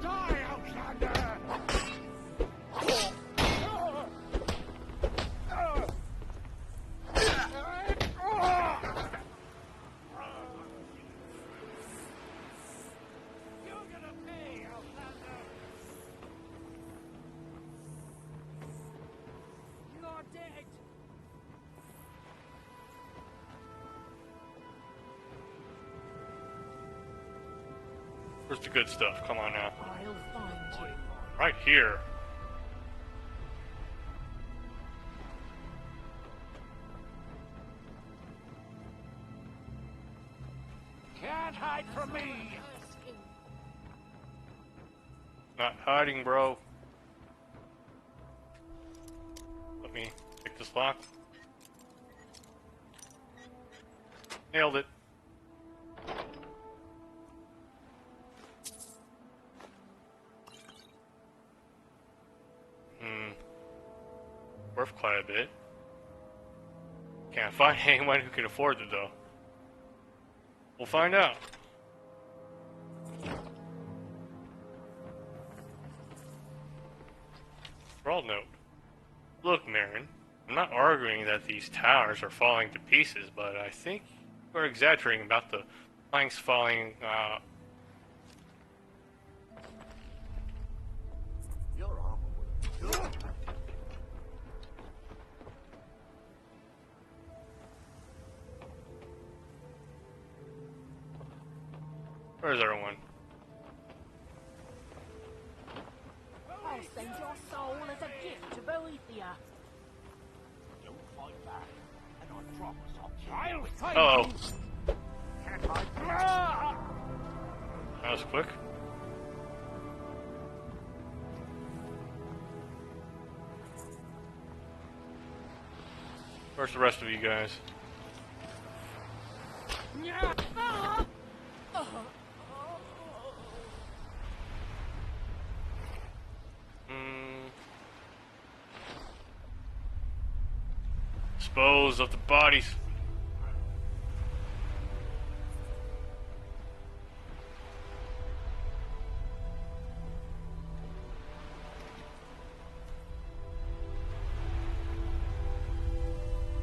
Die, Outlander! You're gonna pay, Outlander! You're dead! Where's the good stuff? Come on now. I'll find you. Right here. Can't hide from me! Not hiding, bro. Let me pick this lock. Nailed it. Worth quite a bit. Can't find anyone who can afford it, though. We'll find out. Scroll note. Look, Marin, I'm not arguing that these towers are falling to pieces, but I think we're exaggerating about the planks falling, Where's everyone? I'll send your soul as a gift to Boethia. Don't fight back, and I promise I'll kill you. I'll find Uh-oh. you. Can't hide. That was quick. Where's the rest of you guys? Dispose of the bodies.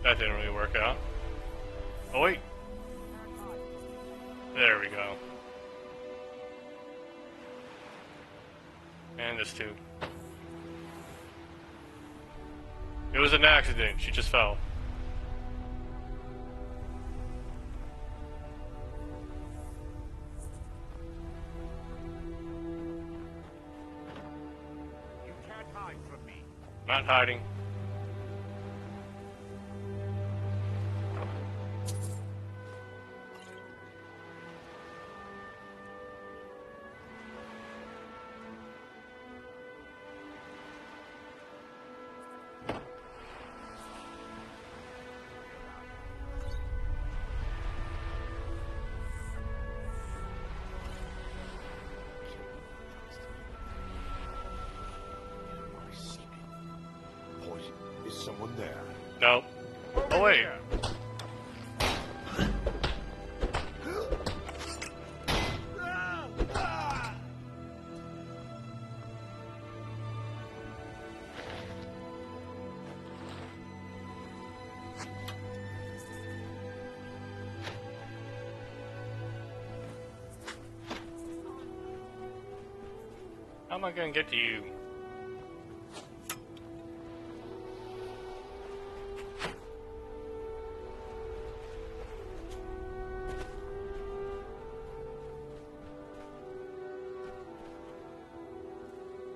That didn't really work out. Oh wait. There we go. And this too. It was an accident. She just fell. You can't hide from me. Not hiding. Poison. Is someone there? No. Oh wait. How am I gonna get to you?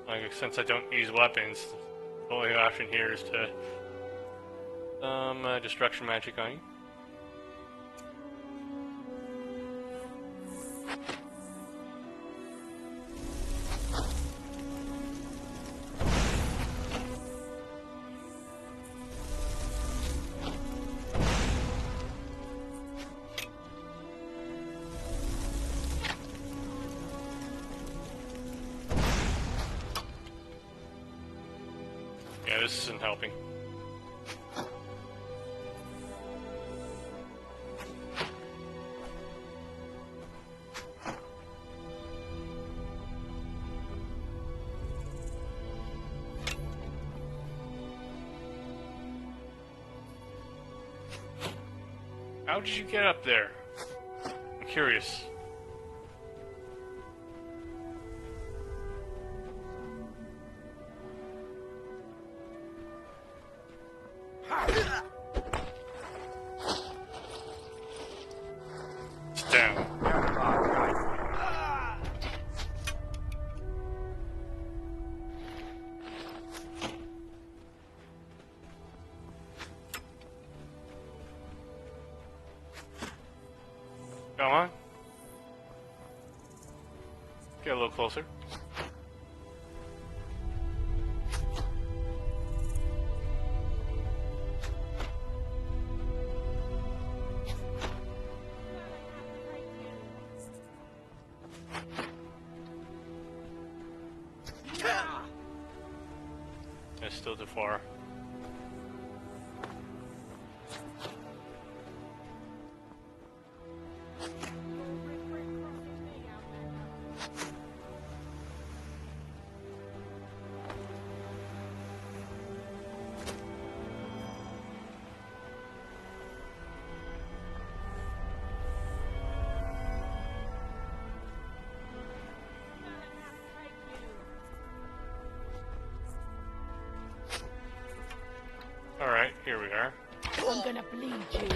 Like, since I don't use weapons, the only option here is to destruction magic on you. Yeah, this isn't helping. How did you get up there? I'm curious. It's down. Come on. Get a little closer. That's still too far. Alright, here we are. I'm gonna bleed you.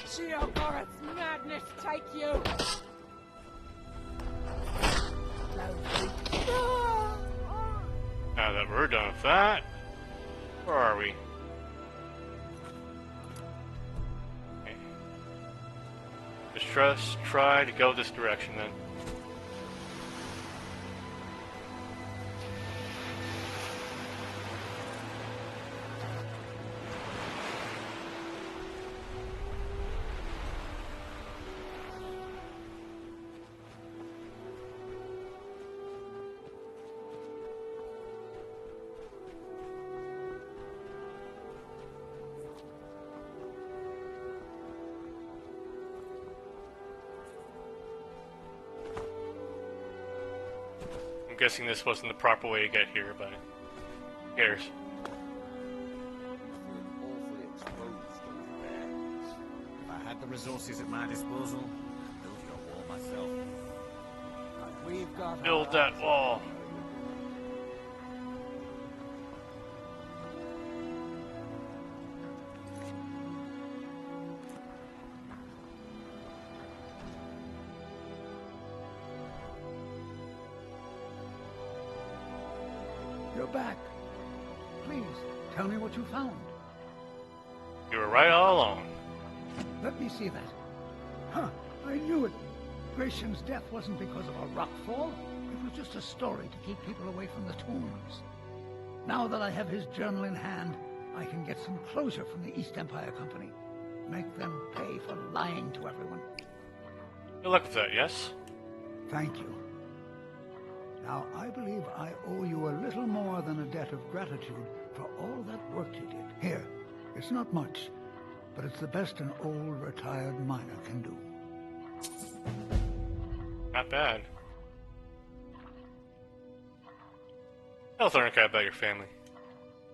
See how Gorath's madness take you. Now that we're done with that, where are we? Okay. Just try to go this direction then. I'm guessing this wasn't the proper way to get here, but who cares? If I had the resources at my disposal, I'd build your wall myself. We've got Build that wall. You're back. Please, tell me what you found. You were right all along. Let me see that. Huh, I knew it. Gratian's death wasn't because of a rock fall. It was just a story to keep people away from the tombs. Now that I have his journal in hand, I can get some closure from the East Empire Company. Make them pay for lying to everyone. Good luck with that, yes? Thank you. Now, I believe I owe you a little more than a debt of gratitude for all that work you did. Here, it's not much, but it's the best an old retired miner can do. Not bad. Tell Thornica about your family.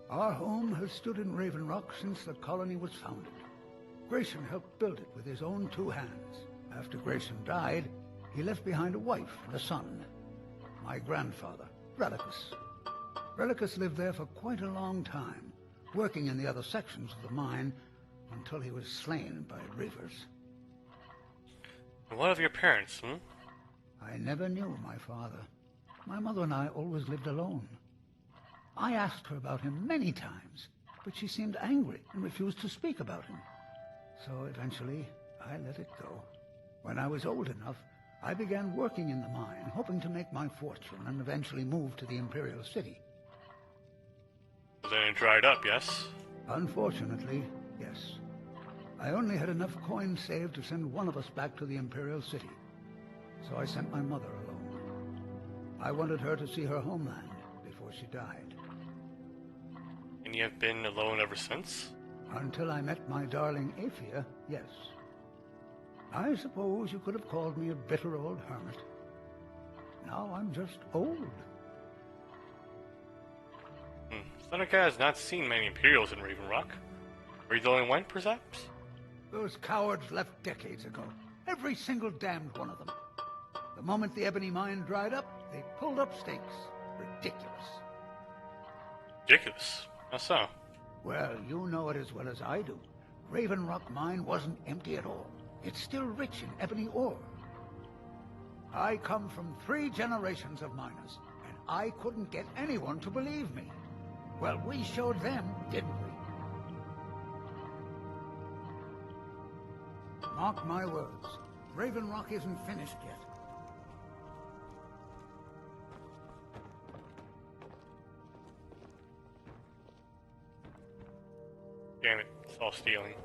Our home has stood in Raven Rock since the colony was founded. Grayson helped build it with his own two hands. After Grayson died, he left behind a wife and a son. My grandfather, Relicus. Relicus lived there for quite a long time, working in the other sections of the mine until he was slain by reavers. And what of your parents, I never knew my father. My mother and I always lived alone. I asked her about him many times, but she seemed angry and refused to speak about him. So eventually, I let it go. When I was old enough, I began working in the mine, hoping to make my fortune and eventually move to the Imperial City. Then it dried up, yes? Unfortunately, yes. I only had enough coins saved to send one of us back to the Imperial City. So I sent my mother alone. I wanted her to see her homeland before she died. And you have been alone ever since? Until I met my darling Aphia, yes. I suppose you could have called me a bitter old hermit. Now I'm just old. Seneca has not seen many Imperials in Raven Rock. Are you the only one, perhaps? Those cowards left decades ago. Every single damned one of them. The moment the ebony mine dried up, they pulled up stakes. Ridiculous. Ridiculous? How so? Well, you know it as well as I do. Raven Rock Mine wasn't empty at all. It's still rich in ebony ore. I come from 3 generations of miners, and I couldn't get anyone to believe me. Well, we showed them, didn't we? Mark my words, Raven Rock isn't finished yet. Damn it, it's all stealing.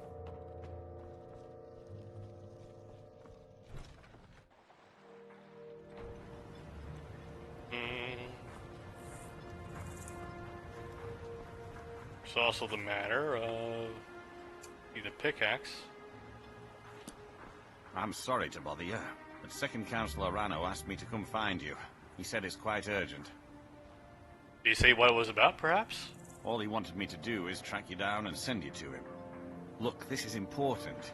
There's also the matter of the pickaxe. I'm sorry to bother you, but Second Councillor Rano asked me to come find you. He said it's quite urgent. Did he say what it was about, perhaps? All he wanted me to do is track you down and send you to him. Look, this is important.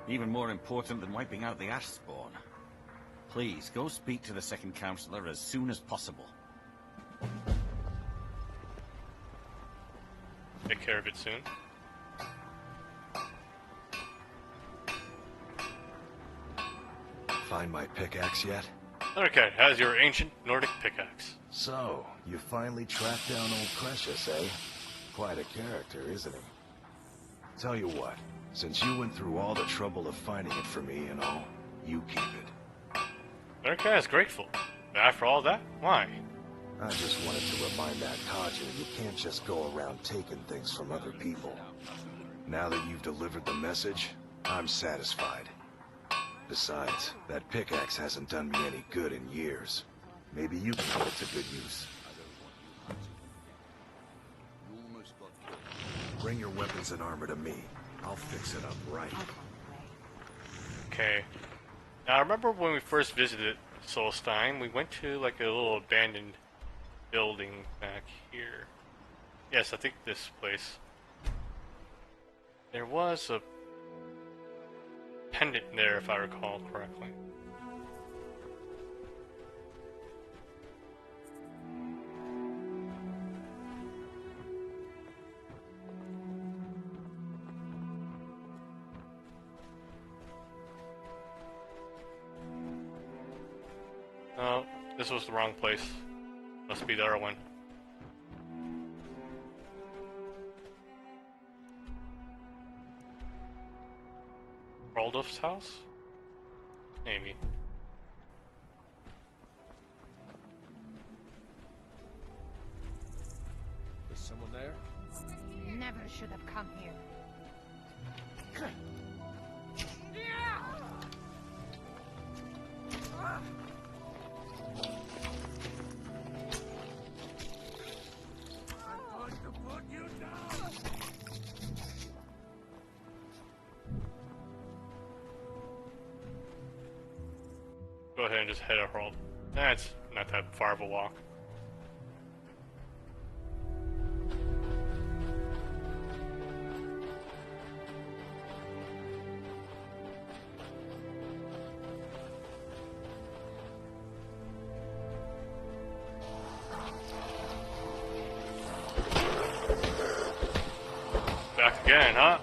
Even more important than wiping out the ash spawn. Please, go speak to the Second Councillor as soon as possible. Take care of it soon. Find my pickaxe yet? Okay, how's your ancient Nordic pickaxe? So, you finally tracked down old Precious, eh? Quite a character, isn't he? Tell you what, since you went through all the trouble of finding it for me and all, you keep it. Okay, is grateful. After all that, why? I just wanted to remind that codger you can't just go around taking things from other people. Now that you've delivered the message, I'm satisfied. Besides, that pickaxe hasn't done me any good in years. Maybe you can put it to good use. Bring your weapons and armor to me. I'll fix it up right. Okay. Now, I remember when we first visited Solstein, we went to like a little abandoned building back here. Yes, I think this place. There was a pendant there, if I recall correctly. Oh, this was the wrong place. Must be the other one. Raldolph's house? Maybe. Is someone there? Never should have come here. Go ahead and just head a Harald. It's not that far of a walk. Back again, huh?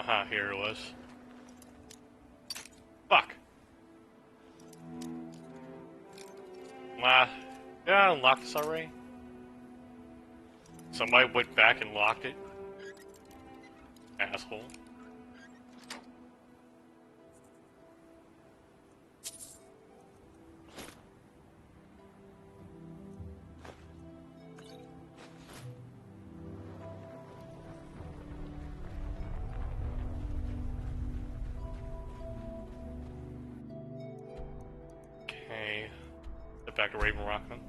Aha, here it was. Fuck! Yeah, I unlocked this already. Somebody went back and locked it. Asshole. Okay. Get back to Raven Rock then.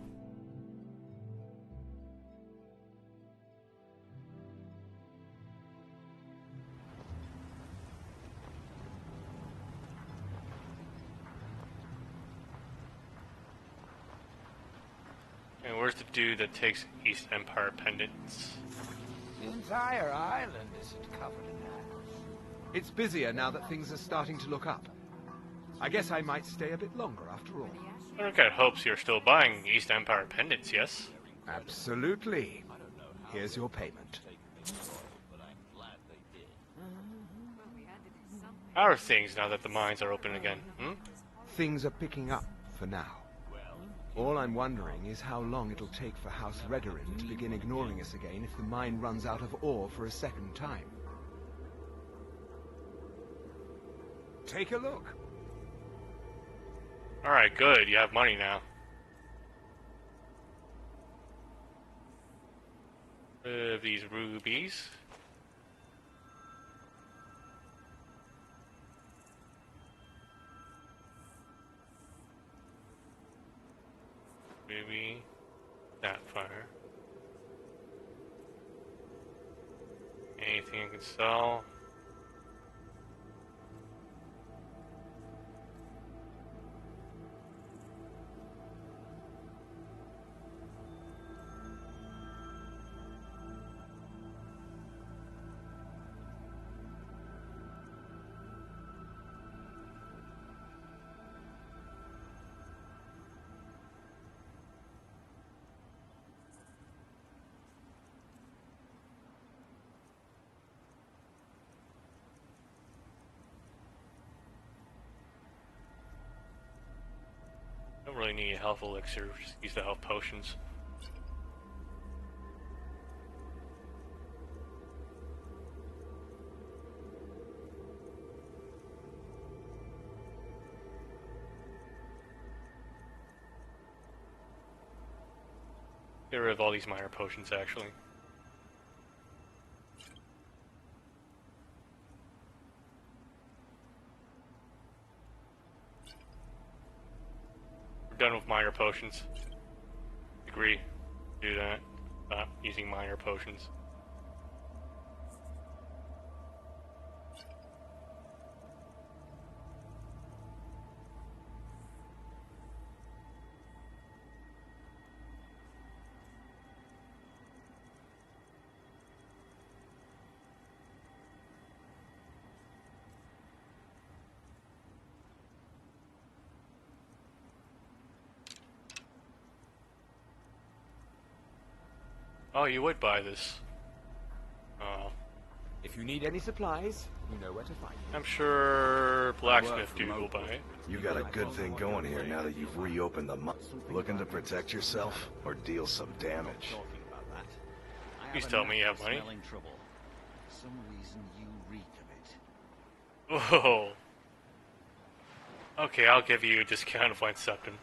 And where's the dude that takes East Empire pendants? The entire island isn't covered in apples. It's busier now that things are starting to look up. I guess I might stay a bit longer after all. I don't got hopes you're still buying East Empire pendants, yes? Absolutely. Here's your payment. How are things now that the mines are open again, hmm? Things are picking up for now. All I'm wondering is how long it'll take for House Redorin to begin ignoring us again if the mine runs out of ore for a second time. Take a look. Alright, good. You have money now. These rubies. Maybe that fire. Anything I can sell? Don't really need a health elixir, just use the health potions. Get rid of all these minor potions, actually. Done with minor potions. Agree. Do that. Stop using minor potions. Oh, you would buy this. Oh. If you need any supplies, you know where to find me. I'm sure Blacksmith Dude will buy it. You got a good thing going here now that you've reopened the mine. Looking to protect yourself or deal some damage? Please tell me you have money. Trouble. For some reason, you reek of it. Whoa. Okay, I'll give you a discount if I accept him.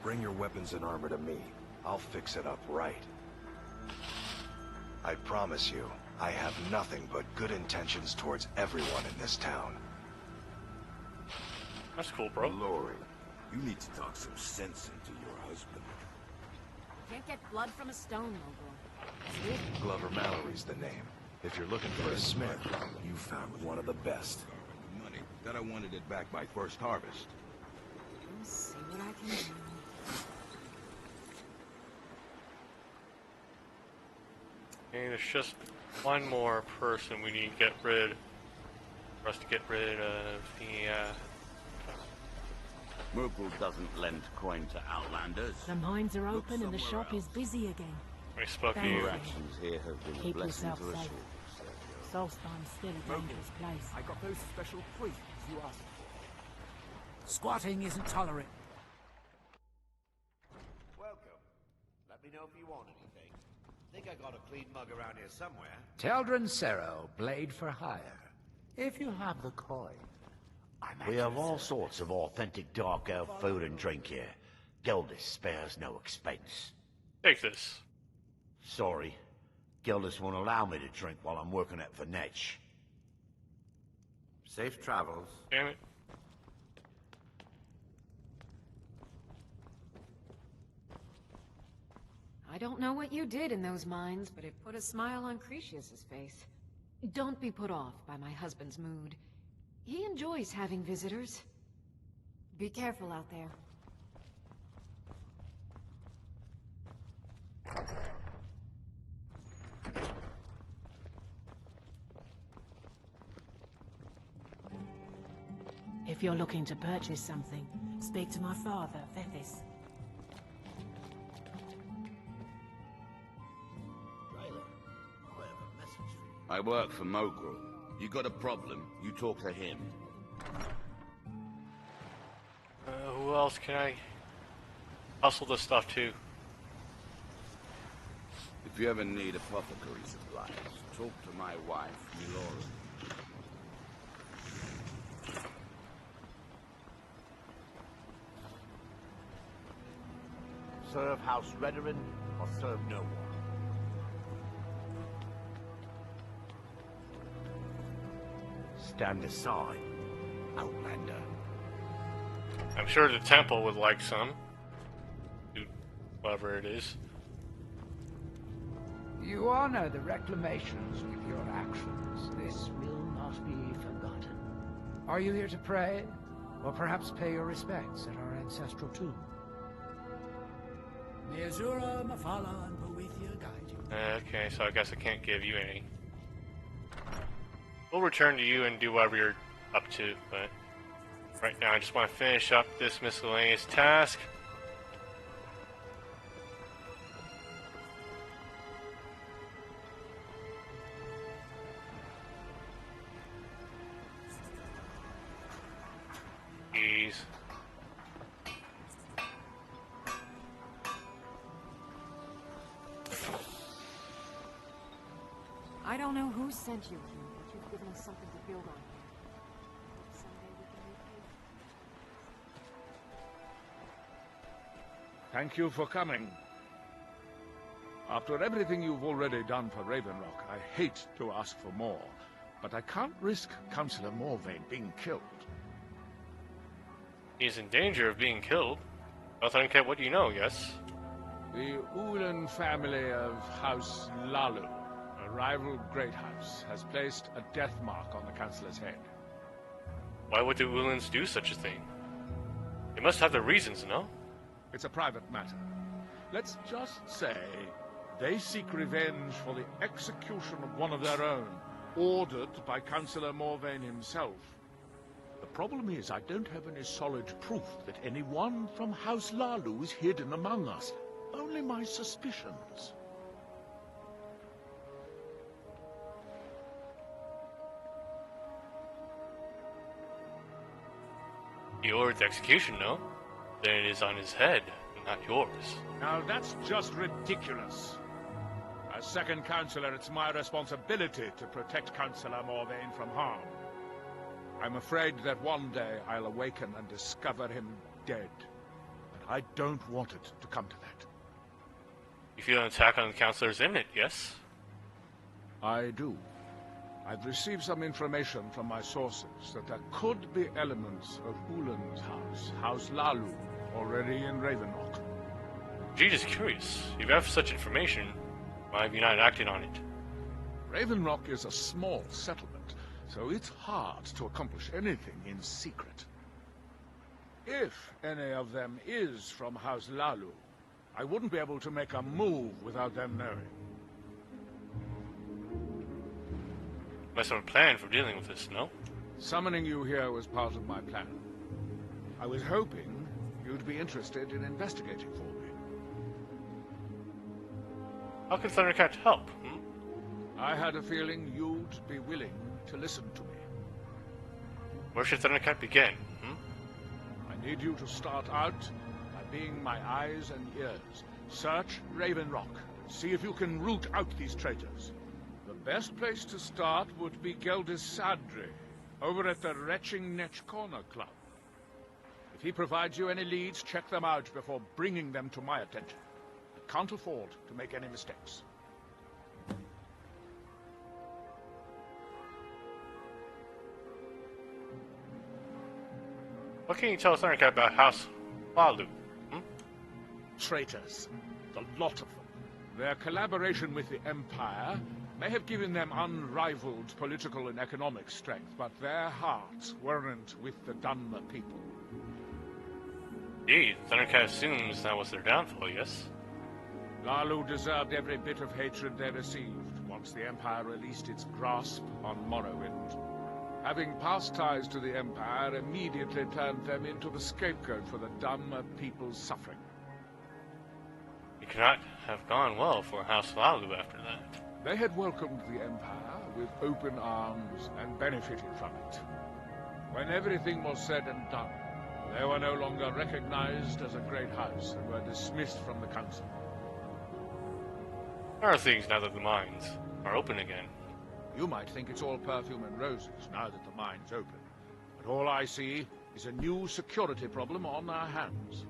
Bring your weapons and armor to me. I'll fix it up right. I promise you, I have nothing but good intentions towards everyone in this town. That's cool, bro. Lori, you need to talk some sense into your husband. Can't get blood from a stone, Mogul. Glover Mallory's the name. If you're looking for a smith, you found one of the best. Money. That I wanted it back by first harvest. Let's see what I can do. Okay, there's just one more person we need to get rid for us to get rid of the Murgle doesn't lend coin to outlanders. The mines are open and the shop is busy again. I spoke to Thank you. you. Your actions here have been Keep a blessing yourself to us safe. all. Solstine's still a dangerous place. I got those special poisons you asked for. Squatting isn't tolerant. Welcome. Let me know if you want anything. Think I got a clean mug around here somewhere. Teldrin Cerro, blade for hire. If you have the coin. We have all sorts of authentic dark elf food and drink here. Gildis spares no expense. Take this. Sorry. Gildis won't allow me to drink while I'm working at Venetch. Safe travels. Damn it. I don't know what you did in those mines, but it put a smile on Cretius's face. Don't be put off by my husband's mood. He enjoys having visitors. Be careful out there. If you're looking to purchase something, speak to my father, Fethis. I work for Mogrel. You got a problem, you talk to him. Who else can I hustle this stuff to? If you ever need apothecary supplies, talk to my wife, Milora. Serve House Redoran or serve no one. Stand aside, Outlander. I'm sure the temple would like some. Whatever it is. You honor the reclamations with your actions. This will not be forgotten. Are you here to pray? Or perhaps pay your respects at our ancestral tomb? May Azura, Mafala, and Boethia guide you. Okay, so I guess I can't give you any. We'll return to you and do whatever you're up to, but right now I just want to finish up this miscellaneous task. Jeez. I don't know who sent you here, but you've given us something to build on here. Someday we can repay you. Thank you for coming. After everything you've already done for Ravenrock, I hate to ask for more, but I can't risk Councillor Morvain being killed. He's in danger of being killed. Nothing care what you know, yes? The Ulan family of House Lalu, a rival great house, has placed a death mark on the Councillor's head. Why would the Ulans do such a thing? They must have their reasons, no? It's a private matter. Let's just say they seek revenge for the execution of one of their own, ordered by Councillor Morvain himself. The problem is I don't have any solid proof that anyone from House Lalu is hidden among us. Only my suspicions. He ordered the execution, no? Then it is on his head, not yours. Now that's just ridiculous. As second councillor, it's my responsibility to protect Councillor Morvain from harm. I'm afraid that one day I'll awaken and discover him dead. And I don't want it to come to that. You feel an attack on the Councillor is imminent, yes? I do. I've received some information from my sources that there could be elements of Ulan's house, House Lalu, already in Ravenrock. Gee, just curious. If you have such information, why have you not acted on it? Ravenrock is a small settlement, so it's hard to accomplish anything in secret. If any of them is from House Lalu, I wouldn't be able to make a move without them knowing. Must have a plan for dealing with this, no? Summoning you here was part of my plan. I was hoping you'd be interested in investigating for me. How can Thundercat help? I had a feeling you'd be willing to listen to me. Where should Thundercat begin? I need you to start out by being my eyes and ears. Search Raven Rock. See if you can root out these traitors. The best place to start would be Geldis Sadri, over at the Retching Netch Corner Club. If he provides you any leads, check them out before bringing them to my attention. I can't afford to make any mistakes. What can you tell Thundercat about House Walu? Traitors. The lot of them. Their collaboration with the Empire may have given them unrivaled political and economic strength, but their hearts weren't with the Dunmer people. Indeed, Thundercat assumes that was their downfall, yes? Lalu deserved every bit of hatred they received once the Empire released its grasp on Morrowind. Having past ties to the Empire immediately turned them into the scapegoat for the Dunmer people's suffering. It cannot have gone well for House Lalu after that. They had welcomed the Empire with open arms and benefited from it. When everything was said and done, they were no longer recognized as a great house and were dismissed from the council. There are things now that the mines are open again. You might think it's all perfume and roses now that the mine's open, but all I see is a new security problem on our hands.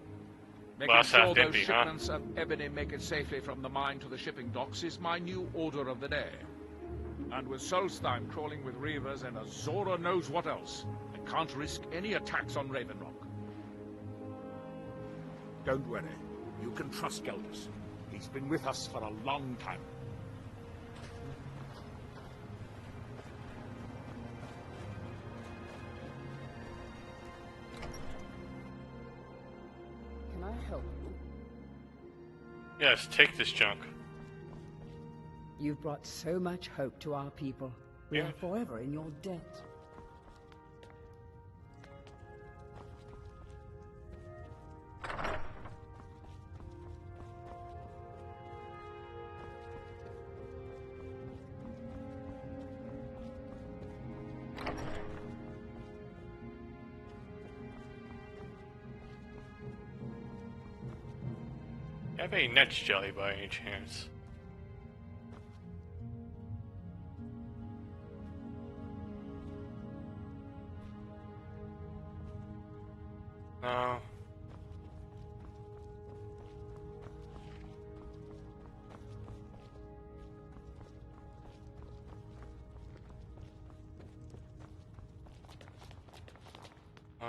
Making sure those shipments of ebony make it safely from the mine to the shipping docks is my new order of the day. And with Solstheim crawling with reavers and Azora knows what else, I can't risk any attacks on Raven Rock. Don't worry. You can trust Geldis. He's been with us for a long time. Can I help you? Yes, take this junk. You've brought so much hope to our people. We are forever in your debt. Do you have any Netch jelly by any chance? No.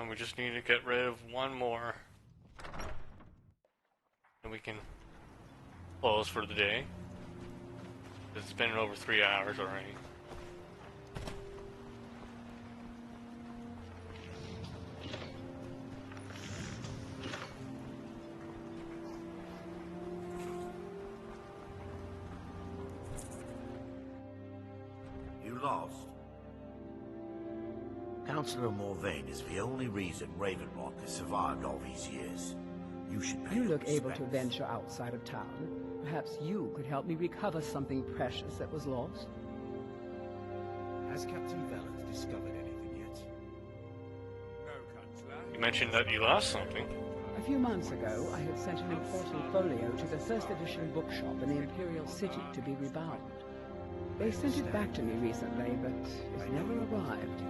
We just need to get rid of one more. And we can close for the day. It's been over 3 hours already. You lost. Councillor Morvain is the only reason Ravenrock has survived all these years. You should pay You him look able respect. to venture outside of town. Perhaps you could help me recover something precious that was lost. Has Captain Velant discovered anything yet? No, Councillor. You mentioned that you lost something. A few months ago, I had sent an important folio to the first edition bookshop in the Imperial City to be rebound. They sent it back to me recently, but it never arrived.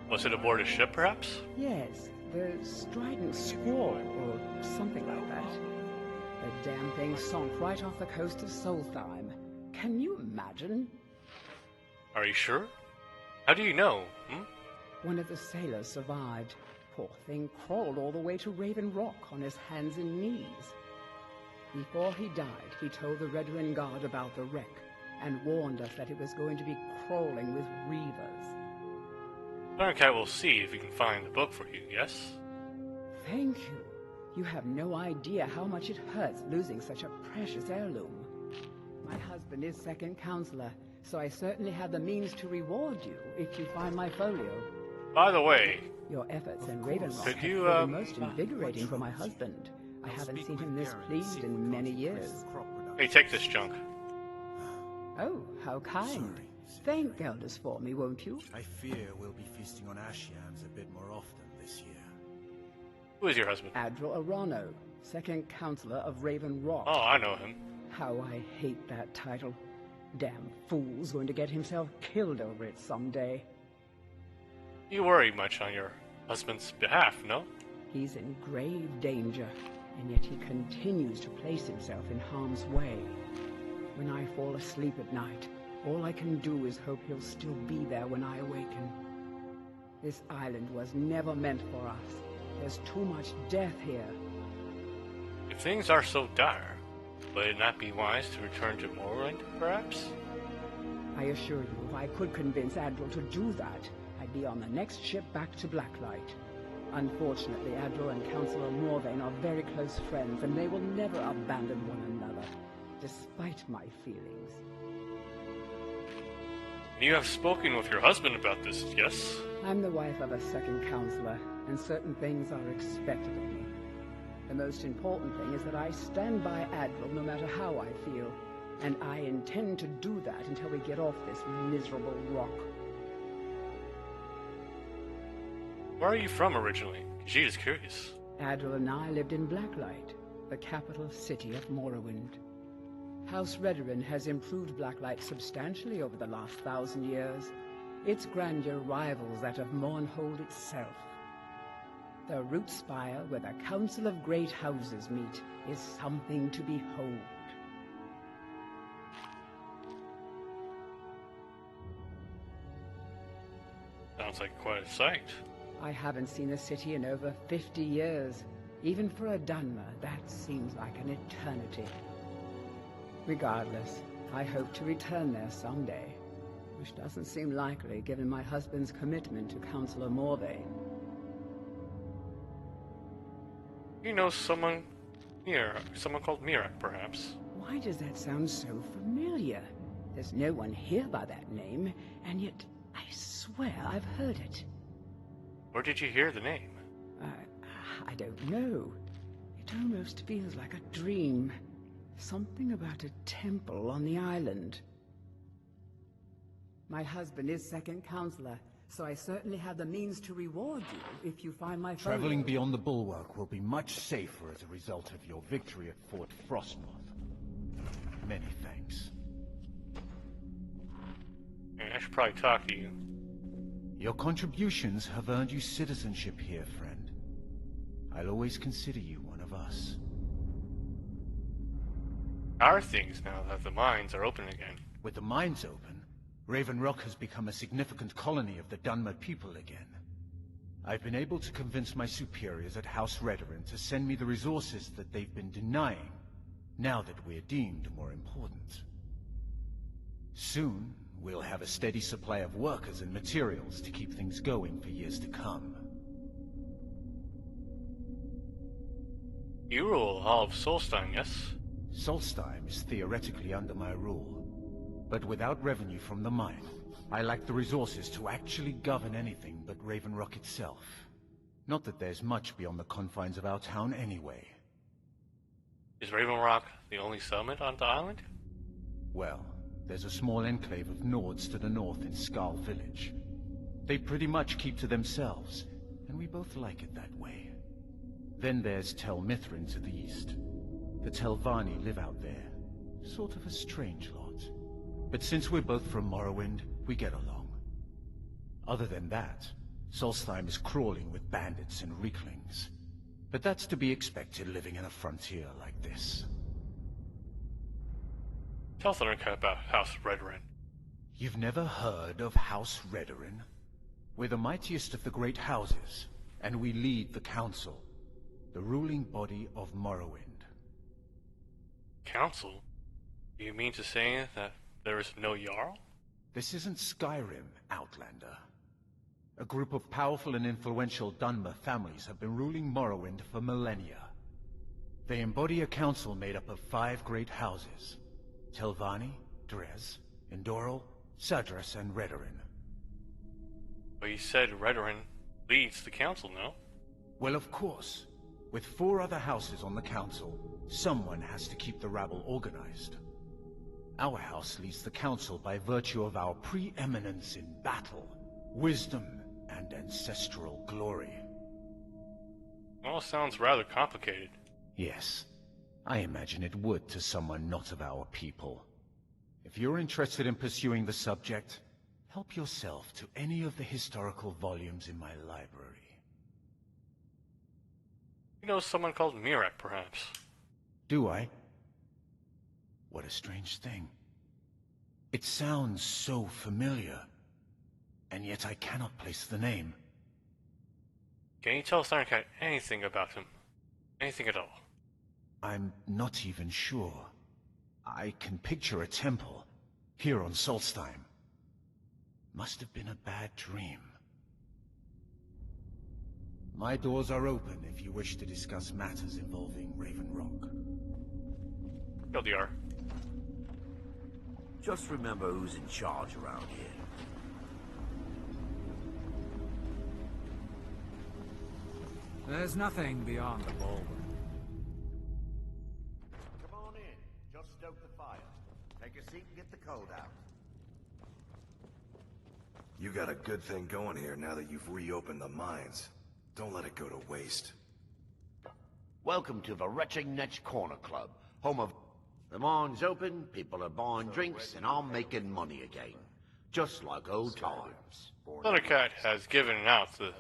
Was it aboard a ship, perhaps? Yes, the Strident Squall, or something like that. The damn thing sunk right off the coast of Solstheim. Can you imagine? Are you sure? How do you know? One of the sailors survived. Poor thing crawled all the way to Raven Rock on his hands and knees. Before he died, he told the Redoran Guard about the wreck and warned us that it was going to be crawling with reavers. Thundercat will see if he can find the book for you, yes? Thank you. You have no idea how much it hurts losing such a precious heirloom. My husband is second counselor, so I certainly have the means to reward you if you find my folio. By the way, Your efforts in Ravenloft Could have you, proven most invigorating for my husband. I haven't seen him this pleased in many years. Hey, take this junk. Oh, how kind. Thank Gelders for me, won't you? I fear we'll be feasting on ash yams a bit more often this year. Who is your husband? Admiral Arano, second counselor of Raven Rock. Oh, I know him. How I hate that title. Damn fool's going to get himself killed over it someday. You worry much on your husband's behalf, no? He's in grave danger, and yet he continues to place himself in harm's way. When I fall asleep at night, all I can do is hope he'll still be there when I awaken. This island was never meant for us. There's too much death here. If things are so dire, would it not be wise to return to Morrowind, perhaps? I assure you, if I could convince Admiral to do that, I'd be on the next ship back to Blacklight. Unfortunately, Admiral and Councillor Morvain are very close friends, and they will never abandon one another, despite my feelings. You have spoken with your husband about this, yes? I'm the wife of a second counselor, and certain things are expected of me. The most important thing is that I stand by Admiral no matter how I feel, and I intend to do that until we get off this miserable rock. Where are you from originally? She is curious. Admiral and I lived in Blacklight, the capital city of Morrowind. House Redoran has improved Blacklight substantially over the last 1,000 years. Its grandeur rivals that of Mournhold itself. The root spire where the Council of Great Houses meet is something to behold. Sounds like quite a sight. I haven't seen the city in over 50 years. Even for a Dunmer, that seems like an eternity. Regardless, I hope to return there someday, which doesn't seem likely given my husband's commitment to Councillor Morvain. You know someone called Mirak, perhaps. Why does that sound so familiar? There's no one here by that name, and yet I swear I've heard it. Where did you hear the name? I don't know. It almost feels like a dream. Something about a temple on the island. My husband is second counselor, so I certainly have the means to reward you if you find my phone. Traveling beyond the bulwark will be much safer as a result of your victory at Fort Frostmoth. Many thanks. I should probably talk to you. Your contributions have earned you citizenship here, friend. I'll always consider you one of us. How are things now that the mines are open again? With the mines open, Raven Rock has become a significant colony of the Dunmer people again. I've been able to convince my superiors at House Redoran to send me the resources that they've been denying, now that we're deemed more important. Soon, we'll have a steady supply of workers and materials to keep things going for years to come. You rule all of Solstheim, yes? Solstheim is theoretically under my rule, but without revenue from the mine, I lack the resources to actually govern anything but Raven Rock itself. Not that there's much beyond the confines of our town anyway. Is Raven Rock the only settlement on the island? Well, there's a small enclave of Nords to the north in Skull Village. They pretty much keep to themselves, and we both like it that way. Then there's Tel Mithrin to the east. The Telvanni live out there. Sort of a strange lot. But since we're both from Morrowind, we get along. Other than that, Solstheim is crawling with bandits and Reeklings. But that's to be expected living in a frontier like this. Tell Thornka about House Redoran. You've never heard of House Redoran? We're the mightiest of the great houses, and we lead the Council, the ruling body of Morrowind. Council? Do you mean to say that there is no Jarl? This isn't Skyrim, Outlander. A group of powerful and influential Dunmer families have been ruling Morrowind for millennia. They embody a council made up of 5 great houses: Telvanni, Drez, Endoril, Sadras, and Redoran. But you said Redoran leads the council, no? Well, of course. With 4 other houses on the council, someone has to keep the rabble organized. Our house leads the council by virtue of our preeminence in battle, wisdom, and ancestral glory. All sounds rather complicated. Yes, I imagine it would to someone not of our people. If you're interested in pursuing the subject, help yourself to any of the historical volumes in my library. You know someone called Mirak, perhaps? Do I? What a strange thing. It sounds so familiar, and yet I cannot place the name. Can you tell Thundercat anything about him? Anything at all? I'm not even sure. I can picture a temple, here on Solstheim. Must have been a bad dream. My doors are open if you wish to discuss matters involving Raven Rock. LDR. Just remember who's in charge around here. There's nothing beyond the ballroom. Come on in. Just stoke the fire. Take a seat and get the cold out. You got a good thing going here now that you've reopened the mines. Don't let it go to waste. Welcome to the Retching Netch Corner Club, home of... The mine's open, people are buying drinks, and I'm making money again. Just like old times. Thundercat has given out the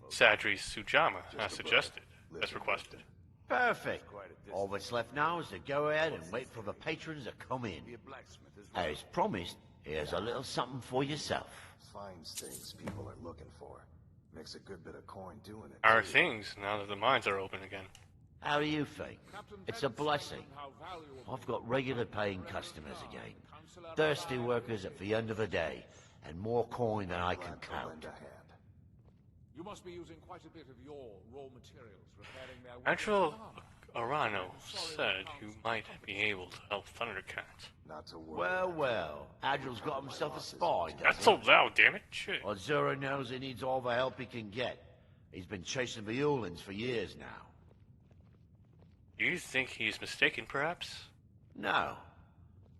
Sadri's Sujama as suggested, as requested. Perfect. All that's left now is to go ahead and wait for the patrons to come in. As promised, here's a little something for yourself. Finds things people are looking for. Makes a good bit of coin doing it. Our things, now that the mines are open again. How do you think? It's a blessing. I've got regular paying customers again. Thirsty workers at the end of the day, and more coin than I can count. You must be using quite a bit of your raw materials repairing their... Actual Arano said you might be able to help Thundercat. Not to worry. Well, well. Adril's got himself a spy, doesn't That's he? so loud, damn it. Shit. Well, Zura knows he needs all the help he can get. He's been chasing the Ulins for years now. Do you think he's mistaken, perhaps? No.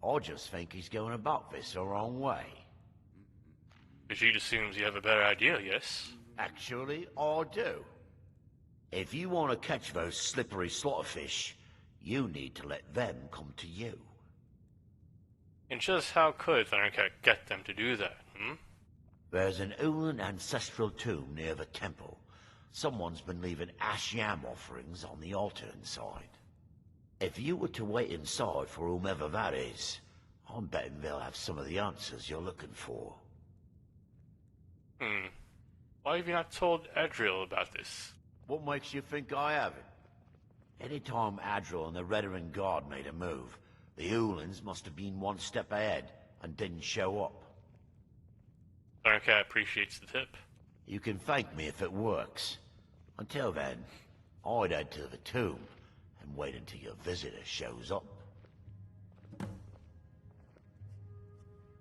I just think he's going about this the wrong way. Vegeta assumes you have a better idea, yes? Actually, I do. If you want to catch those slippery slaughterfish, you need to let them come to you. And just how could Thundercat get them to do that, There's an Ulan ancestral tomb near the temple. Someone's been leaving ash yam offerings on the altar inside. If you were to wait inside for whomever that is, I'm betting they'll have some of the answers you're looking for. Why have you not told Adriel about this? What makes you think I haven't? Anytime Adriel and the Redarin Guard made a move, the Ulans must have been one step ahead and didn't show up. Thundercat appreciates the tip. You can thank me if it works. Until then, I'd head to the tomb and wait until your visitor shows up.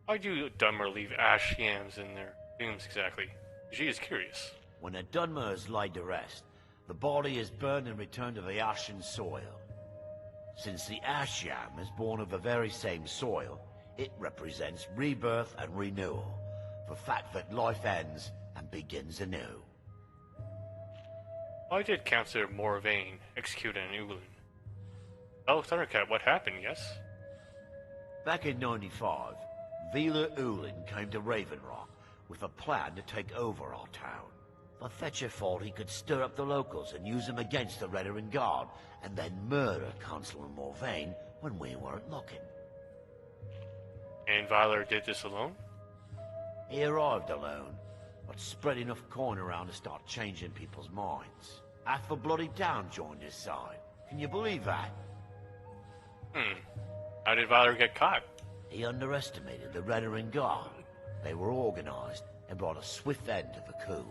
Why do Dunmer leave ash yams in their tombs exactly? She is curious. When a Dunmer is laid to rest, the body is burned and returned to the ashen soil. Since the ash yam is born of the very same soil, it represents rebirth and renewal, the fact that life ends and begins anew. Why did Councillor Morvain execute an Ulan? Tell Thundercat what happened, yes? Back in 95, Vila Ulan came to Raven Rock with a plan to take over our town. The Fetcher thought he could stir up the locals and use them against the Redarin Guard, and then murder Councillor Morvain when we weren't looking. And Vyler did this alone? He arrived alone, but spread enough coin around to start changing people's minds. Half the bloody town joined his side. Can you believe that? How did Vyler get caught? He underestimated the Redarin Guard. They were organized and brought a swift end to the coup.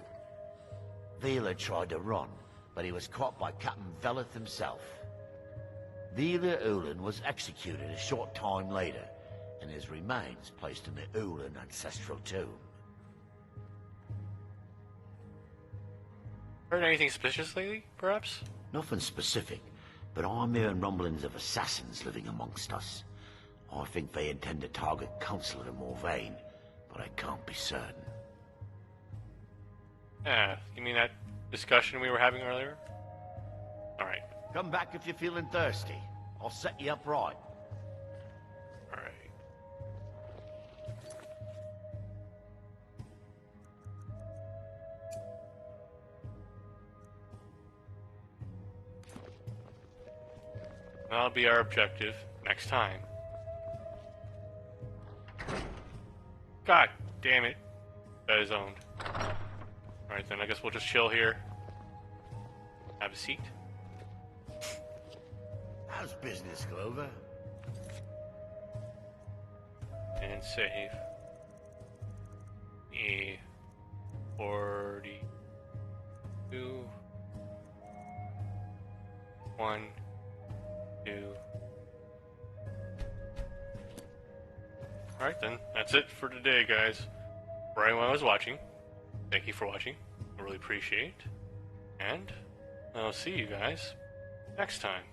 Vila tried to run, but he was caught by Captain Velith himself. Vila Ulan was executed a short time later, and his remains placed in the Ulan ancestral tomb. Heard anything suspicious lately, perhaps? Nothing specific, but I'm hearing rumblings of assassins living amongst us. I think they intend to target Councillor Morvain, but I can't be certain. Ah, you mean that discussion we were having earlier? Alright. Come back if you're feeling thirsty. I'll set you up right. Alright. That'll be our objective next time. God damn it. That is owned. Alright then, I guess we'll just chill here. Have a seat. How's business, Clover? And save. 42. 1, 2. Alright then, that's it for today, guys. For anyone who was watching, thank you for watching. I really appreciate it. And I'll see you guys next time.